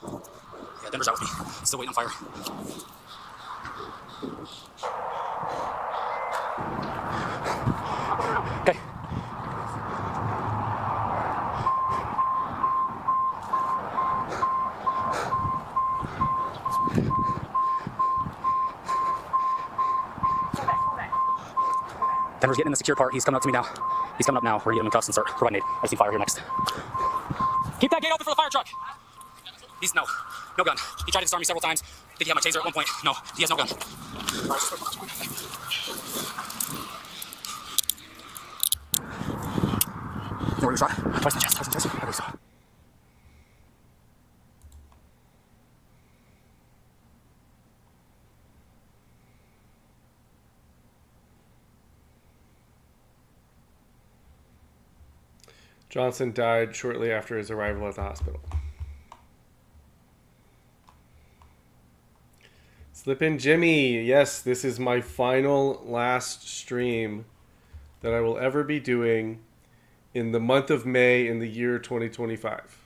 Yeah, Denver's out with me. Still waiting on fire. Okay. Denver's getting in the secure part. He's coming up to me now. He's coming up now. We're gonna get him in cuffs and start providing aid. I see fire here next. Keep that gate open for the fire truck. He's no gun. He tried to disarm me several times. I think he had my taser at one point. No, he has no gun. No, where he shot? Twice in the chest. I believe so. Johnson died shortly after his arrival at the hospital. Slip in Jimmy. Yes, this is my final last stream that I will ever be doing in the month of May in the year 2025.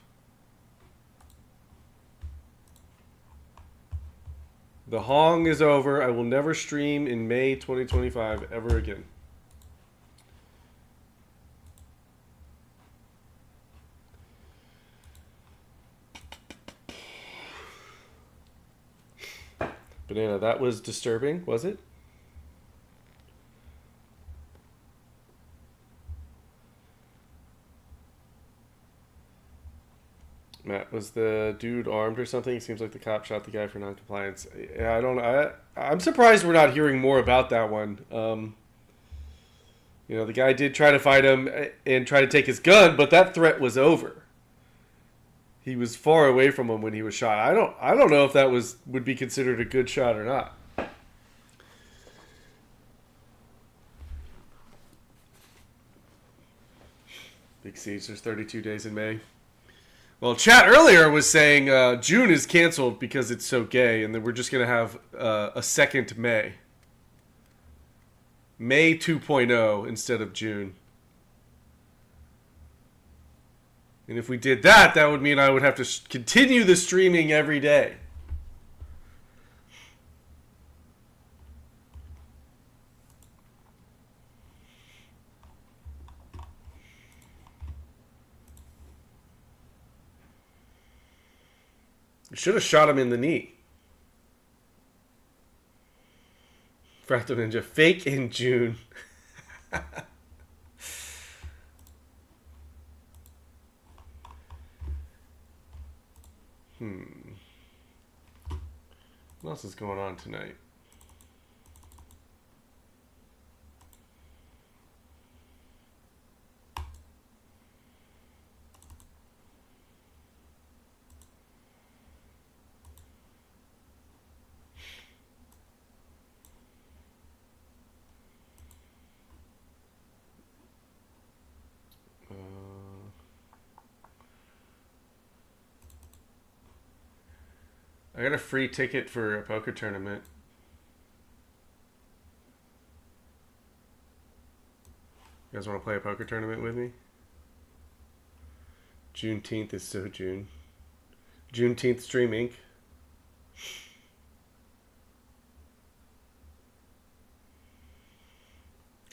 The Hong is over. I will never stream in May 2025 ever again. Banana, that was disturbing, was it? Matt, was the dude armed or something? It seems like the cop shot the guy for non-compliance. Yeah, I don't know. I'm surprised we're not hearing more about that one. You know, the guy did try to fight him and try to take his gun, but that threat was over. He was far away from him when he was shot. I don't know if that would be considered a good shot or not. Big Siege, there's 32 days in May. Well, chat earlier was saying June is canceled because it's so gay, and then we're just going to have a second May. May 2.0 instead of June. And if we did that, that would mean I would have to continue the streaming every day. You should have shot him in the knee. Fractal Ninja, fake in June. What else is going on tonight? I got a free ticket for a poker tournament. You guys want to play a poker tournament with me? Juneteenth is so June. Juneteenth Stream Inc.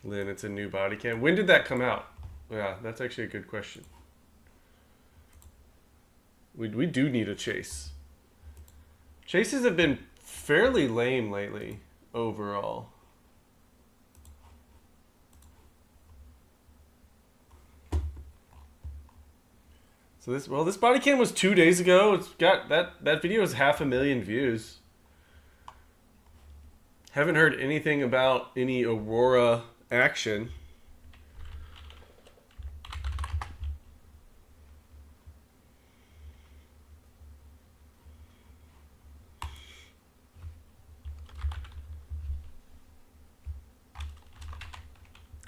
Lynn, it's a new body cam. When did that come out? Yeah, that's actually a good question. We do need a chase. Chases have been fairly lame lately. overall. So this body cam was 2 days ago. It's got that video has 500,000 views. Haven't heard anything about any Aurora action.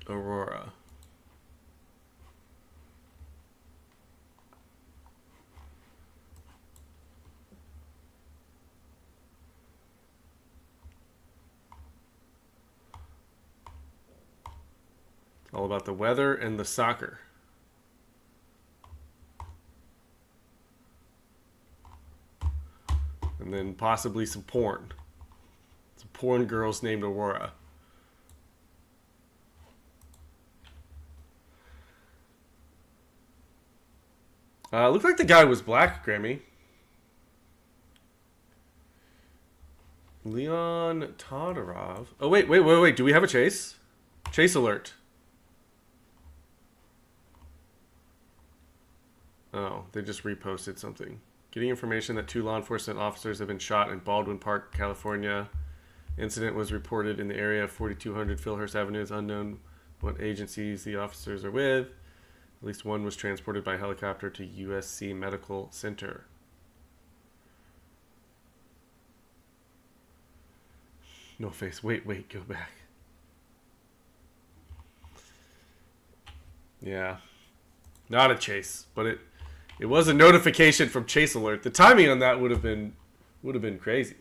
Aurora. All about the weather and the soccer. And then possibly some porn. Some porn girls named Aurora. Looked like the guy was black, Grammy. Leon Todorov. Oh, wait. Do we have a chase? Chase alert. Oh, they just reposted something. Getting information that 2 law enforcement officers have been shot in Baldwin Park, California. Incident was reported in the area of 4200 Philhurst Avenue. It's unknown what agencies the officers are with. At least one was transported by helicopter to USC Medical Center. No face. Wait, go back. Yeah. Not a chase, but it was a notification from Chase Alert. The timing on that would have been crazy.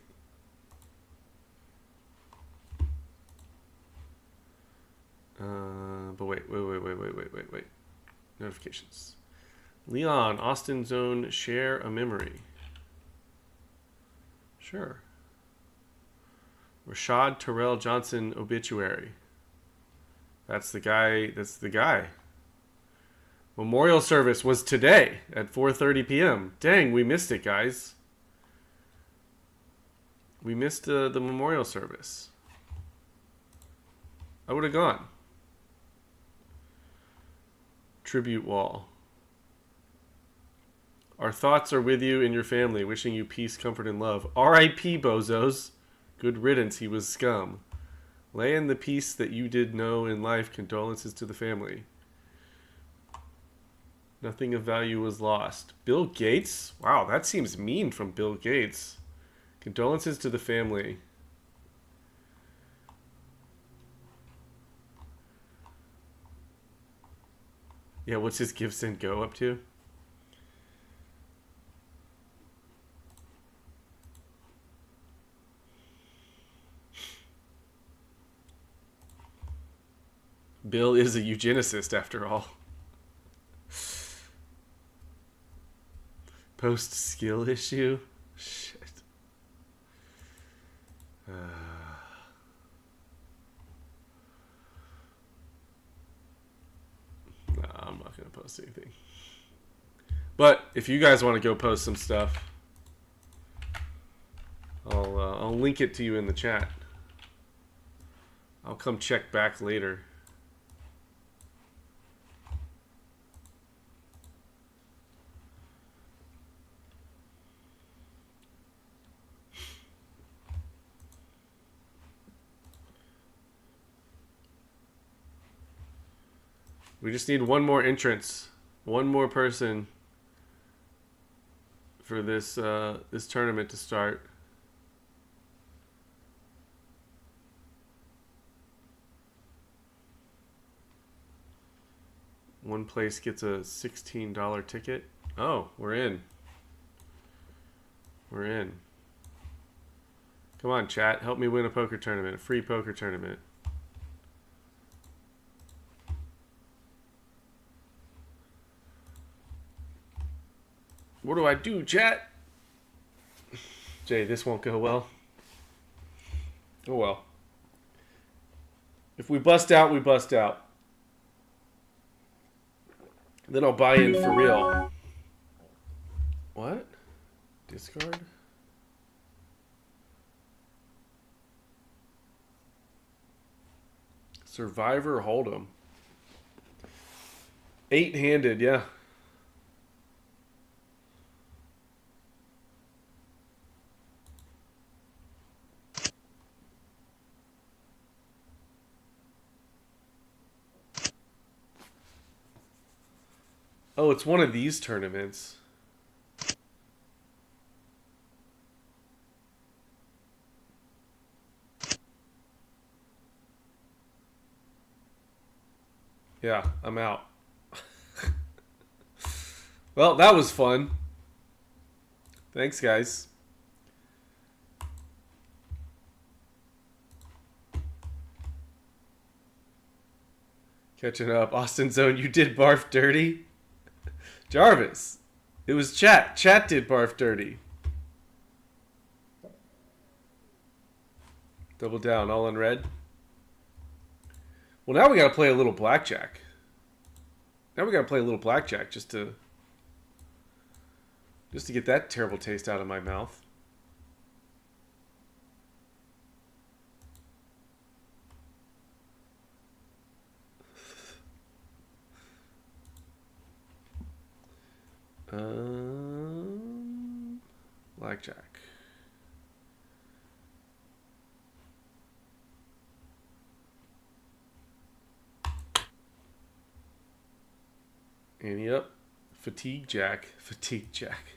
But wait. Notifications. Leon, Austin Zone, share a memory. Sure. Rashad Terrell Johnson obituary. That's the guy. Memorial service was today at 4:30 p.m. Dang, we missed it, guys. We missed the memorial service. I would have gone. Tribute wall. Our thoughts are with you and your family, wishing you peace, comfort, and love. R.I.P. bozos. Good riddance, he was scum. Lay in the peace that you did know in life. Condolences to the family. Nothing of value was lost. Bill Gates? Wow, that seems mean from Bill Gates. Condolences to the family. Yeah, what's his Give Send Go up to? Bill is a eugenicist after all. Post skill issue? Shit. No, I'm not going to post anything. But if you guys want to go post some stuff, I'll link it to you in the chat. I'll come check back later. We just need one more entrance, one more person for this this tournament to start. One place gets a $16 ticket. Oh, we're in. We're in. Come on, chat. Help me win a poker tournament, a free poker tournament. What do I do, chat? Jay, this won't go well. Oh well. If we bust out, we bust out. Then I'll buy in for real. What? Discard? Survivor Hold'em. 8-handed, yeah. Oh, it's one of these tournaments. Yeah, I'm out. Well, that was fun. Thanks, guys. Catching up. Austin Zone, you did barf dirty? Jarvis. It was chat. Chat did barf dirty. Double down, all in red. Well, now we gotta play a little blackjack. Now we gotta play a little blackjack just to get that terrible taste out of my mouth. Blackjack. And yep, fatigue jack, fatigue jack.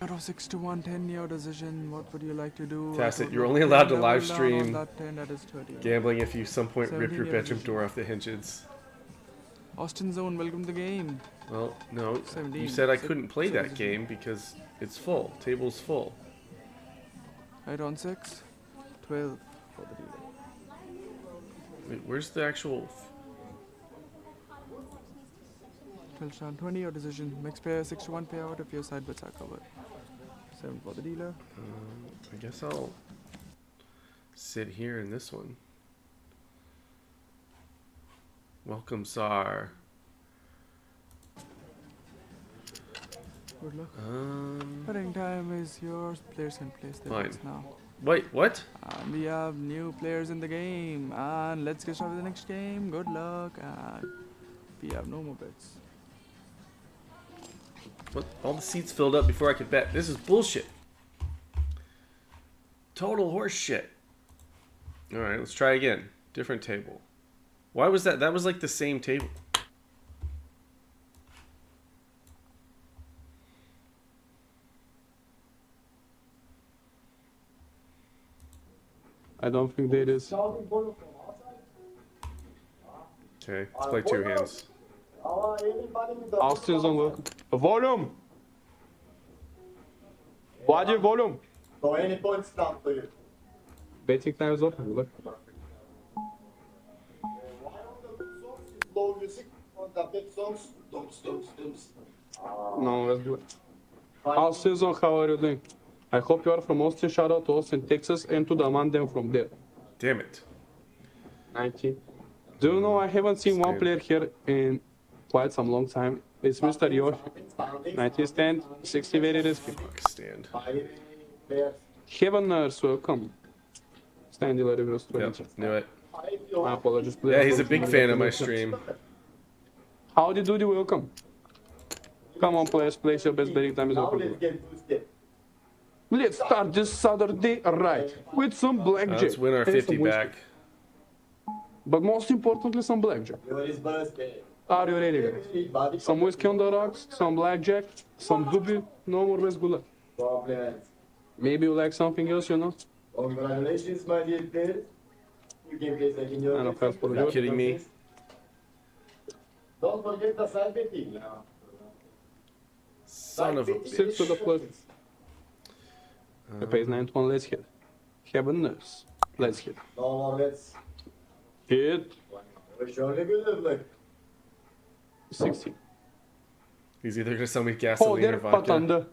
Out of 6 to 1, 10-year decision. What would you like to do? Tacit, you're only allowed to live stream that 10, that is 30. gambling if you some point rip your 17-year bedroom decision. door off the hinges. Austin Zone, welcome to the game. Well, no, 17, you said I six- couldn't play that 17. game because it's full. Table's full. Right on 6, 12 for the dealer. Wait, where's the actual... 12 stand, 20-year decision. Max pair, 6 to 1 payout if your side bets are covered. 7 for the dealer. I guess I'll sit here in this one. Welcome, Tsar. Good luck. Betting time is yours. Players can place their Mine. bets now. Wait, what? And we have new players in the game. And let's get started with the next game. Good luck. And we have no more bets. What? All the seats filled up before I could bet. This is bullshit. Total horse shit. Alright, let's try again. Different table. Why was that? That was like the same table. I don't think there is. Okay, let's play 2 hands. Austin Zone, welcome. Volume! Wadi volume! Betting time is open, look. No, let's do it. Austin Zone, how are you doing? I hope you are from Austin. Shout out to Austin, Texas, and to the man them from there. Damn it. 19. Do you know I haven't seen one player here in quite some long time? It's Mr. Yoshi. 19 stand, 60 very risky. Stand. Heaveners, welcome. Stand dealer reverse. Yep, knew it. My apologies. Yeah, he's a big fan of my stream. Howdy doody, welcome. Come on, players, place your best betting time is open. Let's start this Saturday right with some blackjack. Let's win our and 50 some whiskey. back. But most importantly, some blackjack. Are you ready, guys? Some whiskey on the rocks, some blackjack, some doobie, no more West Gula. Maybe you like something else, you know? Congratulations, my dear players. You can play second year. Are you kidding me? Don't forget the side betting. Son of a bitch. 6 to the plus. He pays 9 to 1, let's hit. Heaveners, let's hit. No, let's Hit. wish only good luck. 16. He's either going to sell me gasoline or Holder vodka. patanda.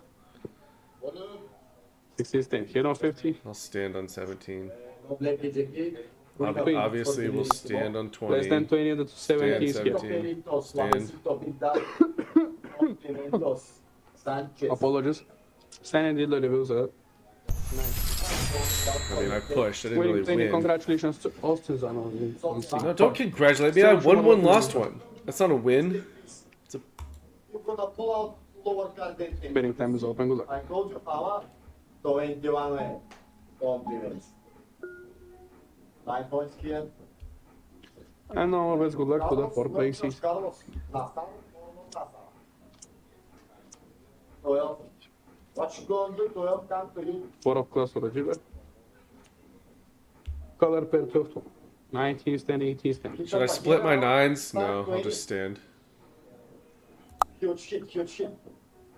16 stand. Hit on 50. I'll stand on 17. No black jacket. Obviously, we'll stand on 20. Less than 20 to 70 is here. Stand. Apologies. Stand and levels up. I mean, I pushed. I didn't really win. Congratulations to Austin. No, don't congratulate me. I won one, lost one. That's not a win. It's a... Betting time is open. Good luck. I told you how 21 compliments. 9 points here. And now always good luck to the 4 places. 12. What you going to do? 12 come to you. 4 of class for a jibber. Color per 12. 19 stand, 18 stand. Should I split my 9s? No, I'll just stand. Huge shit.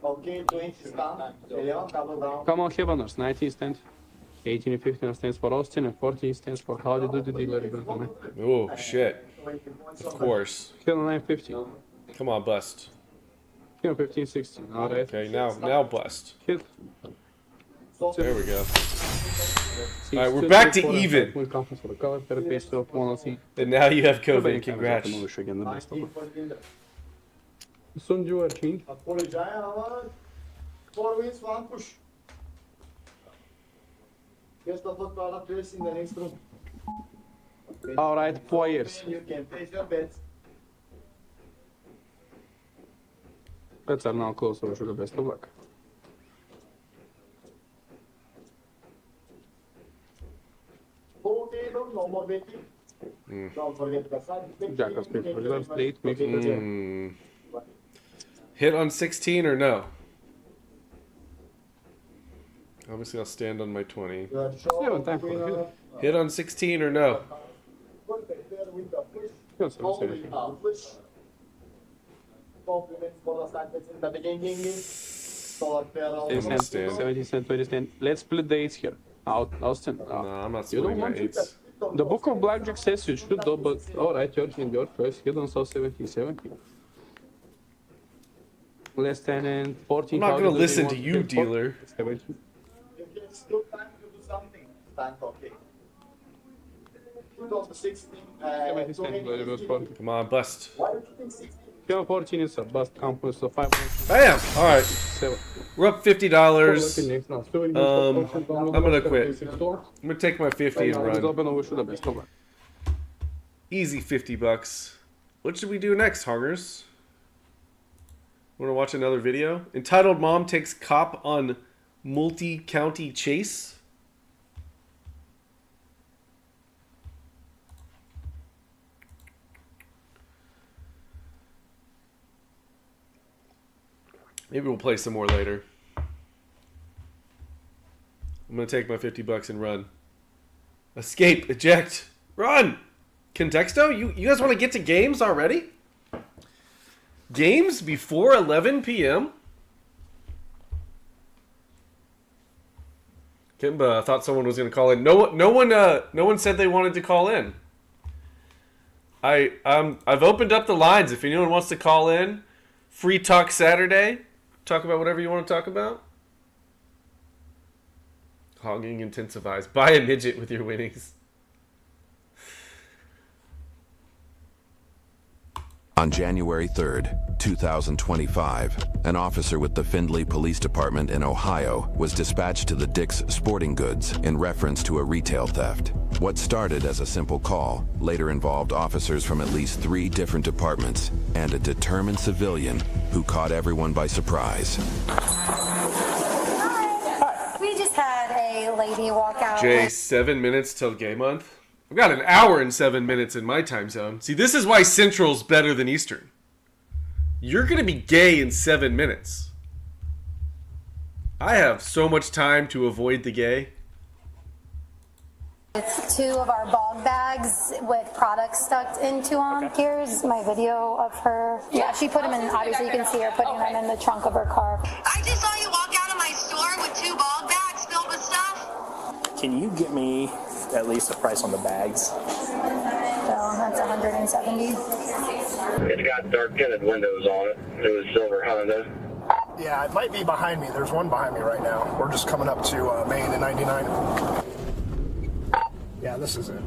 Okay, 20 stand. 11 double down. Come on, Heaveners. 19 stand. 18 and 15 stands for Austin, and 14 stands for how do the dealer. Oh, shit. Of course. Kill 950. Come on, bust. Kill 15, 16. All right. Okay, now bust. Hit. There we go. All right, we're back to even. And now you have COVID. Congrats. Soon you are king. 4 wins, 1 push. Best of luck to other players in the next room. All right, players. You can place your bets. Bets are now closed, so wish you the best of luck. Full table, no more betting. Don't forget the side. Jack has paid for the straight, make it Hit on 16 or no? Obviously, I'll stand on my 20. Hit on 16 or no? Compliments for the side bets in the beginning. 17 cent, 20 cent. Let's split the 8s here. Austin. No, I'm not splitting my 8s. The book of blackjack says you should, though, but alright, you're in your first. Hit on 17. Less than and 14. I'm not going to listen to you, dealer. 17. It's still time to do something. Time to okay. 2016. Come on, bust. Why do you think 16? 14 is a bust campus, so 5 points. Bam! Alright. We're up $50. I'm going to quit. I'm going to take my 50 and run. Easy $50. What should we do next, Hongers? Want to watch another video? Entitled Mom Takes Cop on Multi-County Chase. Maybe we'll play some more later. I'm going to take my $50 and run. Escape. Eject. Run! Contexto? You guys want to get to games already? Games before 11 p.m.? Kimba, I thought someone was going to call in. No one said they wanted to call in. I've opened up the lines. If anyone wants to call in, Free Talk Saturday. Talk about whatever you want to talk about. Hogging intensifies. Buy a midget with your winnings. On January 3rd, 2025, an officer with the Findlay Police Department in Ohio was dispatched to the Dick's Sporting Goods in reference to a retail theft. What started as a simple call later involved officers from at least 3 different departments and a determined civilian who caught everyone by surprise. Hi. We just had a lady walk out. Jay, 7 minutes till gay month? I've got an hour and 7 minutes in my time zone. See, this is why Central's better than Eastern. You're going to be gay in 7 minutes. I have so much time to avoid the gay. It's 2 of our bog bags with products stuck into them. Okay. Here's my video of her. Yeah, she put them in, obviously you can see her putting them in the trunk of her car. I just saw you walk out of my store with 2 bog bags filled with stuff. Can you get me at least a price on the bags? So that's $170. It's got dark tinted windows on it. It was silver Honda. Yeah, it might be behind me. There's one behind me right now. We're just coming up to Main and 99. Yeah, this is it.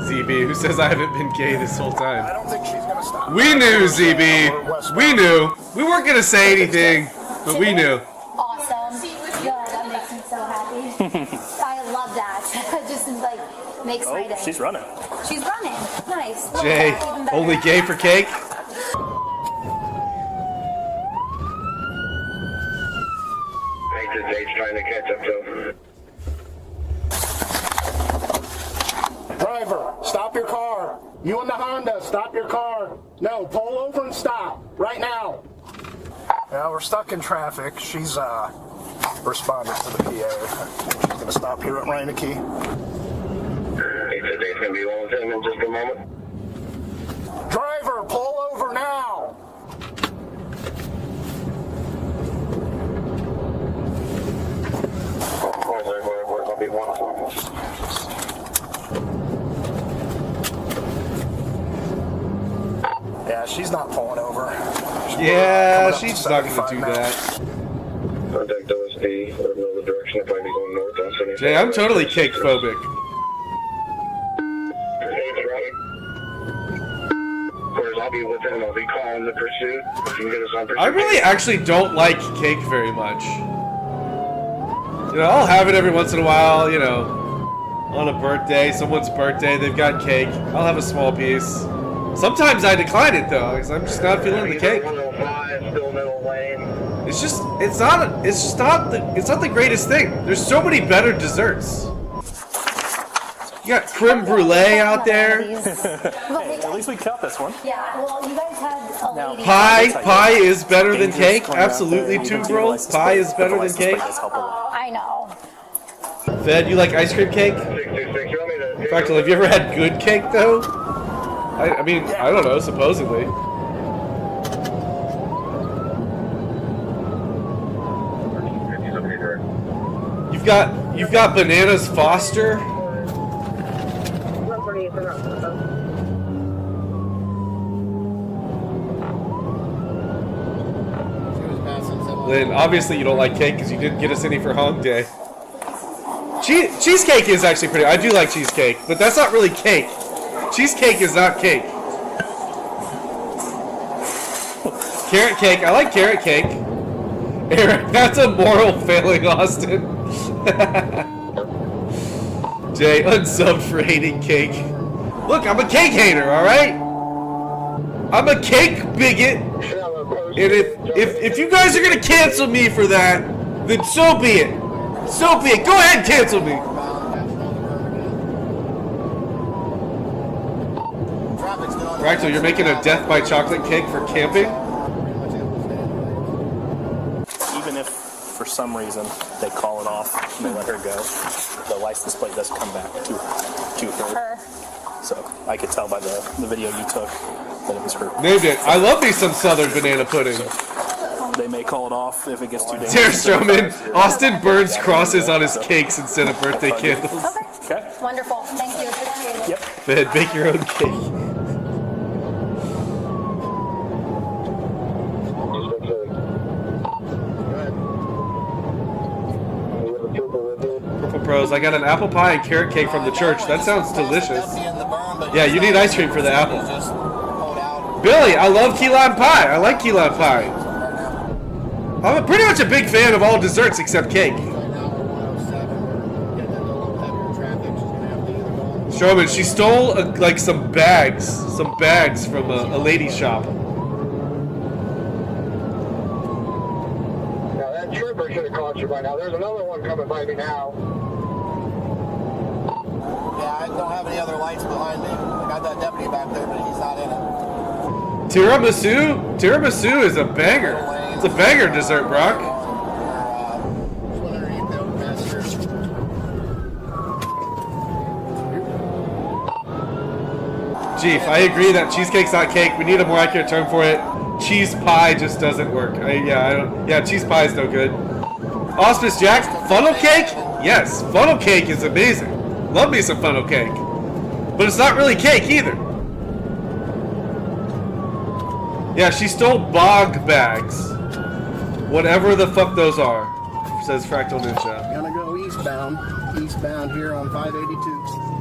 ZB, who says I haven't been gay this whole time? I don't think she's gonna stop. We knew, ZB. We knew. We weren't gonna say anything, but we knew. Awesome. Yeah, that makes me so happy. I love that. It just like makes my day. She's running. She's running. Nice. Jay, Even better. only gay for cake? I think the date's trying to catch up to him. Driver, stop your car. You in the Honda, stop your car. No, pull over and stop. Right now. Yeah, we're stuck in traffic. She's responded to the PA. She's gonna stop here at Reineke. He said date's gonna be one with him in just a moment. Driver, pull over now. Where's I'll be one with him. Yeah, she's not pulling over. Yeah, she's not gonna do that. Contact OSP, let them know the direction. If I be going north on 75. Jay, I'm totally cake phobic. Whereas I'll be with him, I'll be calling the pursuit. If you can get us on pursuit. I really actually don't like cake very much. You know, I'll have it every once in a while, you know, on a birthday, someone's birthday, they've got cake. I'll have a small piece. Sometimes I decline it though, because I'm just not feeling the cake. It's not the greatest thing. There's so many better desserts. You got creme brulee out there. Hey, at least we caught this one. Yeah, well, you guys had a lady. Pie is better than cake. Absolutely, too, bro. Pie is better than cake. I know. Fed, you like ice cream cake? Fractal, have you ever had good cake though? I mean, I don't know. Supposedly. You've got Bananas Foster. Lynn, obviously you don't like cake because you didn't get us any for Hong Day. Cheesecake is actually pretty. I do like cheesecake, but that's not really cake. Cheesecake is not cake. Carrot cake. I like carrot cake. Eric, that's a moral failing, Austin. Jay, unsubbed for hating cake. Look, I'm a cake hater, alright? I'm a cake bigot. And if you guys are gonna cancel me for that, then so be it. So be it. Go ahead and cancel me. Fractal, you're making a death by chocolate cake for camping? Even if for some reason they call it off and they let her go, the license plate doesn't come back to her. So I could tell by the video you took that it was her. Named it. I love me some Southern banana pudding. So they may call it off if it gets too dangerous. Terry Stroman, Austin burns crosses on his cakes instead of birthday candles. Okay. Wonderful. Thank you. Appreciate it. Yep. Fed, bake your own cake. Pros, I got an apple pie and carrot cake from the church. That sounds delicious. Yeah, you need ice cream for the apple. Billy, I love key lime pie. I like key lime pie. I'm pretty much a big fan of all desserts except cake. Strowman, she stole like some bags from a lady shop. Now that trooper should have caught you by now. There's another one coming by me now. Yeah, I don't have any other lights behind me. I got that deputy back there, but he's not in it. Tiramisu? Tiramisu is a banger. It's a banger dessert, Brock. Chief, I agree that cheesecake's not cake. We need a more accurate term for it. Cheese pie just doesn't work. Cheese pie is no good. Auspice Jack, funnel cake? Yes, funnel cake is amazing. Love me some funnel cake. But it's not really cake either. Yeah, she stole bog bags. Whatever the fuck those are. says Fractal Ninja. Gonna go eastbound. Eastbound here on 582.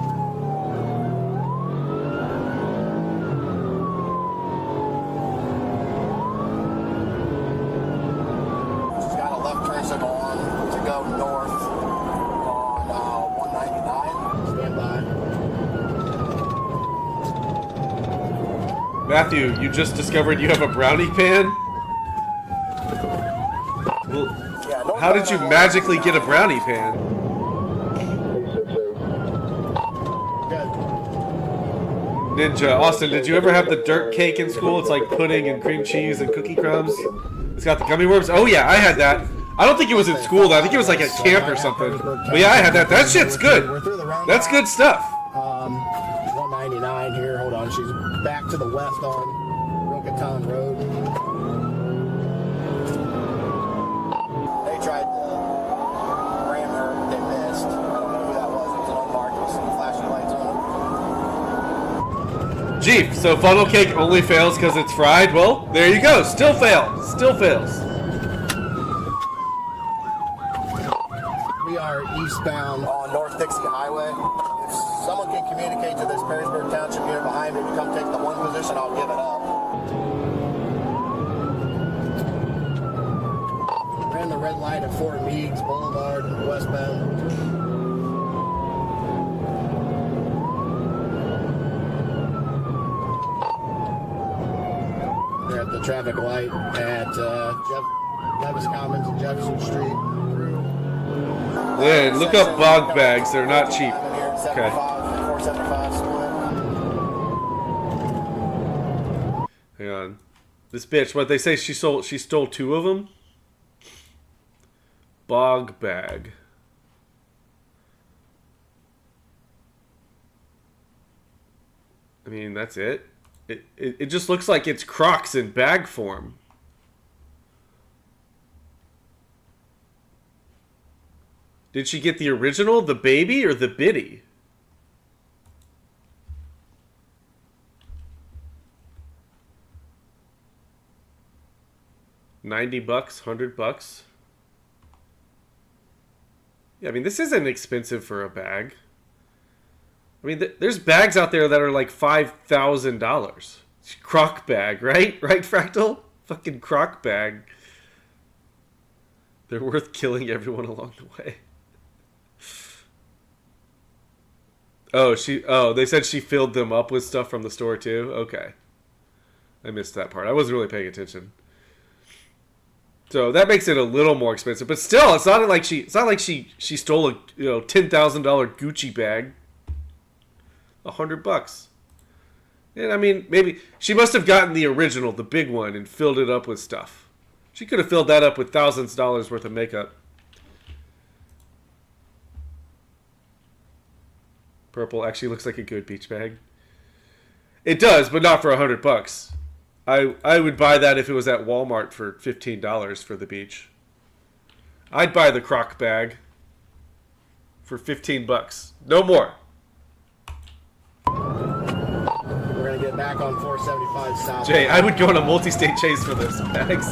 Matthew, you just discovered you have a brownie pan? Well, how did you magically get a brownie pan? Ninja, Austin, did you ever have the dirt cake in school? It's like pudding and cream cheese and cookie crumbs. It's got the gummy worms. Oh yeah, I had that. I don't think it was in school though. I think it was like at camp or something. But yeah, I had that. That shit's good. That's good stuff. 199 here. Hold on. She's back to the west on Rocketown Road. They tried to ram her. They missed. I don't know who that was. It was unmarked with some flashing lights on it. Jeep, so funnel cake only fails because it's fried? Well, there you go. Still fails. Still fails. We are eastbound on North Dixie Highway. If someone can communicate to this Perrysburg Township unit behind me to come take the one position, I'll give it up. Ran the red light at Fort Meads Boulevard, westbound. They're at the traffic light at Levis Commons and Jefferson Street. Lynn, look up bog bags. They're not cheap. Okay. Hang on. This bitch, what they say she stole 2 of them? Bog bag. I mean, that's it. It just looks like it's Crocs in bag form. Did she get the original, the baby, or the biddy? $90, $100. Yeah, I mean, this isn't expensive for a bag. I mean, there's bags out there that are like $5,000. Croc bag, right? Right, Fractal? Fucking croc bag. They're worth killing everyone along the way. Oh, they said she filled them up with stuff from the store too? Okay. I missed that part. I wasn't really paying attention. So that makes it a little more expensive, but still, it's not like she stole a $10,000 Gucci bag. $100. And I mean, maybe she must have gotten the original, the big one, and filled it up with stuff. She could have filled that up with thousands of dollars worth of makeup. Purple actually looks like a good beach bag. It does, but not for $100. I would buy that if it was at Walmart for $15 for the beach. I'd buy the croc bag for $15. No more. We're gonna get back on 475 south. Jay, I would go on a multi-state chase for those bags.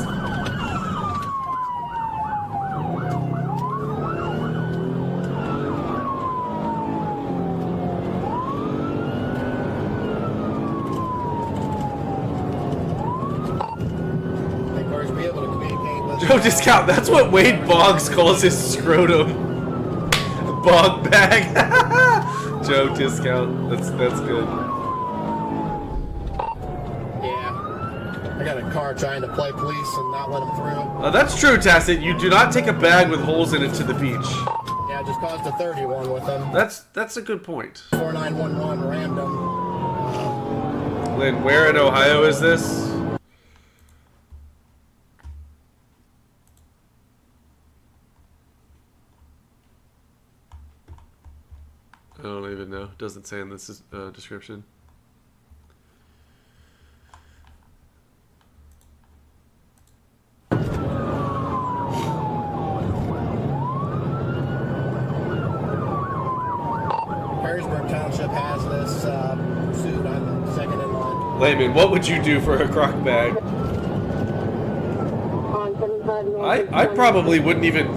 Joe Discount, that's what Wade Boggs calls his scrotum. Bog bag. Joe Discount, that's good. Yeah. I got a car trying to play police and not let them through. That's true, Tacit. You do not take a bag with holes in it to the beach. Yeah, I just caused a 31 with them. That's a good point. 4911 rammed them. Lynn, where in Ohio is this? I don't even know. It doesn't say in this description. Perrysburg Township has this pursuit. I'm second in line. Layman, what would you do for a croc bag? I probably wouldn't even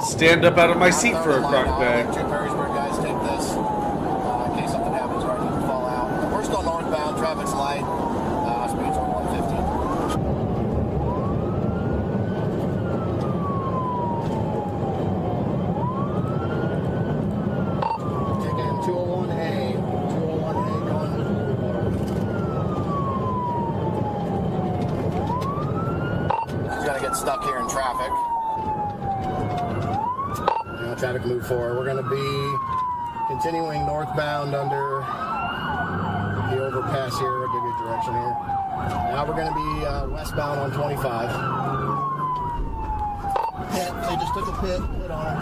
stand up out of my seat for a crock bag. Two Perrysburg guys take this in case something happens or I need to fall out. We're still northbound, traffic's light, speeds on 150. Taking 201A, 201A going. She's gonna get stuck here in traffic. Traffic move forward. We're going to be continuing northbound under the overpass here. I'll give you a direction here. Now we're going to be westbound on 25. Pit. They just took a pit. Put on.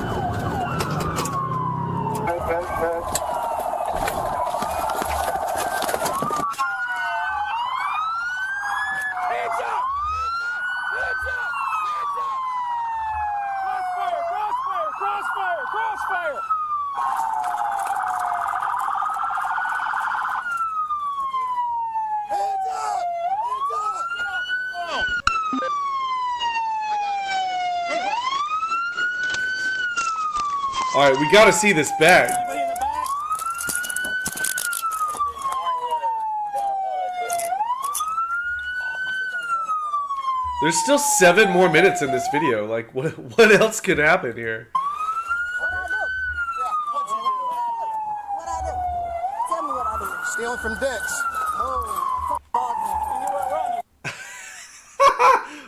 Hands up! Hands up! Hands up! Crossfire! Crossfire! Crossfire! Crossfire! Hands up! Hands up! All right, we got to see this bag. There's still 7 more minutes in this video. Like, what else could happen here? Stealing from Dick's.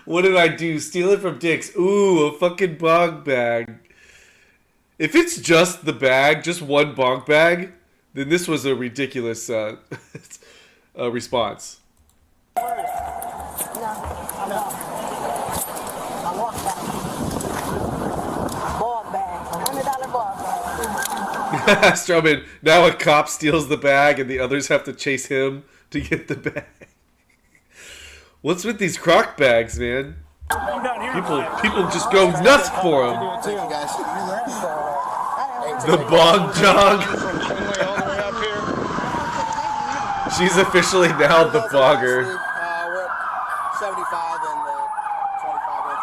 What did I do? Steal it from Dick's. Ooh, a fucking bog bag. If it's just the bag, just one bog bag, then this was a ridiculous response. Strowman, now a cop steals the bag and the others have to chase him to get the bag. What's with these crock bags, man? People just go nuts for them. The bog jog. She's officially now the bogger.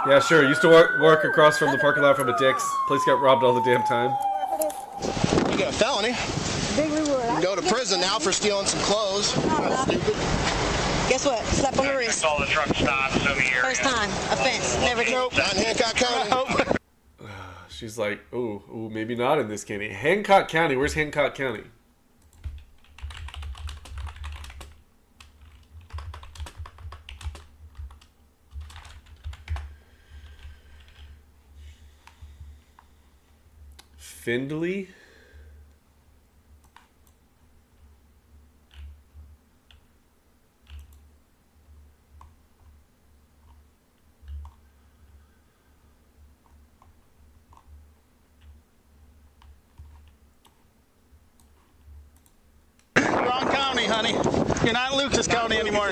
Yeah, sure. Used to work across from the parking lot from a Dick's. Place got robbed all the damn time. You get a felony. You can go to prison now for stealing some clothes. Stupid. Guess what? Slap on the wrist. All the truck stops over here. First time. Offense. Never did. Nope. Not in Hancock County. She's like, ooh, maybe not in this county. Hancock County. Where's Hancock County? Findlay? Wrong county, honey. You're not in Lucas County anymore.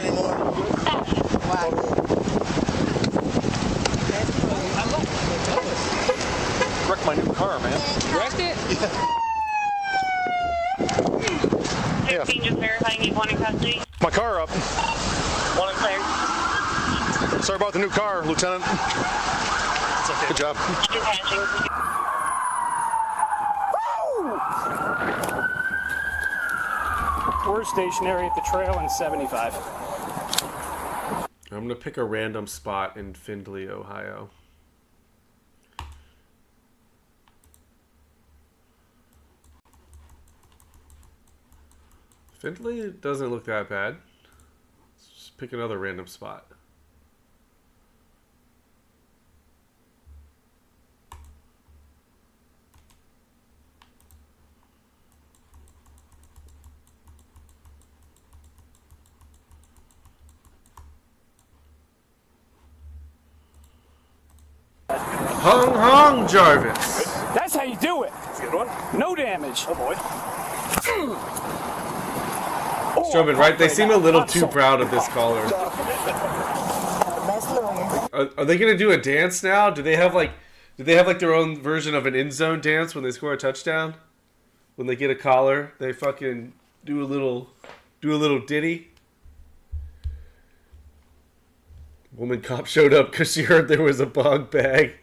Wrecked my new car, man. Wrecked it? Yeah. 16, just verifying you one in custody. My car up. One in clear. Sorry about the new car, Lieutenant. It's okay. Good job. Detaching. We're stationary at the trail in 75. I'm going to pick a random spot in Findlay, Ohio. Findlay doesn't look that bad. Let's just pick another random spot. Hung hung, Jarvis. That's how you do it. Good one. No damage. Oh boy. Strowman, right? They seem a little too proud of this caller. Are they gonna do a dance now? Do they have like their own version of an end zone dance when they score a touchdown? When they get a collar, they fucking do a little ditty. Woman cop showed up because she heard there was a bog bag.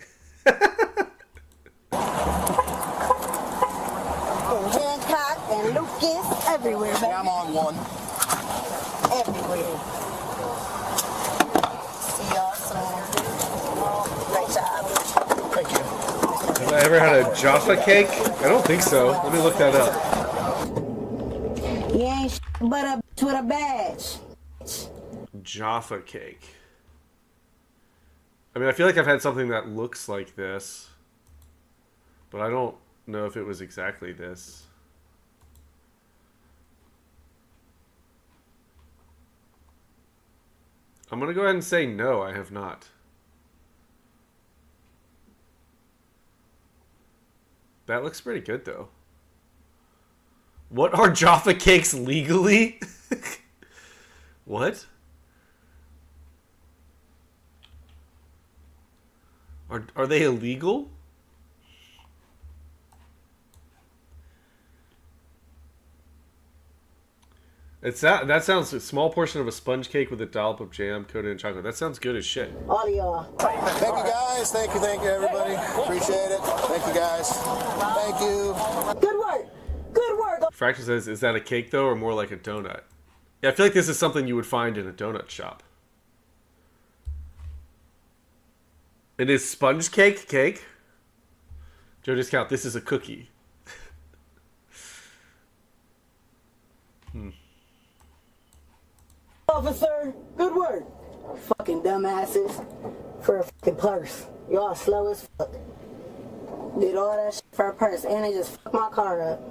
Everywhere, baby. Yeah, I'm on one. Everywhere. See y'all soon. Great job. Thank you. Have I ever had a Jaffa cake? I don't think so. Let me look that up. You ain't sh but a bitch with a badge. Jaffa cake. I mean, I feel like I've had something that looks like this, but I don't know if it was exactly this. I'm gonna go ahead and say no, I have not. That looks pretty good, though. What are Jaffa cakes legally? What? Are they illegal? That sounds a small portion of a sponge cake with a dollop of jam coated in chocolate. That sounds good as shit. All of y'all. Thank you guys. Thank you, everybody. Appreciate it. Thank you guys. Thank you. Good work. Good work. Fracture says, is that a cake though, or more like a donut? Yeah, I feel like this is something you would find in a donut shop. It is sponge cake. Joe Discount, this is a cookie. Officer, good work. Fucking dumbasses. For a fucking purse. Y'all slow as fuck. Did all that shit for a purse and they just fucked my car up.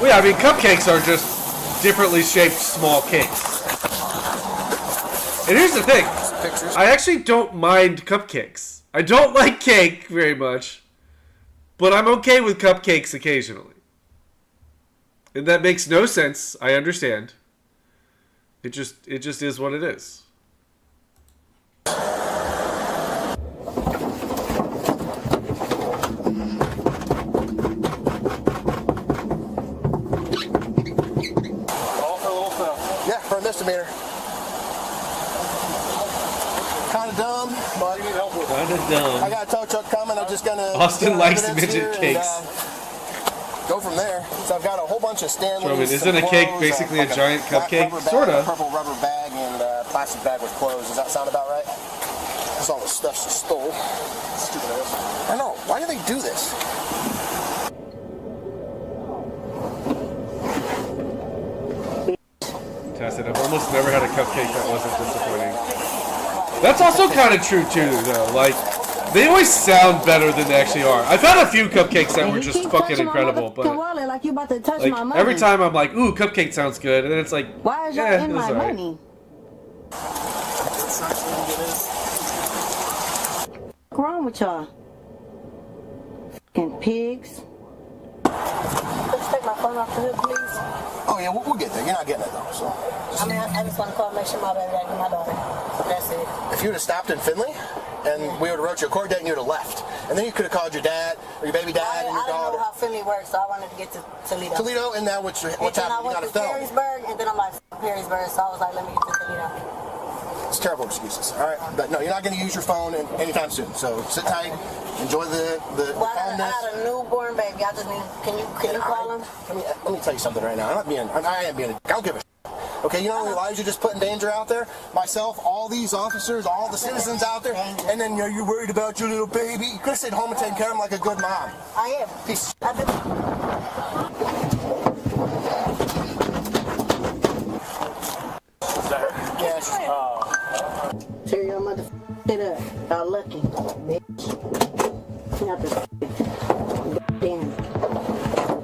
Well, yeah, I mean, cupcakes are just differently shaped small cakes. And here's the thing. I actually don't mind cupcakes. I don't like cake very much, but I'm okay with cupcakes occasionally. And that makes no sense. I understand. It just is what it is. Misdemeanor. Kind of dumb, but kind of dumb. I got a tow truck coming. I'm just gonna. Austin likes midget cakes. Go from there. So I've got a whole bunch of Stanleys. Isn't a cake basically a giant cupcake? Sorta. Purple rubber bag and plastic bag with clothes. Does that sound about right? That's all the stuff she stole. Stupid ass. I know. Why do they do this? I've almost never had a cupcake that wasn't disappointing. That's also kind of true too, though. Like, they always sound better than they actually are. I've had a few cupcakes that were just fucking incredible, but like you about to touch like my money. every time I'm like, "Ooh, cupcake sounds good," and then it's like, why is y'all in my money? What's wrong with y'all? Fucking pigs. Let's take my phone off the hood, please. Oh yeah, we'll get there. You're not getting it though, so. I mean, I just want to call, make sure my baby got my daughter. That's it. If you would have stopped in Findlay, and we would have wrote you a court date, and you would have left, and then you could have called your dad or your baby dad and your daughter. I didn't know how Findlay works, so I wanted to get to Toledo. Toledo, and now what's happening? You got a felon. Perrysburg, and then I'm like, Perrysburg, so I was like, let me get to Toledo. It's terrible excuses. All right, but no, you're not going to use your phone anytime soon. So sit tight, enjoy the well, I had a newborn baby. I just need. Can you call him? Let me tell you something right now. I am being. I don't give a. Okay, you know how many lives you're just putting danger out there? Myself, all these officers, all the citizens out there, and then you're worried about your little baby. You could have stayed home and taken care of him like a good mom. I am. Peace. Yes. Tear your motherfucker up. Y'all lucky, bitch. Not the damn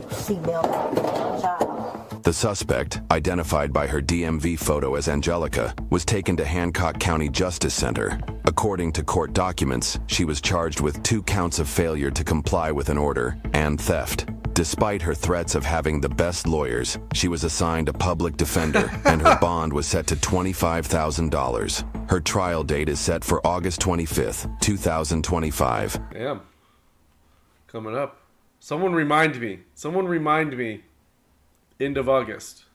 seatbelt child. The suspect, identified by her DMV photo as Angelica, was taken to Hancock County Justice Center. According to court documents, she was charged with 2 counts of failure to comply with an order and theft. Despite her threats of having the best lawyers, she was assigned a public defender, and her bond was set to $25,000. Her trial date is set for August 25th, 2025. Damn. Coming up. Someone remind me. End of August.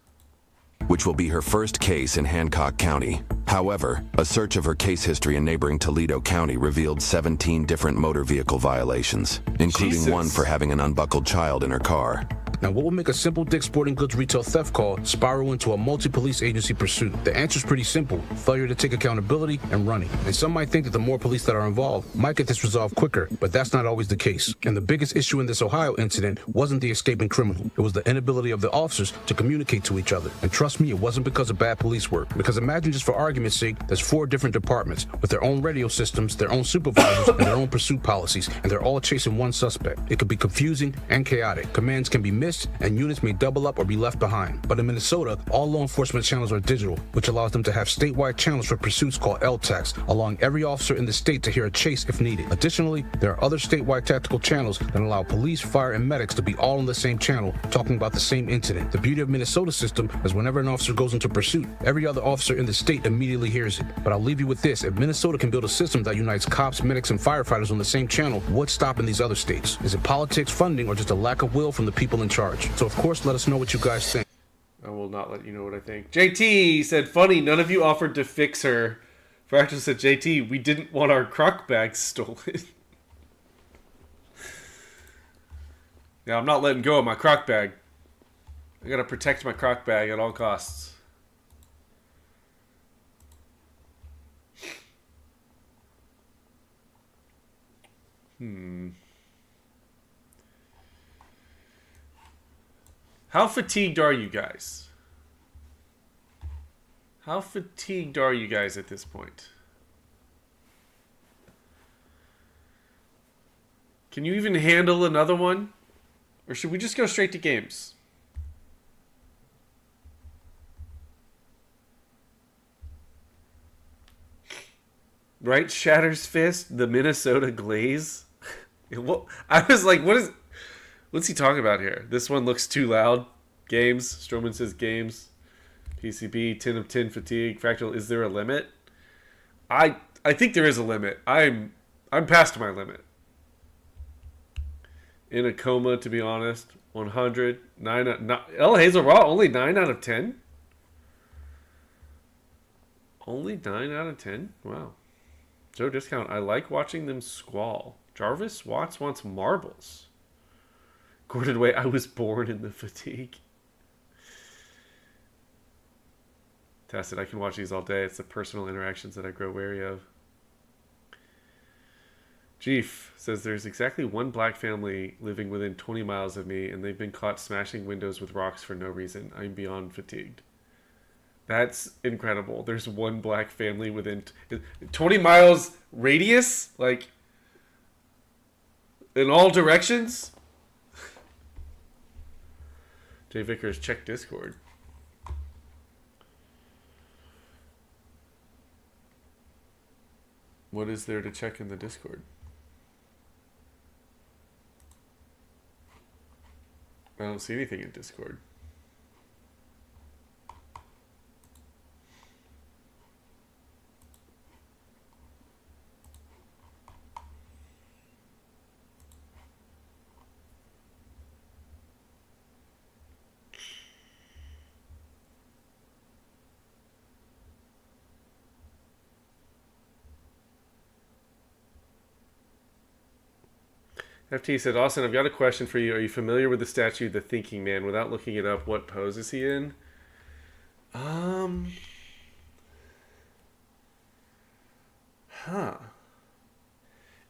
Which will be her first case in Hancock County. However, a search of her case history in neighboring Toledo County revealed 17 different motor vehicle violations, including one for having an unbuckled child in her car. Now, what would make a simple Dick's Sporting Goods retail theft call spiral into a multi-police agency pursuit? The answer is pretty simple: failure to take accountability and running. And some might think that the more police that are involved might get this resolved quicker, but that's not always the case. And the biggest issue in this Ohio incident wasn't the escaping criminal. It was the inability of the officers to communicate to each other. And trust me, it wasn't because of bad police work. Because imagine, just for argument's sake, there's 4 different departments with their own radio systems, their own supervisors, and their own pursuit policies, and they're all chasing one suspect. It could be confusing and chaotic. Commands can be missed, and units may double up or be left behind. But in Minnesota, all law enforcement channels are digital, which allows them to have statewide channels for pursuits called LTACs, allowing every officer in the state to hear a chase if needed. Additionally, there are other statewide tactical channels that allow police, fire, and medics to be all on the same channel, talking about the same incident. The beauty of Minnesota's system is whenever an officer goes into pursuit, every other officer in the state immediately hears it. But I'll leave you with this: if Minnesota can build a system that unites cops, medics, and firefighters on the same channel, what's stopping these other states? Is it politics, funding, or just a lack of will from the people in charge? So of course, let us know what you guys think. I will not let you know what I think. JT said, funny, none of you offered to fix her. Fractal said, JT, we didn't want our crock bags stolen. Yeah, I'm not letting go of my crock bag. I gotta protect my crock bag at all costs. How fatigued are you guys? How fatigued are you guys at this point? Can you even handle another one? Or should we just go straight to games? Right? Shatter's Fist, the Minnesota Glaze. I was like, what's he talking about here? This one looks too loud. Games. Stroman says games. PCB, 10 of 10 fatigue. Fractal, is there a limit? I think there is a limit. I'm past my limit. In a coma, to be honest. 100. El Hazel Raw, only 9 out of 10? Only 9 out of 10? Wow. Joe Discount, I like watching them squall. Jarvis Watts wants marbles. Gordon Way, I was born in the fatigue. Tested, I can watch these all day. It's the personal interactions that I grow wary of. Jeef says there's exactly one black family living within 20 miles of me, and they've been caught smashing windows with rocks for no reason. I'm beyond fatigued. That's incredible. There's one black family within 20 miles radius? Like, in all directions? Jay Vickers, check Discord. What is there to check in the Discord? I don't see anything in Discord. FT said, Austin, I've got a question for you. Are you familiar with the statue, The Thinking Man? Without looking it up, what pose is he in?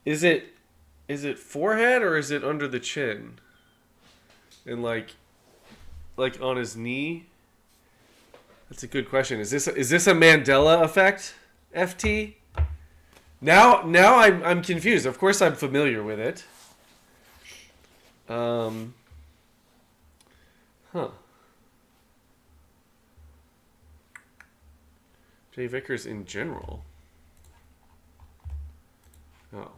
Is it forehead or is it under the chin? And like on his knee? That's a good question. Is this a Mandela effect, FT? Now I'm confused. Of course I'm familiar with it. Jay Vickers in general. Oh.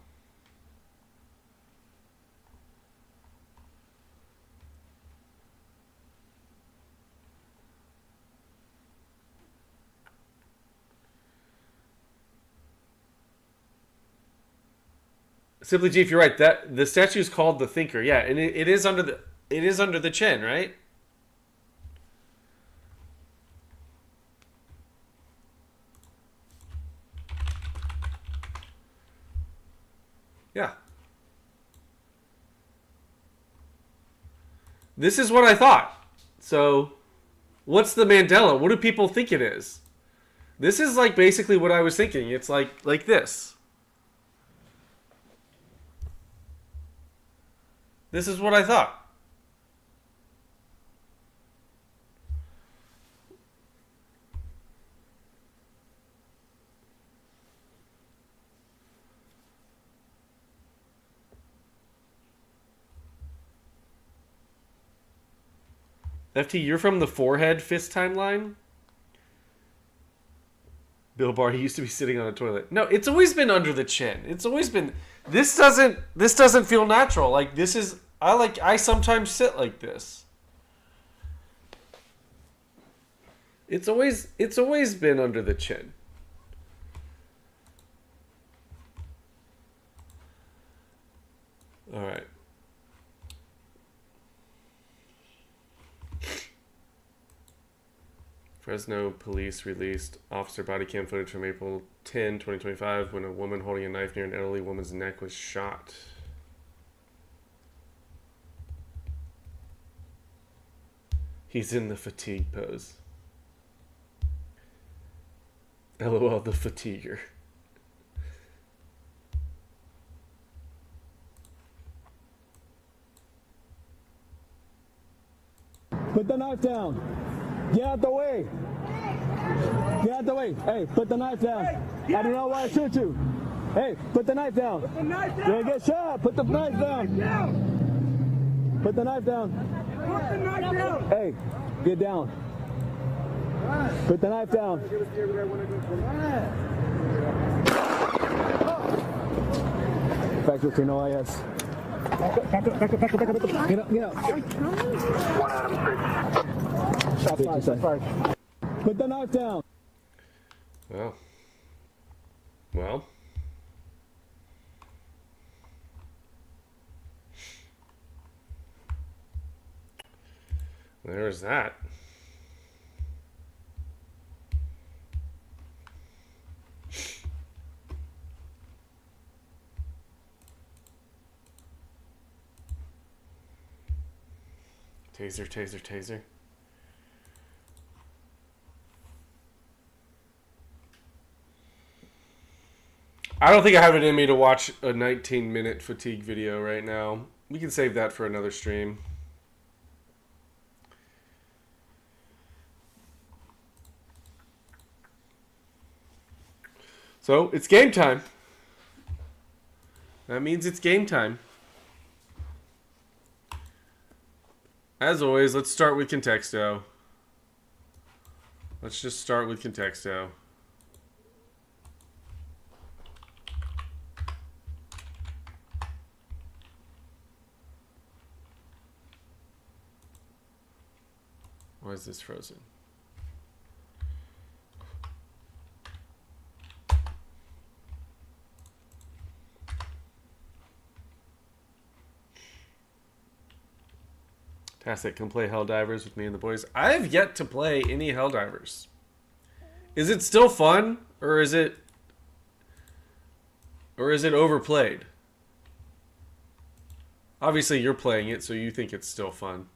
Simply Chief, you're right. That the statue is called the Thinker. Yeah, and it is under the chin, right? Yeah. This is what I thought. So, what's the Mandela? What do people think it is? This is like basically what I was thinking. It's like this. This is what I thought. FT, you're from the forehead fist timeline? Bill Barr, he used to be sitting on a toilet. No, it's always been under the chin. It's always been. This doesn't feel natural. Like this is. I sometimes sit like this. It's always been under the chin. All right. Fresno police released officer body cam footage from April 10, 2025 when a woman holding a knife near an elderly woman's neck was shot. He's in the fatigue pose. LOL, the fatiguer. Put the knife down. Get out the way. Get out the way. Hey, put the knife down. I do not want to shoot you. Hey, put the knife down. Put the knife down. You're gonna get shot. Put the knife down. Put the knife down. Put the knife down. Hey, get down. Put the knife down. Factor to no IS. Back up. Get up. Shots fired. Put the knife down. Well. There's that. Taser. I don't think I have it in me to watch a 19-minute fatigue video right now. We can save that for another stream. So, it's game time. That means it's game time. As always, let's start with Contexto. Let's just start with Contexto. Why is this frozen? Fantastic. Come play Helldivers with me and the boys. I have yet to play any Helldivers. Is it still fun, or is it overplayed? Obviously, you're playing it, so you think it's still fun.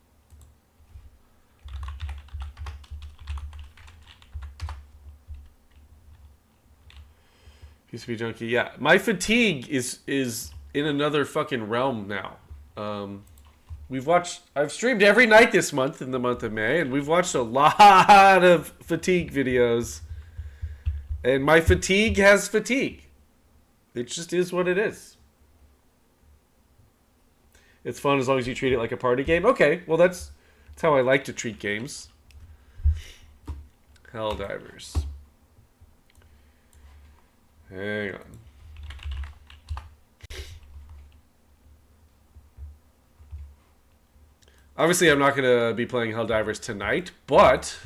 PCB junkie, yeah. My fatigue is in another fucking realm now. I've streamed every night this month in the month of May, and we've watched a lot of fatigue videos. And my fatigue has fatigue. It just is what it is. It's fun as long as you treat it like a party game. Okay, well that's how I like to treat games. Helldivers. Hang on. Obviously, I'm not going to be playing Helldivers tonight, but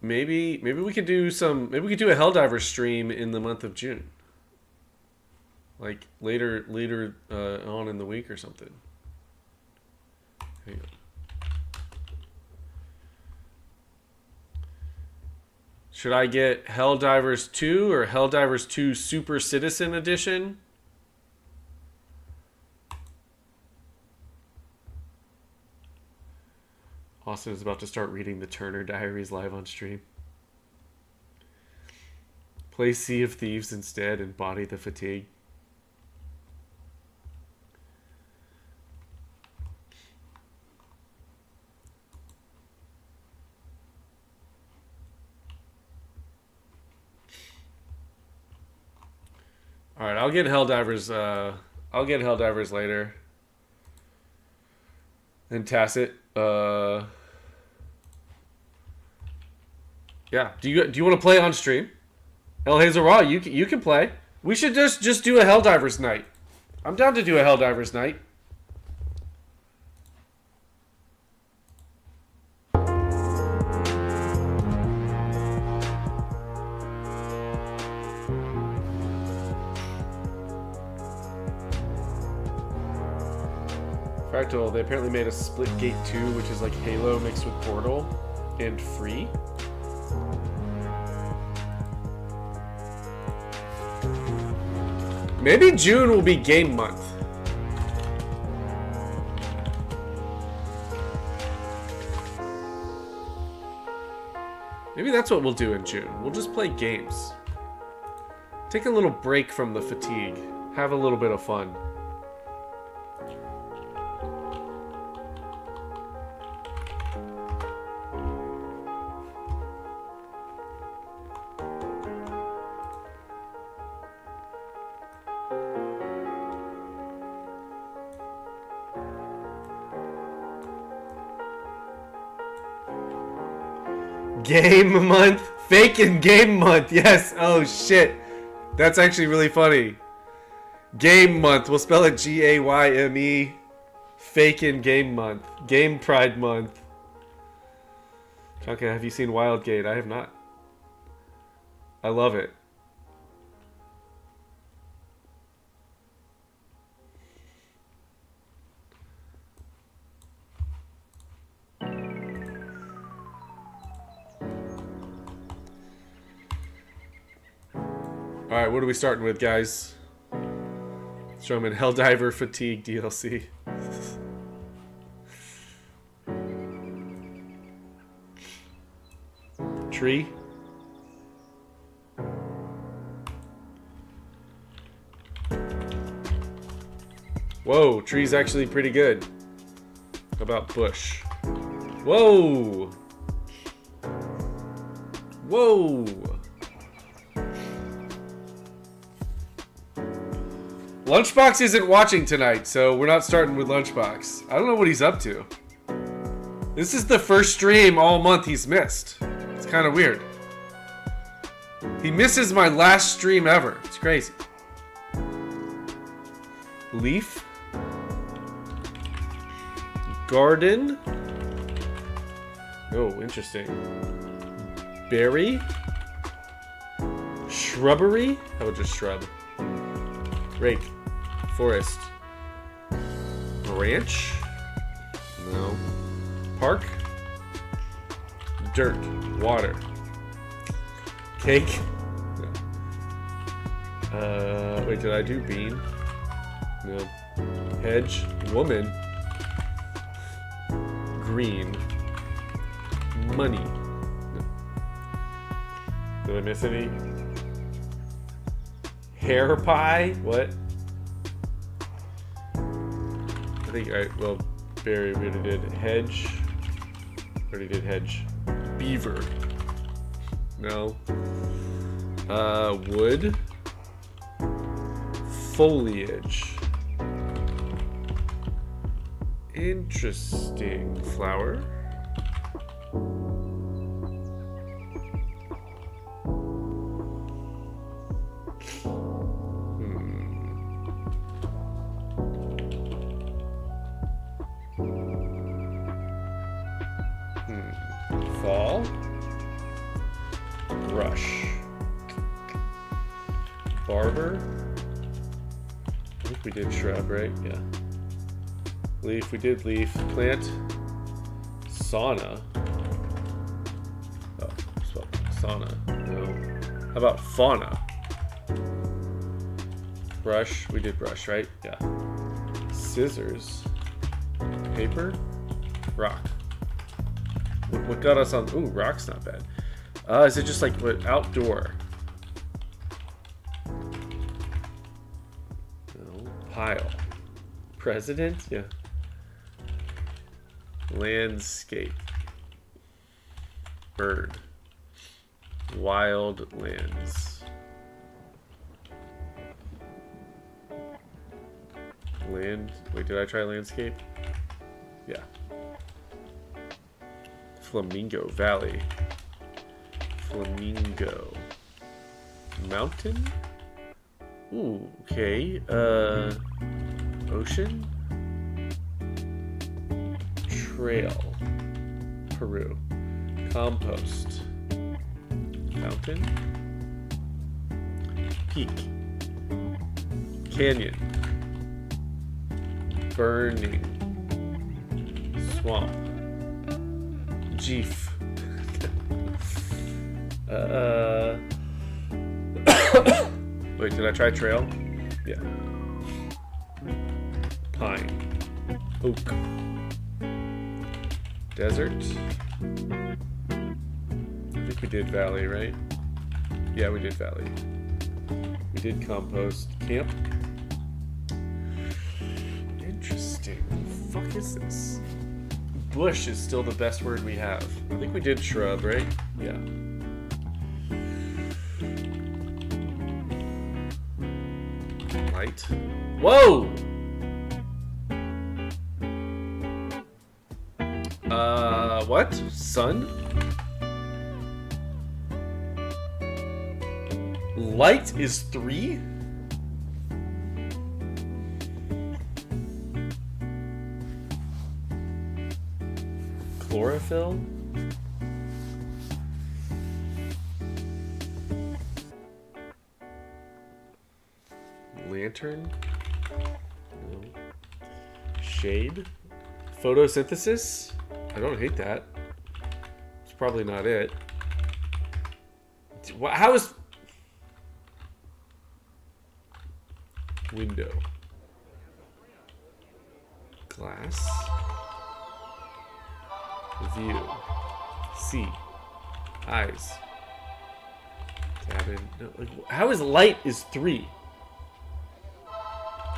maybe we could do some. Maybe we could do a Helldivers stream in the month of June, like later on in the week or something. Hang on. Should I get Helldivers 2 or Helldivers 2 Super Citizen Edition? Austin is about to start reading the Turner Diaries live on stream. Play Sea of Thieves instead and body the fatigue. All right, I'll get Helldivers. I'll get Helldivers later. And Tacit. Yeah. Do you want to play on stream? El Hazel Raw, you can play. We should just do a Helldivers night. I'm down to do a Helldivers night. Fractal, they apparently made a Splitgate 2, which is like Halo mixed with Portal and free. Maybe June will be game month. Maybe that's what we'll do in June. We'll just play games. Take a little break from the fatigue. Have a little bit of fun. Game month? Faking game month. Yes. Oh, shit. That's actually really funny. Game month. We'll spell it G-A-Y-M-E. Faking game month. Game Pride month. Chunka, have you seen Wildgate? I have not. I love it. Alright, what are we starting with, guys? Let's show them in Helldiver Fatigue DLC. Tree. Whoa, tree's actually pretty good. How about bush? Whoa! Whoa! Lunchbox isn't watching tonight, so we're not starting with Lunchbox. I don't know what he's up to. This is the first stream all month he's missed. It's kind of weird. He misses my last stream ever. It's crazy. Leaf. Garden. Oh, interesting. Berry. Shrubbery. How about just shrub? Rake. Forest. Branch. No. Park. Dirt. Water. Cake. No. Wait, did I do bean? No. Hedge. Woman. Green. Money. No. Did I miss any? Hair pie? What? I think, alright, well, berry, we already did. Hedge. Already did hedge. Beaver. No. Wood. Foliage. Interesting. Flower. Fall. Brush. Barber. I think we did shrub, right? Yeah. Leaf, we did leaf. Plant. Sauna. Oh, spelled sauna. No. How about fauna? Brush, we did brush, right? Yeah. Scissors. Paper. Rock. What got us on? Ooh, rock's not bad. Is it just like what outdoor? No. Pile. President? Yeah. Landscape. Bird. Wild lands. Land. Wait, did I try landscape? Yeah. Flamingo Valley. Flamingo. Mountain? Ooh, okay. Ocean? Trail. Peru. Compost. Fountain. Peak. Canyon. Burning. Swamp. Jeef. Wait, did I try trail? Yeah. Pine. Oak. Desert. I think we did valley, right? Yeah, we did valley. We did compost. Camp. Interesting. What the fuck is this? Bush is still the best word we have. I think we did shrub, right? Yeah. Light. Whoa! What? Sun? Light is 3? Chlorophyll? Lantern? No. Shade? Photosynthesis? I don't hate that. It's probably not it. How is... Window. Glass. View. See. Eyes. Cabin. No, like, how is light is 3?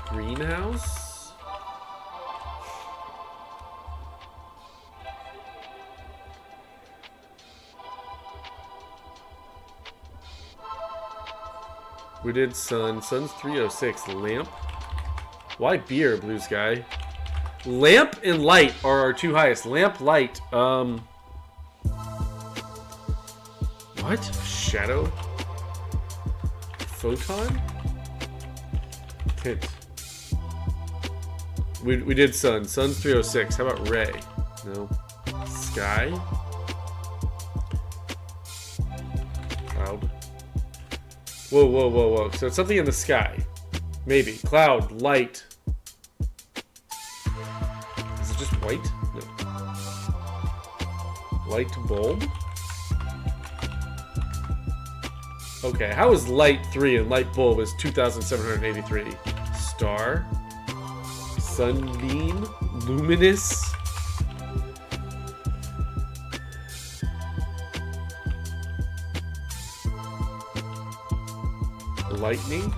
Greenhouse? We did sun. Sun's 306. Lamp. Why beer, Blue Sky? Lamp and light are our 2 highest. Lamp, light. What? Shadow? Photon? Tint. We did sun. Sun's 306. How about ray? No. Sky? Cloud. Whoa, whoa, whoa, whoa. So it's something in the sky. Maybe. Cloud, light. Is it just white? No. Light bulb? Okay, how is light 3 and light bulb is 2,783? Star? Sunbeam? Luminous? Lightning?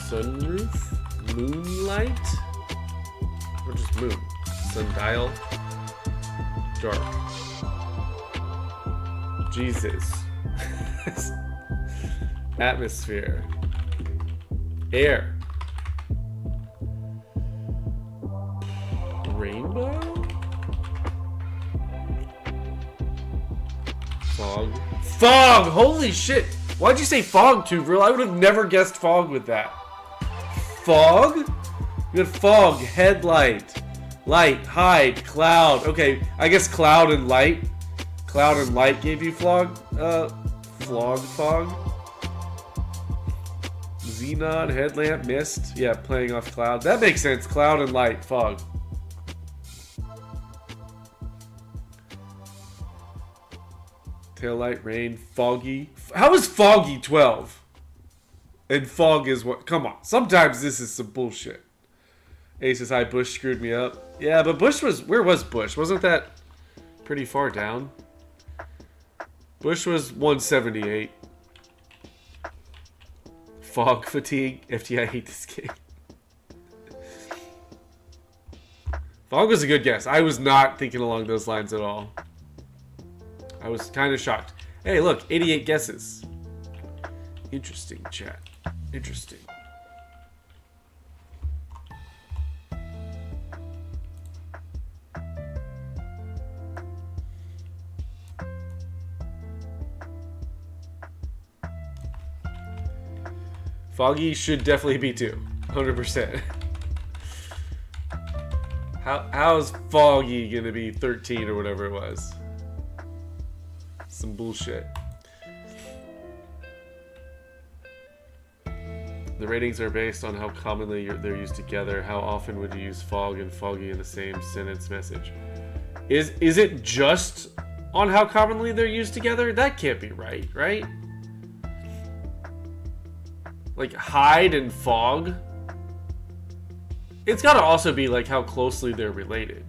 Sunroof? Moonlight? Or just moon? Sundial? Dark. Jesus. Atmosphere. Air. Rainbow? fog. Fog! Holy shit! Why'd you say fog, Tuvril? I would have never guessed fog with that. Fog? You had fog, headlight, light, hide, cloud. Okay, I guess cloud and light. Cloud and light gave you fog. Fog. Xenon, headlamp, mist. Yeah, playing off cloud. That makes sense. Cloud and light, fog. Taillight, rain, foggy. How is foggy 12? And fog is what? Come on. Sometimes this is some bullshit. Ace says, hi, Bush screwed me up. Yeah, but Bush was... Where was Bush? Wasn't that pretty far down? Bush was 178. Fog fatigue. FT, I hate this game. Fog was a good guess. I was not thinking along those lines at all. I was kind of shocked. Hey, look, 88 guesses. Interesting, chat. Interesting. Foggy should definitely be 2. 100%. How's Foggy gonna be 13 or whatever it was? Some bullshit. The ratings are based on how commonly they're used together. How often would you use fog and foggy in the same sentence message? Is it just on how commonly they're used together? That can't be right, right? Like hide and fog? It's gotta also be like how closely they're related.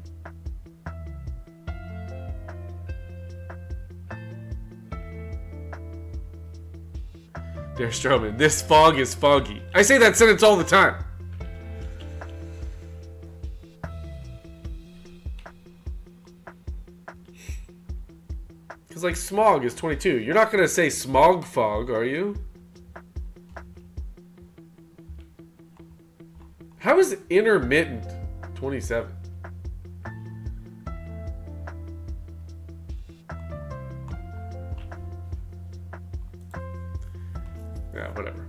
Der Stroman, this fog is foggy. I say that sentence all the time. Because like smog is 22. You're not gonna say smog fog, are you? How is intermittent 27? Yeah, whatever.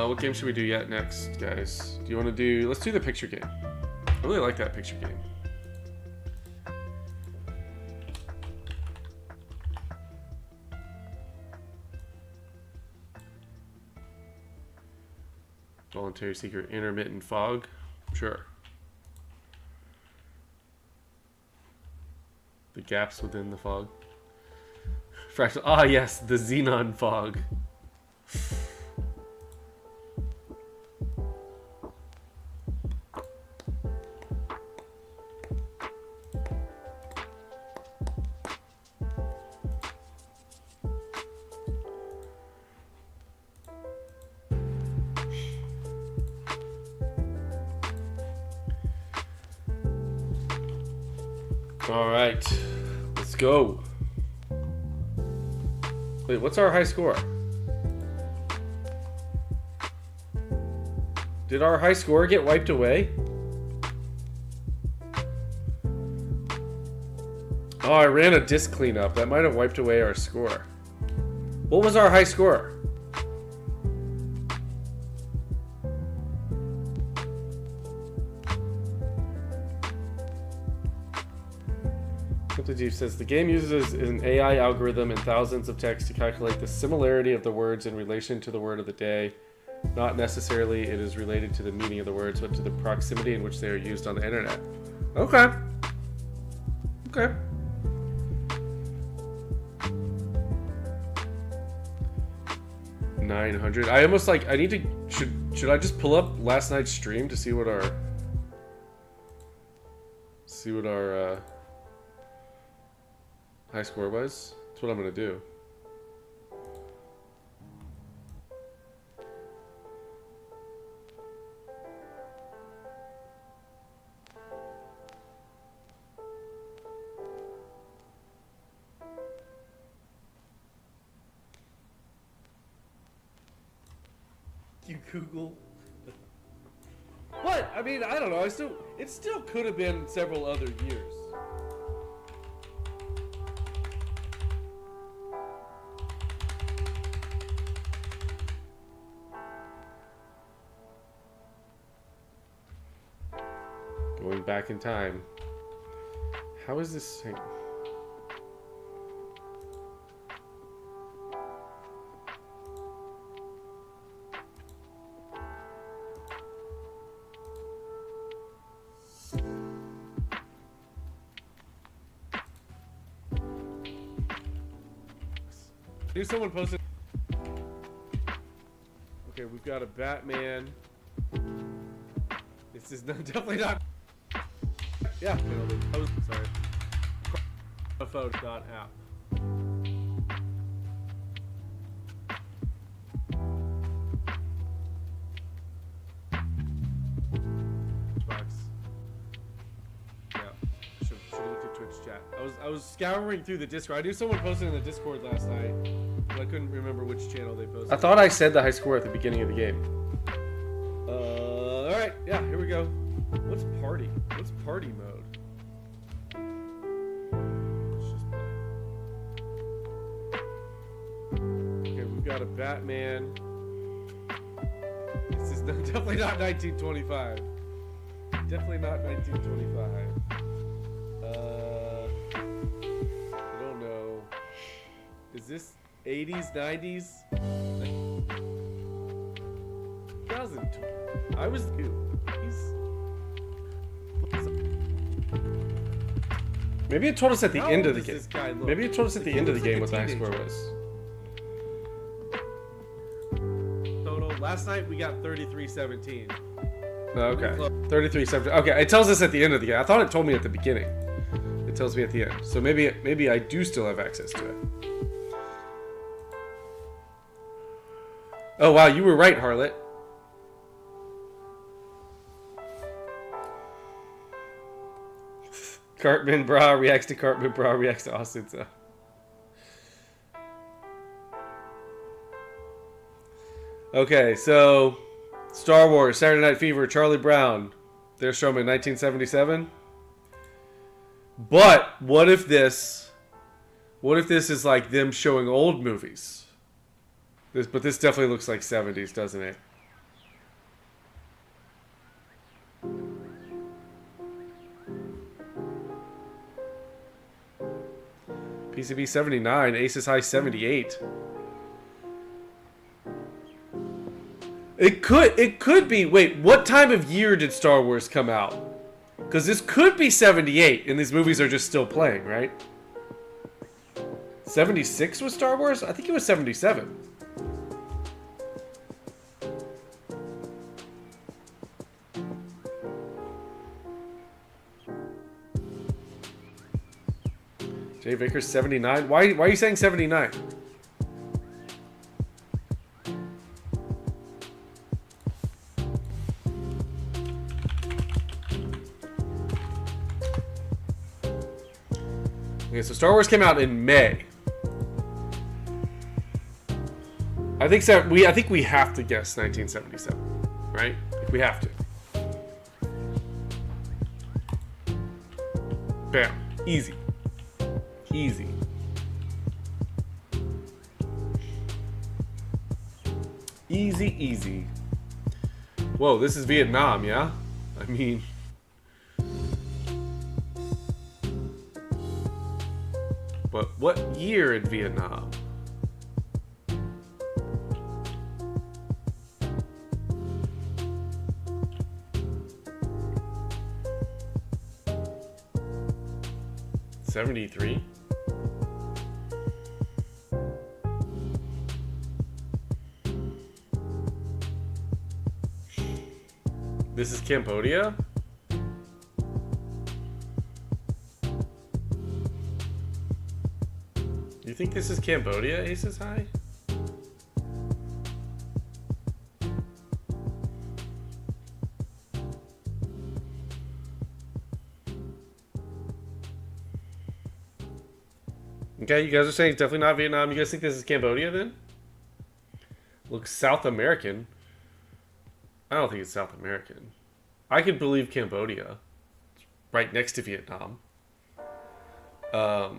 What game should we do yet next, guys? Do you want to do... Let's do the picture game. I really like that picture game. Voluntary seeker, intermittent fog. Sure. The gaps within the fog. Fractal. Ah, yes, the xenon fog. All right, let's go. Wait, what's our high score? Did our high score get wiped away? Oh, I ran a disk cleanup. That might have wiped away our score. What was our high score? Deep says the game uses an AI algorithm and thousands of texts to calculate the similarity of the words in relation to the word of the day. Not necessarily it is related to the meaning of the words, but to the proximity in which they are used on the internet. Okay. Okay. $900. I almost like I need to should I just pull up last night's stream to see what our high score was? That's what I'm gonna do. you, Google. What? I mean, I don't know. It still could have been several other years. Going back in time. How is this thing? Here's someone posted. Okay, we've got a Batman. This is definitely not. Yeah, sorry. Photo.app. Box. Yeah. Should look at Twitch chat. I was scouring through the Discord. I knew someone posted in the Discord last night, but I couldn't remember which channel they posted. I thought I said the high score at the beginning of the game. Alright, yeah, here we go. What's party? What's party mode? Let's just play. Okay, we've got a Batman. This is definitely not 1925. Definitely not 1925. I don't know. Is this 80s, 90s? 2002. I was new. Maybe it told us at the end of the game. Maybe it told us at the end of the game what the high score was. Total. Last night we got 33-17. Okay. 33-17. Okay, it tells us at the end of the game. I thought it told me at the beginning. It tells me at the end. So maybe I do still have access to it. Oh wow, you were right, Harlot. Cartman Bra reacts to Cartman Bra reacts to Austin. So. Okay, so Star Wars, Saturday Night Fever, Charlie Brown. They're showing in 1977. But what if this is like them showing old movies? But this definitely looks like 70s, doesn't it? PCB 79, Aces High 78. It could be. Wait, what time of year did Star Wars come out? Because this could be 78, and these movies are just still playing, right? 76 was Star Wars? I think it was 77. Jay Vickers 79. Why are you saying 79? Okay, so Star Wars came out in May. I think we have to guess 1977, right? We have to. Bam. Easy. Easy. Easy, easy. Whoa, this is Vietnam, yeah? I mean... But what year in Vietnam? '73? This is Cambodia? You think this is Cambodia, Aces High? Okay, you guys are saying it's definitely not Vietnam. You guys think this is Cambodia then? Looks South American. I don't think it's South American. I could believe Cambodia. It's right next to Vietnam. The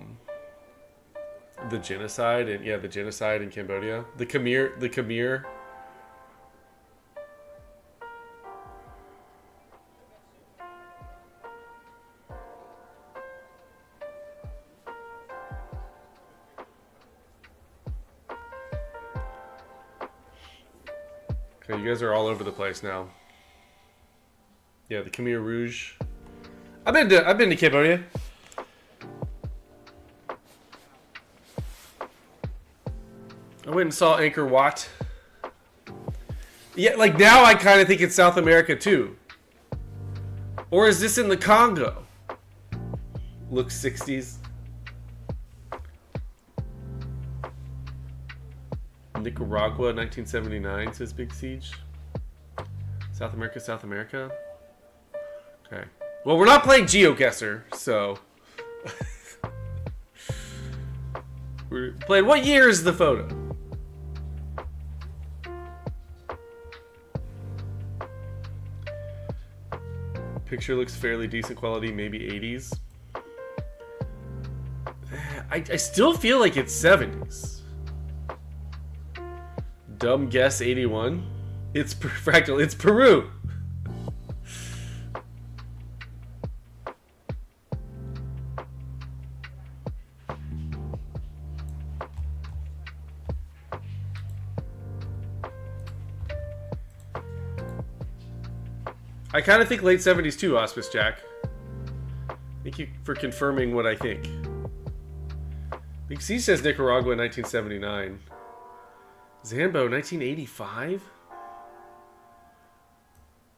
genocide and the genocide in Cambodia. The Khmer. Okay, you guys are all over the place now. Yeah, the Khmer Rouge. I've been to Cambodia. I went and saw Angkor Wat. Yeah, like now I kind of think it's South America too. Or is this in the Congo? Looks 60s. Nicaragua, 1979, says Big Siege. South America, South America. Okay. Well, we're not playing GeoGuessr, so... we're playing... What year is the photo? Picture looks fairly decent quality, maybe 80s. I still feel like it's 70s. Dumb guess 81. It's fractal. It's Peru. I kind of think late 70s too, Auspice Jack. Thank you for confirming what I think. Big C says Nicaragua 1979. Zambo 1985?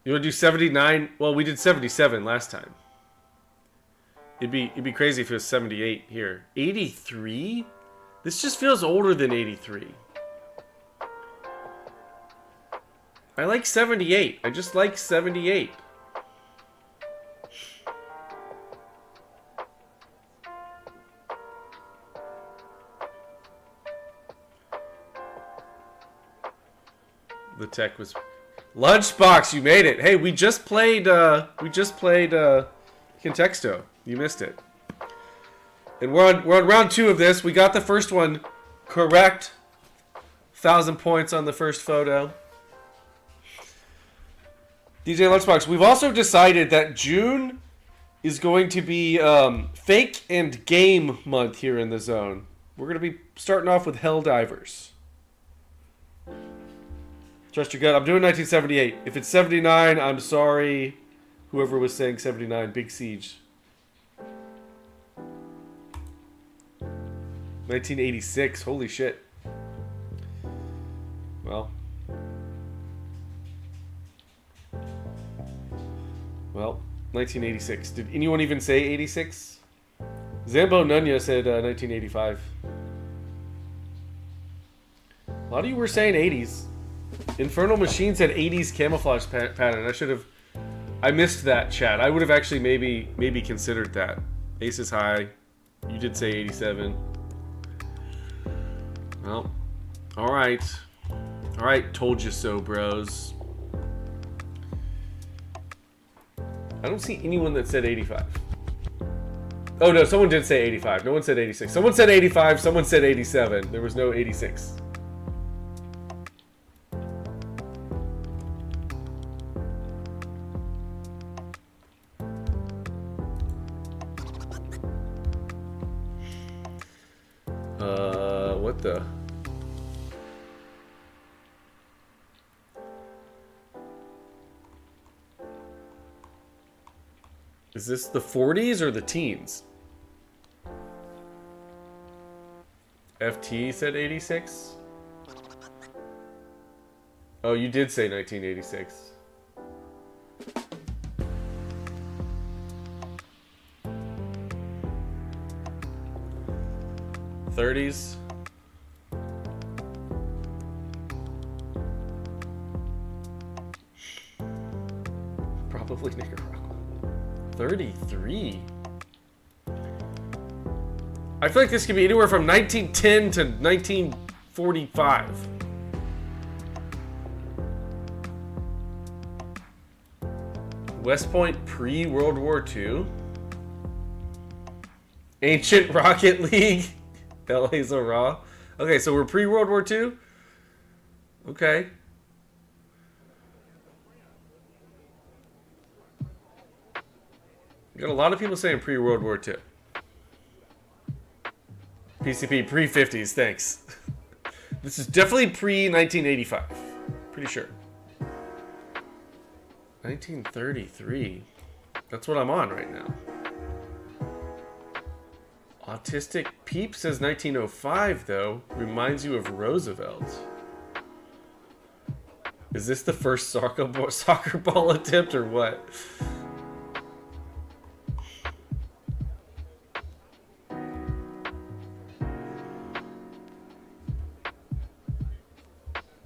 You want to do 79? Well, we did 77 last time. It'd be crazy if it was 78 here. 83? This just feels older than 83. I like 78. I just like 78. The tech was Lunchbox, you made it. Hey, we just played Contexto. You missed it. And we're on round 2 of this. We got the first one correct. 1,000 points on the first photo. DJ Lunchbox, we've also decided that June is going to be fake and game month here in the zone. We're going to be starting off with Helldivers. Trust your gut. I'm doing 1978. If it's 79, I'm sorry. Whoever was saying 79. Big Siege. 1986. Holy shit. Well, 1986. Did anyone even say 86? Zambo Nunya said 1985. A lot of you were saying 80s. Infernal Machine said 80s camouflage pattern. I missed that, chat. I would have actually maybe considered that. Ace is high. You did say 87. Well, alright. Alright, told you so, bros. I don't see anyone that said 85. Oh no, someone did say 85. No one said 86. Someone said 85, someone said 87. There was no 86. What the? Is this the 40s or the teens? FT said 86? Oh, you did say 1986. '30s. Probably Nicaragua. 33. I feel like this could be anywhere from 1910 to 1945. West Point pre-World War II. Ancient Rocket League. LA's a Raw. Okay, so we're pre-World War II? Okay. Got a lot of people saying pre-World War II. PCP pre-50s, thanks. This is definitely pre-1985. Pretty sure. 1933. That's what I'm on right now. Autistic Peep says 1905, though. Reminds you of Roosevelt. Is this the first soccer ball attempt or what?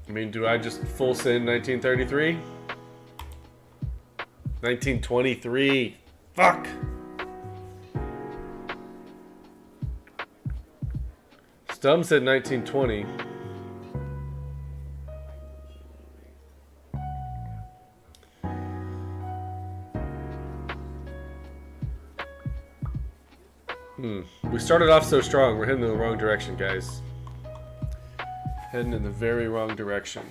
I mean, do I just full send 1933? 1923. Fuck! Stum said 1920. We started off so strong. We're heading in the wrong direction, guys. Heading in the very wrong direction.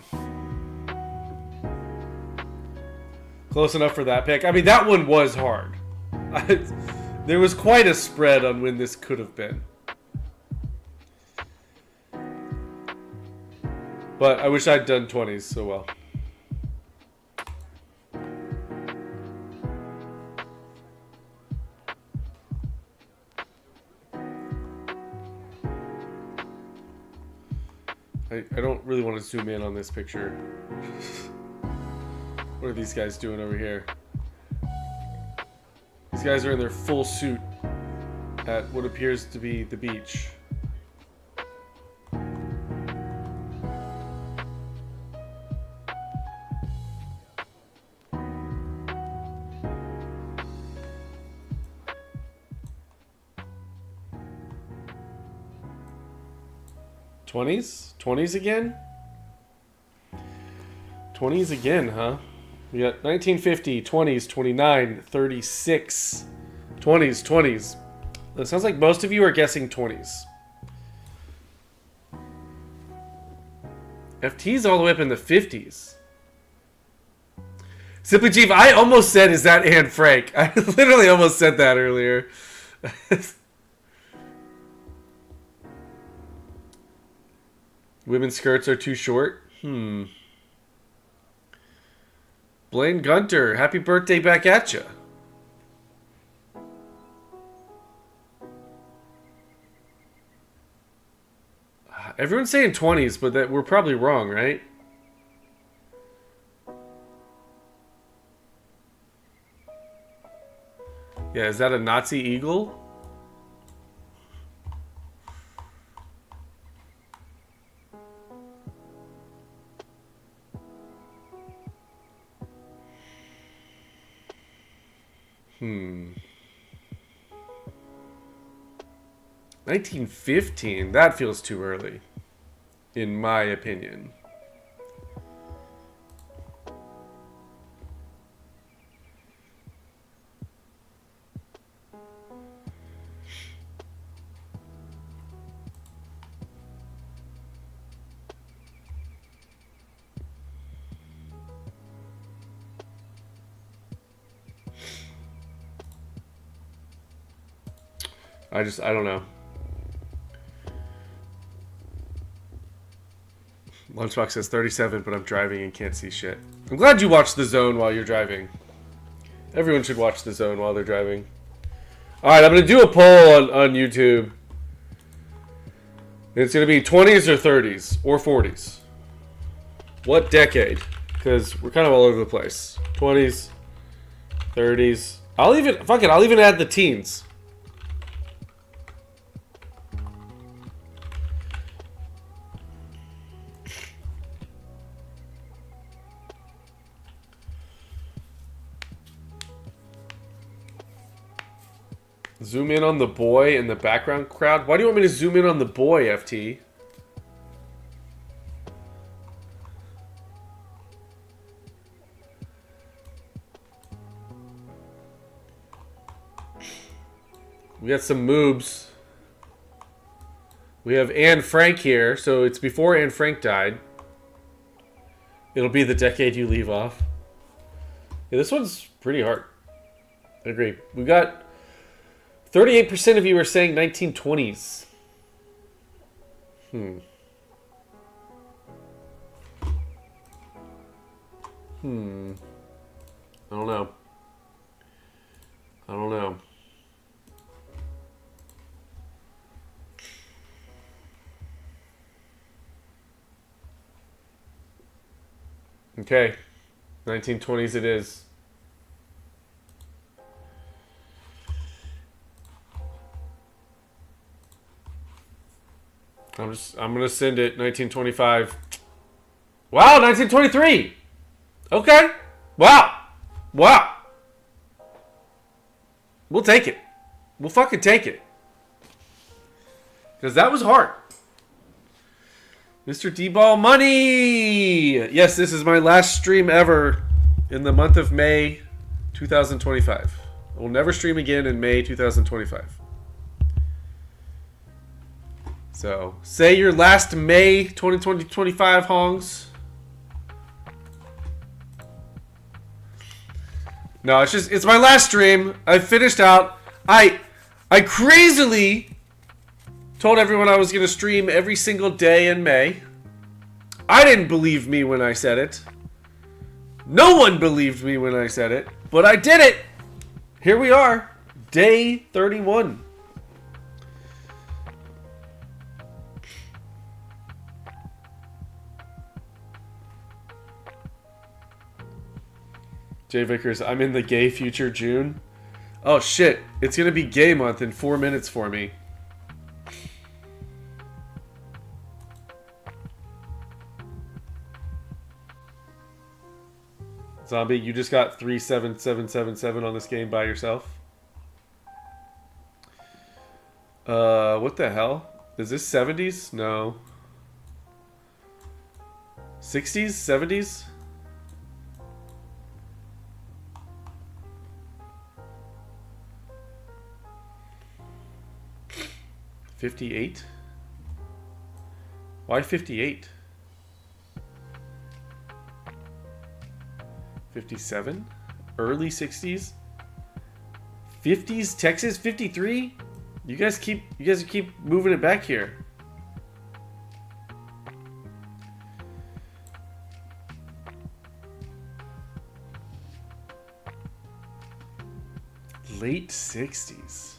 Close enough for that pick. I mean, that one was hard. There was quite a spread on when this could have been. But I wish I'd done 20s so well. I don't really want to zoom in on this picture. What are these guys doing over here? These guys are in their full suit at what appears to be the beach. '20s? 20s again? 20s again, huh? We got 1950, 20s, 29, 36. 20s, 20s. It sounds like most of you are guessing 20s. FT's all the way up in the 50s. Simply Chief, I almost said, is that Anne Frank? I literally almost said that earlier. Women's skirts are too short? Blaine Gunter, happy birthday back at ya. Everyone's saying 20s, but that we're probably wrong, right? Yeah, is that a Nazi eagle? Hmm. 1915, that feels too early, in my opinion. I don't know. Lunchbox says 37, but I'm driving and can't see shit. I'm glad you watch The Zone while you're driving. Everyone should watch The Zone while they're driving. Alright, I'm going to do a poll on YouTube. It's going to be 20s or 30s or 40s. What decade? Because we're kind of all over the place. 20s, 30s. I'll even add the teens. Zoom in on the boy in the background crowd. Why do you want me to zoom in on the boy, FT? We got some moobs. We have Anne Frank here, so it's before Anne Frank died. It'll be the decade you leave off. Yeah, this one's pretty hard. I agree. We got 38% of you are saying 1920s. I don't know. I don't know. Okay. 1920s it is. I'm gonna send it 1925. Wow, 1923. Okay. Wow. Wow. We'll take it. We'll fucking take it. Because that was hard. Mr. D-Ball Money! Yes, this is my last stream ever in the month of May 2025. I will never stream again in May 2025. So, say your last May 2025 hongs. No, it's my last stream. I finished out. I crazily told everyone I was going to stream every single day in May. I didn't believe me when I said it. No one believed me when I said it. But I did it. Here we are. Day 31. Jay Vickers, I'm in the gay future June. Oh shit, it's gonna be gay month in 4 minutes for me. Zombie, you just got 37777 on this game by yourself? What the hell? Is this 70s? No. 60s? 70s? 58? Why 58? 57? Early 60s? 50s? Texas? 53? You guys keep moving it back here. Late 60s.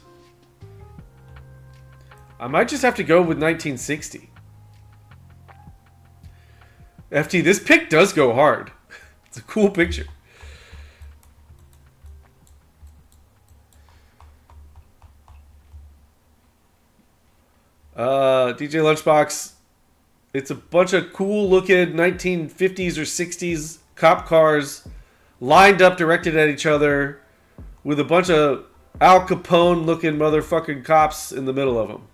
I might just have to go with 1960. FT, this pick does go hard. It's a cool picture. DJ Lunchbox. It's a bunch of cool looking 1950s or 60s cop cars lined up directed at each other with a bunch of Al Capone looking motherfucking cops in the middle of them.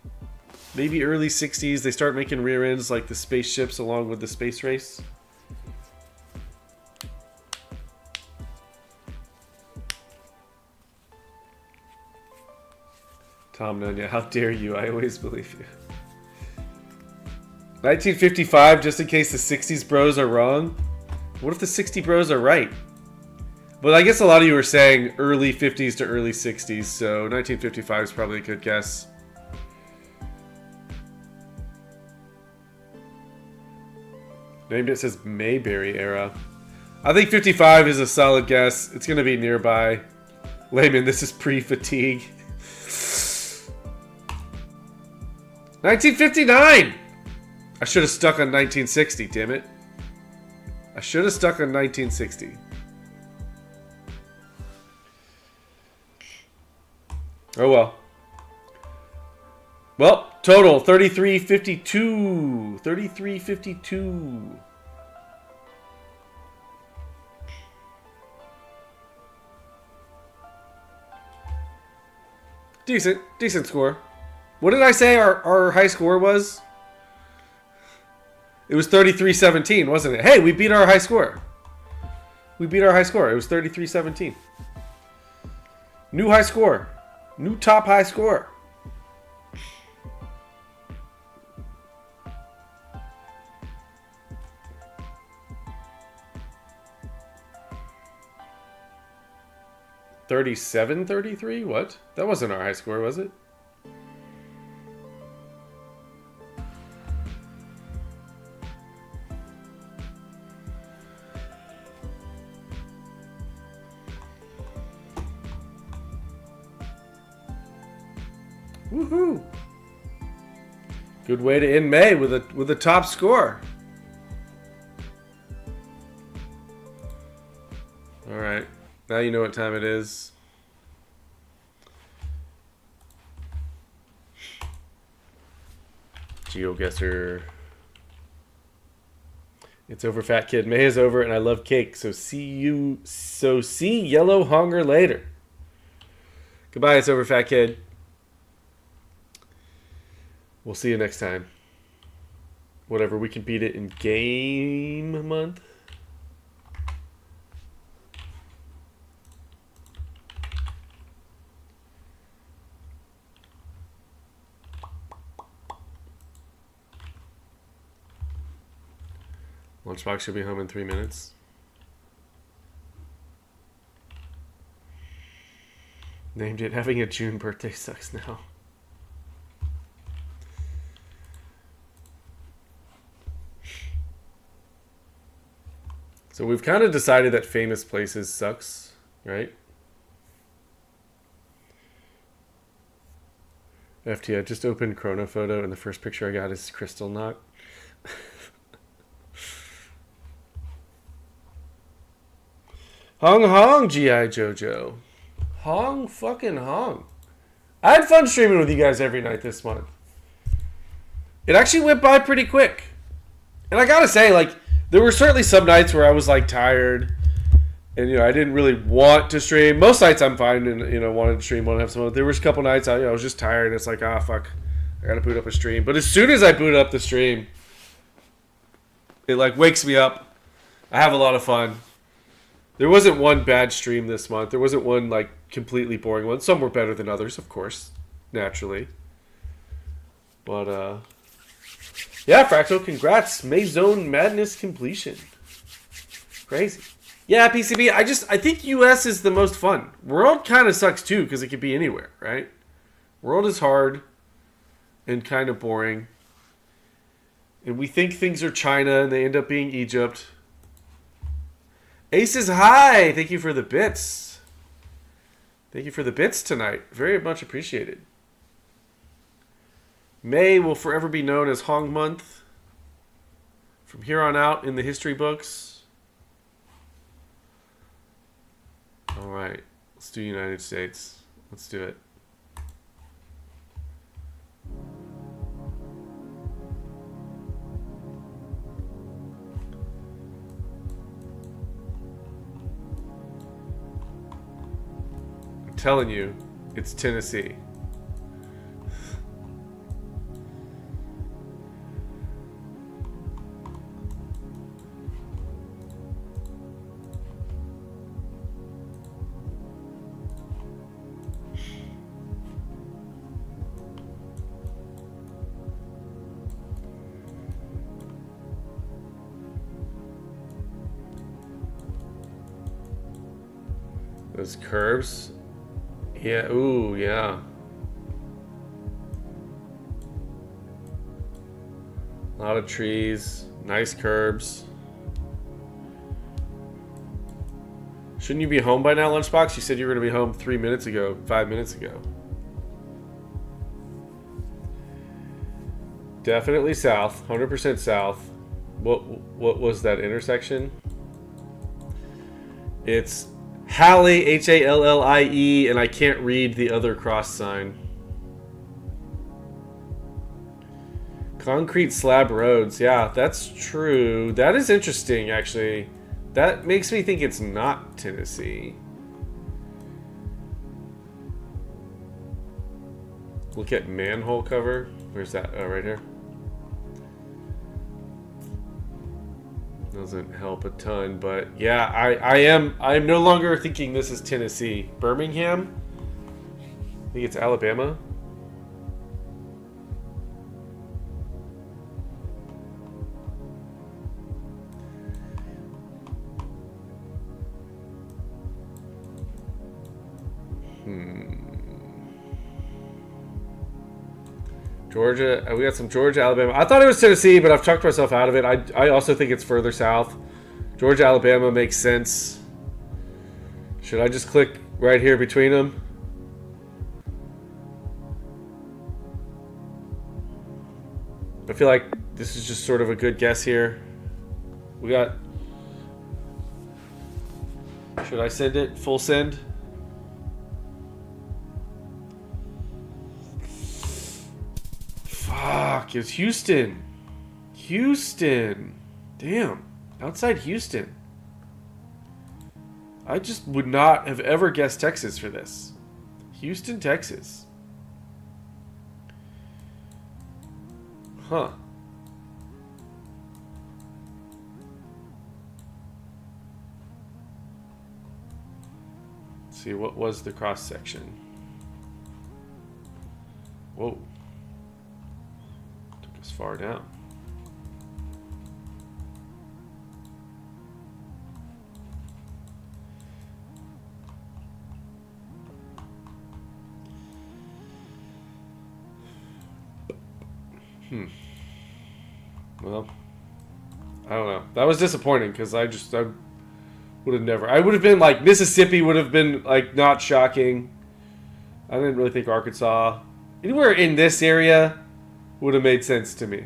Maybe early 60s, they start making rear ends like the spaceships along with the space race. Tom Nunya, how dare you? I always believe you. 1955, just in case the 60s bros are wrong. What if the 60 bros are right? But I guess a lot of you are saying early 50s to early 60s, so 1955 is probably a good guess. Named it says Mayberry era. I think 55 is a solid guess. It's going to be nearby. Layman, this is pre-fatigue. 1959! I should have stuck on 1960, damn it. I should have stuck on 1960. Oh well. Well, total 3352. 3352. Decent score. What did I say our high score was? It was 33-17, wasn't it? Hey, we beat our high score. We beat our high score. It was 33-17. New high score. New top high score. $37.33? What? That wasn't our high score, was it? Woohoo! Good way to end May with a top score. All right, now you know what time it is. GeoGuessr. It's over, fat kid. May is over, and I love cake. So see yellow hunger later. Goodbye. It's over, fat kid. We'll see you next time. Whatever, we can beat it in game month. Lunchbox should be home in 3 minutes. Named it. Having a June birthday sucks now. So we've kind of decided that famous places sucks, right? FT, I just opened Chronophoto and the first picture I got is Crystal Knock. Hong Hong, G.I. Jojo. Hong fucking Hong. I had fun streaming with you guys every night this month. It actually went by pretty quick. And I gotta say, like, there were certainly some nights where I was, like, tired. And, you know, I didn't really want to stream. Most nights I'm fine and, you know, wanted to stream, wanted to have some fun. There was a couple nights I was just tired. And it's like, ah, fuck. I gotta boot up a stream. But as soon as I boot up the stream, it, like, wakes me up. I have a lot of fun. There wasn't one bad stream this month. There wasn't one, like, completely boring one. Some were better than others, of course. Naturally. But, yeah, Fractal, congrats. May Zone Madness completion. Crazy. Yeah, PCB, I think US is the most fun. World kind of sucks, too, because it could be anywhere, right? World is hard and kind of boring. And we think things are China, and they end up being Egypt. Aces, hi! Thank you for the bits. Thank you for the bits tonight. Very much appreciated. May will forever be known as Hong Month. From here on out in the history books. Alright. Let's do United States. Let's do it. Telling you, it's Tennessee. Those curves. Yeah, ooh, yeah. A lot of trees, nice curbs. Shouldn't you be home by now, Lunchbox? You said you were going to be home 5 minutes ago. Definitely south, 100% south. What was that intersection? It's Hallie, Hallie, and I can't read the other cross sign. Concrete slab roads. Yeah, that's true. That is interesting, actually. That makes me think it's not Tennessee. Look at manhole cover. Where's that? Oh, right here. Doesn't help a ton, but yeah, I am no longer thinking this is Tennessee. Birmingham? I think it's Alabama. Georgia, we got some Georgia, Alabama. I thought it was Tennessee, but I've talked myself out of it. I also think it's further south. Georgia, Alabama makes sense. Should I just click right here between them? I feel like this is just sort of a good guess here. We got... Should I send it? Full send? Fuck, it's Houston. Houston. Damn. Outside Houston. I just would not have ever guessed Texas for this. Houston, Texas. Huh. Let's see, what was the cross section? Whoa. Took us far down. Well, I don't know. That was disappointing because I would have never. I would have been like Mississippi would have been like not shocking. I didn't really think Arkansas, anywhere in this area, would have made sense to me.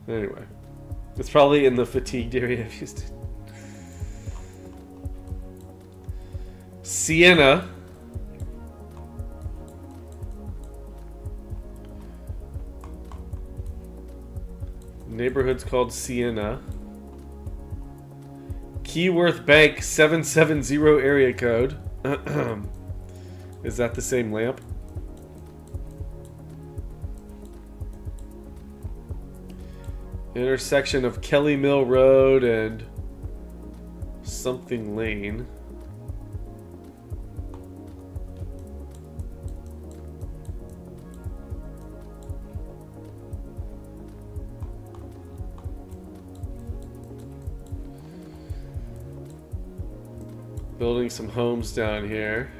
Anyway, it's probably in the fatigued area of Houston. Siena. Neighborhood's called Siena. Keyworth Bank 770 area code. Is that the same lamp? Intersection of Kelly Mill Road and something Lane. Building some homes down here.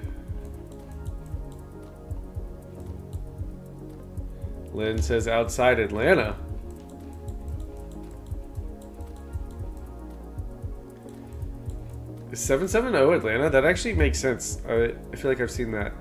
Lynn says outside Atlanta. Is 770 Atlanta? That actually makes sense. I feel like I've seen that.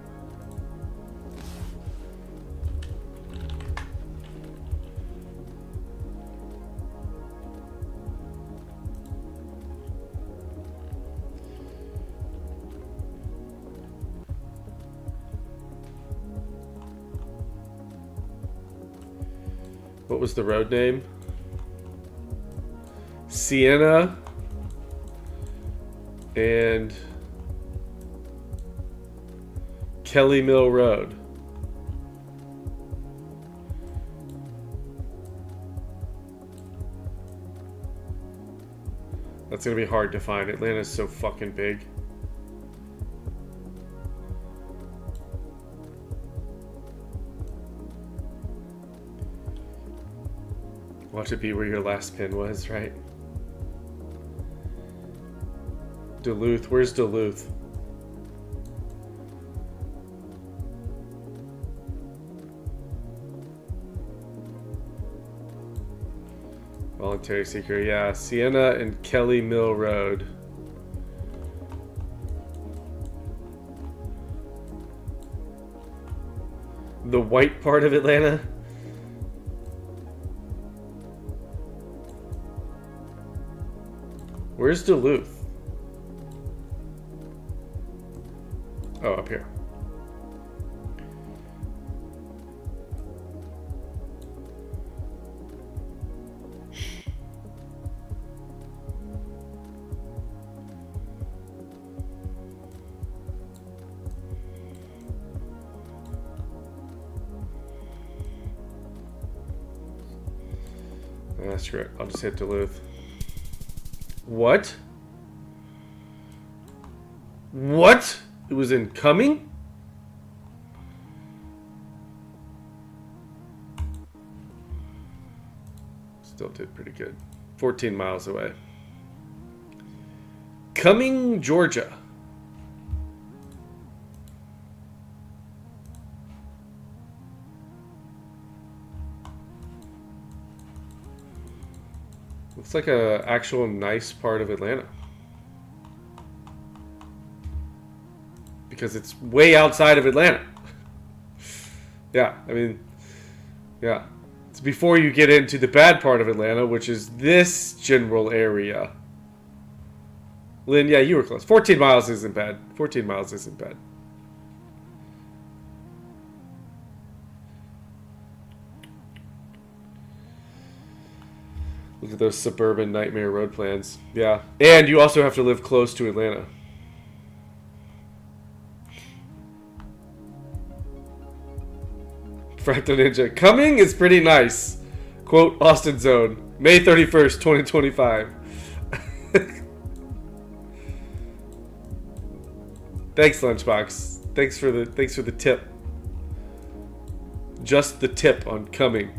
What was the road name? Siena and Kelly Mill Road. That's gonna be hard to find. Atlanta's so fucking big. Watch it be where your last pin was, right? Duluth. Where's Duluth? Voluntary seeker. Yeah, Siena and Kelly Mill Road. The white part of Atlanta? Where's Duluth? Oh, up here. Screw it. I'll just hit Duluth. What? What? It was incoming? Still did pretty good. 14 miles away. Cumming, Georgia. Looks like a actual nice part of Atlanta. Because it's way outside of Atlanta. Yeah, I mean, yeah. It's before you get into the bad part of Atlanta, which is this general area. Lynn, yeah, you were close. 14 miles isn't bad. 14 miles isn't bad. Look at those suburban nightmare road plans. Yeah. And you also have to live close to Atlanta. Fractal Ninja. Cumming is pretty nice. Quote, Austin Zone. May 31st, 2025. Thanks, Lunchbox. Thanks for the tip. Just the tip on Cumming.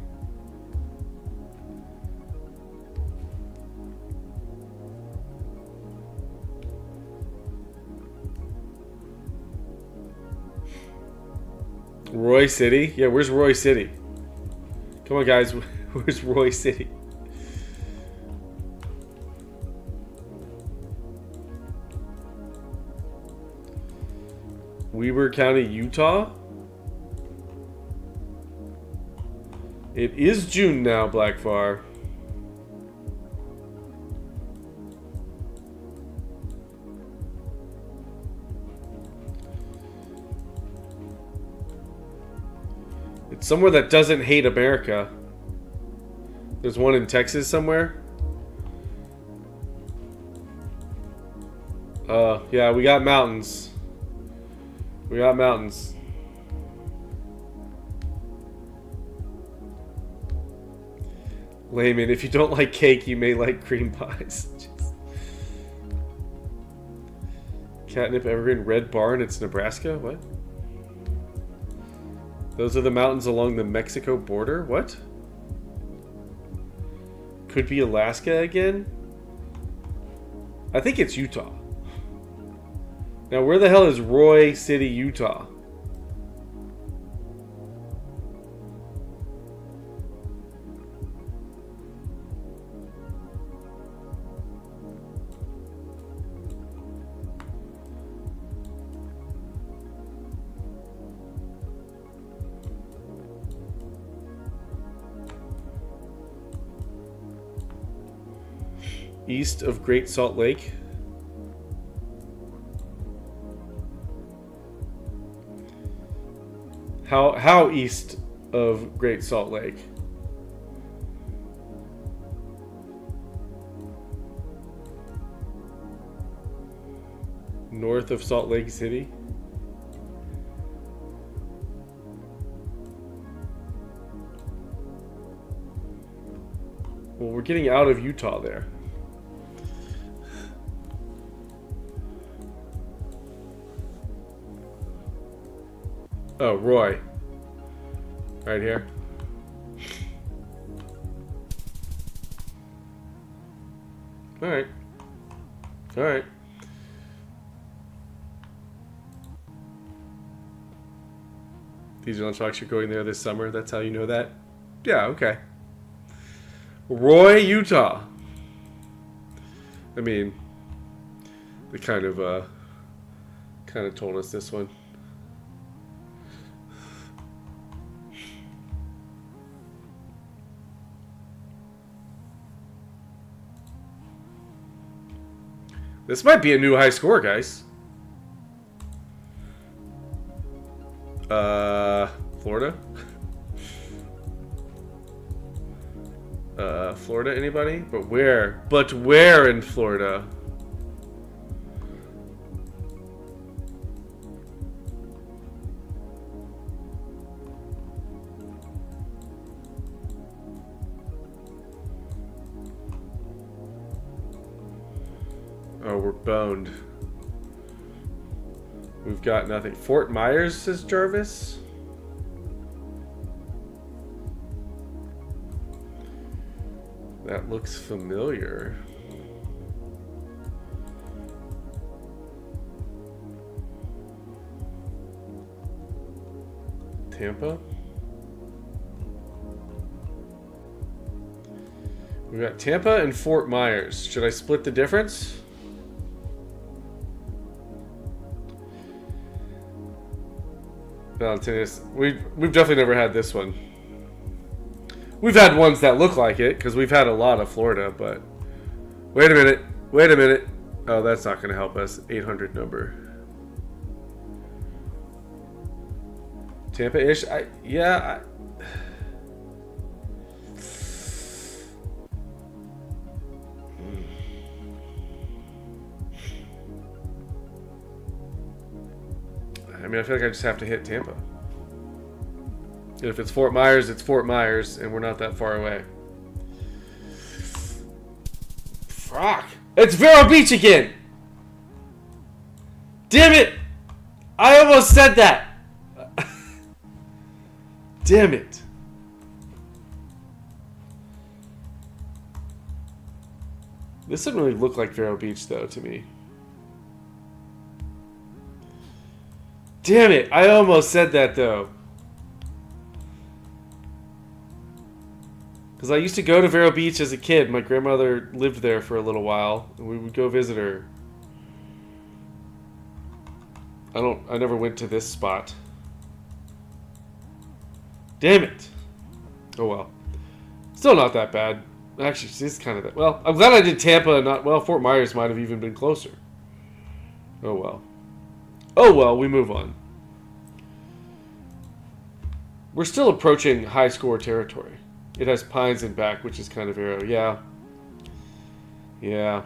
Roy City? Yeah, where's Roy City? Come on, guys. Where's Roy City? Weber County, Utah? It is June now, Blackfar. It's somewhere that doesn't hate America. There's one in Texas somewhere. Yeah, we got mountains. We got mountains. Layman, if you don't like cake, you may like cream pies. Jeez. Catnip Evergreen, Red Barn, it's Nebraska? What? Those are the mountains along the Mexico border? What? Could be Alaska again? I think it's Utah. Now, where the hell is Roy City, Utah? East of Great Salt Lake. How east of Great Salt Lake? North of Salt Lake City? Well, we're getting out of Utah there. Oh, Roy. Right here. Alright. Alright. These are lunchbox, you're going there this summer. That's how you know that? Yeah, okay. Roy, Utah. I mean, they kind of told us this one. This might be a new high score, guys. Florida? Florida, anybody? But where? But where in Florida? Oh, we're boned. We've got nothing. Fort Myers, says Jarvis. That looks familiar. Tampa? We got Tampa and Fort Myers. Should I split the difference? Valentinius. We've definitely never had this one. We've had ones that look like it, because we've had a lot of Florida, but... Wait a minute. Wait a minute. Oh, that's not going to help us. 800 number. Tampa-ish? Yeah. I mean, I feel like I just have to hit Tampa. And if it's Fort Myers, it's Fort Myers, and we're not that far away. Fuck. It's Vero Beach again! Damn it! I almost said that! Damn it. This doesn't really look like Vero Beach, though, to me. Damn it! I almost said that, though. Because I used to go to Vero Beach as a kid. My grandmother lived there for a little while, and we would go visit her. I never went to this spot. Damn it! Oh well. Still not that bad. Actually, it's kind of that. Well, I'm glad I did Tampa and not... Well, Fort Myers might have even been closer. Oh well. Oh well, we move on. We're still approaching high score territory. It has pines in back, which is kind of arrow. Yeah. Yeah.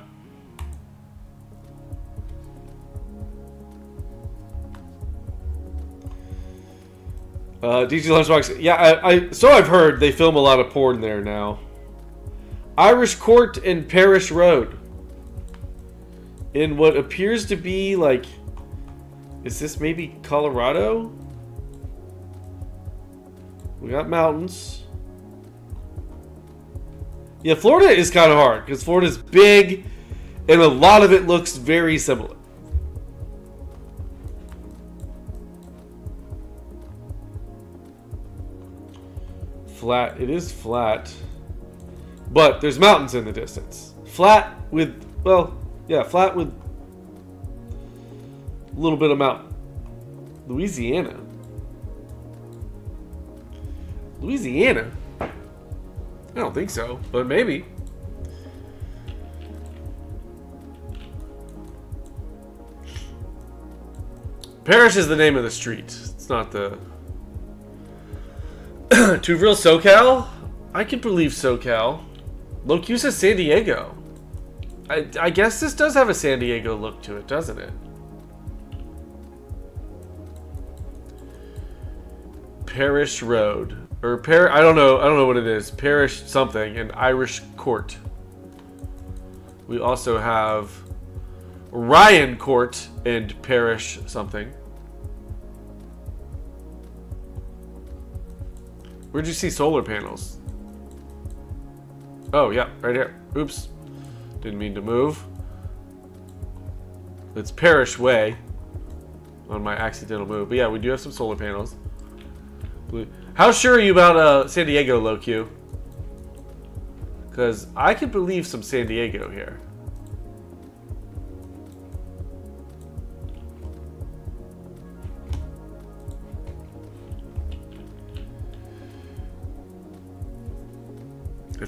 DJ Lunchbox. Yeah, so I've heard they film a lot of porn there now. Irish Court and Parish Road. In what appears to be like... Is this maybe Colorado? We got mountains. Yeah, Florida is kind of hard because Florida's big and a lot of it looks very similar. Flat. It is flat. But there's mountains in the distance. Flat with, well, yeah, flat with a little bit of mountain. Louisiana. Louisiana? I don't think so, but maybe. Parish is the name of the street. It's not the... Tuvril, SoCal? I can believe SoCal. Locusa, San Diego. I guess this does have a San Diego look to it, doesn't it? Parish Road. Or I don't know what it is. Parish something and Irish Court. We also have Ryan Court and Parish something. Where'd you see solar panels? Oh yeah, right here. Oops. Didn't mean to move. It's Parish Way on my accidental move. But yeah, we do have some solar panels. How sure are you about San Diego, Loq? Because I can believe some San Diego here.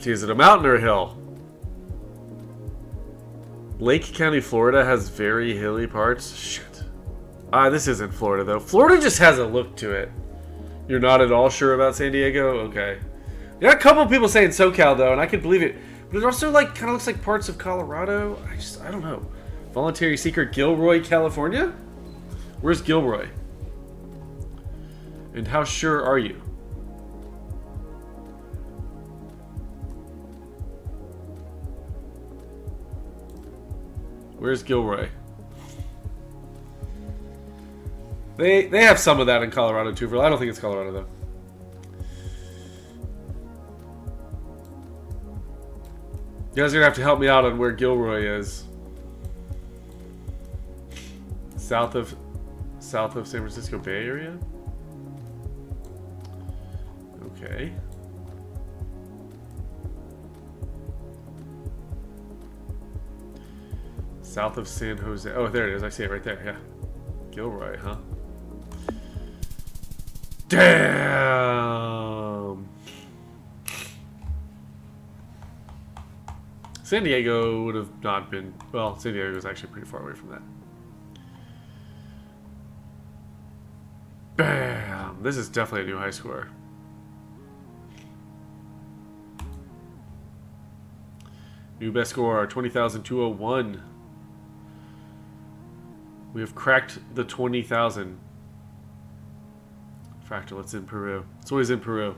Is it a mountain or a hill? Lake County, Florida has very hilly parts. Shit. This isn't Florida, though. Florida just has a look to it. You're not at all sure about San Diego? Okay. There are a couple of people saying SoCal, though, and I can believe it. But it also, like, kind of looks like parts of Colorado. I don't know. Voluntary Seeker, Gilroy, California? Where's Gilroy? And how sure are you? Where's Gilroy? They have some of that in Colorado too. I don't think it's Colorado though. You guys are gonna have to help me out on where Gilroy is. South of San Francisco Bay Area? Okay. South of San Jose. Oh, there it is. I see it right there. Yeah. Gilroy, huh? Damn. San Diego would have not been... Well, San Diego is actually pretty far away from that. Bam! This is definitely a new high score. New best score, 20,201. We have cracked the 20,000. Fractal, it's in Peru. It's always in Peru.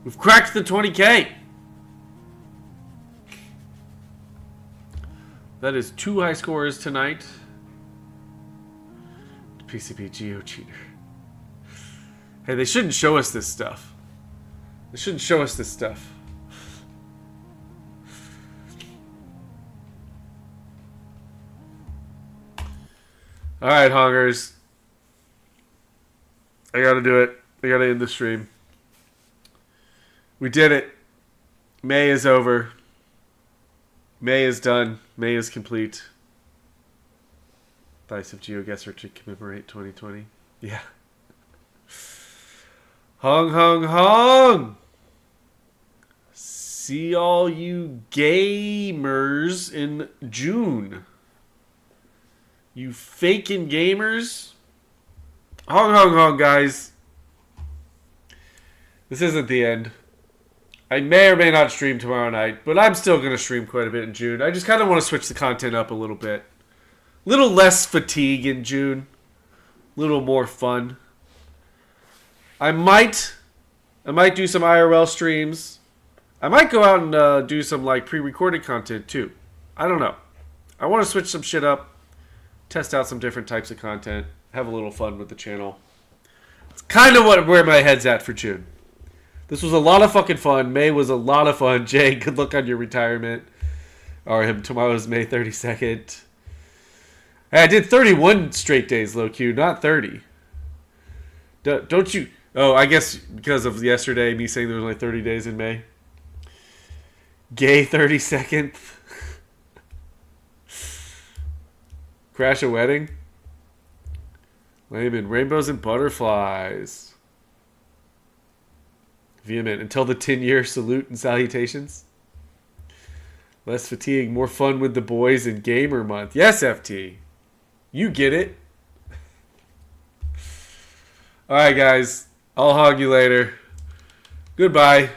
We've cracked the 20K! That is 2 high scores tonight. PCP Geo Cheater. Hey, they shouldn't show us this stuff. They shouldn't show us this stuff. Alright, hongers. I gotta do it. I gotta end the stream. We did it. May is over. May is done. May is complete. Dice of GeoGuessr to commemorate 2020. Yeah. Hong, hong, hong! See all you gamers in June. You faking gamers. Hong, hong, hong, guys. This isn't the end. I may or may not stream tomorrow night, but I'm still going to stream quite a bit in June. I just kind of want to switch the content up a little bit. Little less fatigue in June. Little more fun. I might do some IRL streams. I might go out and do some like pre-recorded content too. I don't know. I want to switch some shit up. Test out some different types of content. Have a little fun with the channel. It's kind of where my head's at for June. This was a lot of fucking fun. May was a lot of fun. Jay, good luck on your retirement. Or tomorrow's May 32nd. Hey, I did 31 straight days, low Q, not 30. Don't you... Oh, I guess because of yesterday, me saying there was only 30 days in May. Gay 32nd. Crash a wedding. Layman, rainbows and butterflies. Vehement, until the 10-year salute and salutations. Less fatigue, more fun with the boys in Gamer Month. Yes, FT. You get it. Alright, guys. I'll hog you later. Goodbye.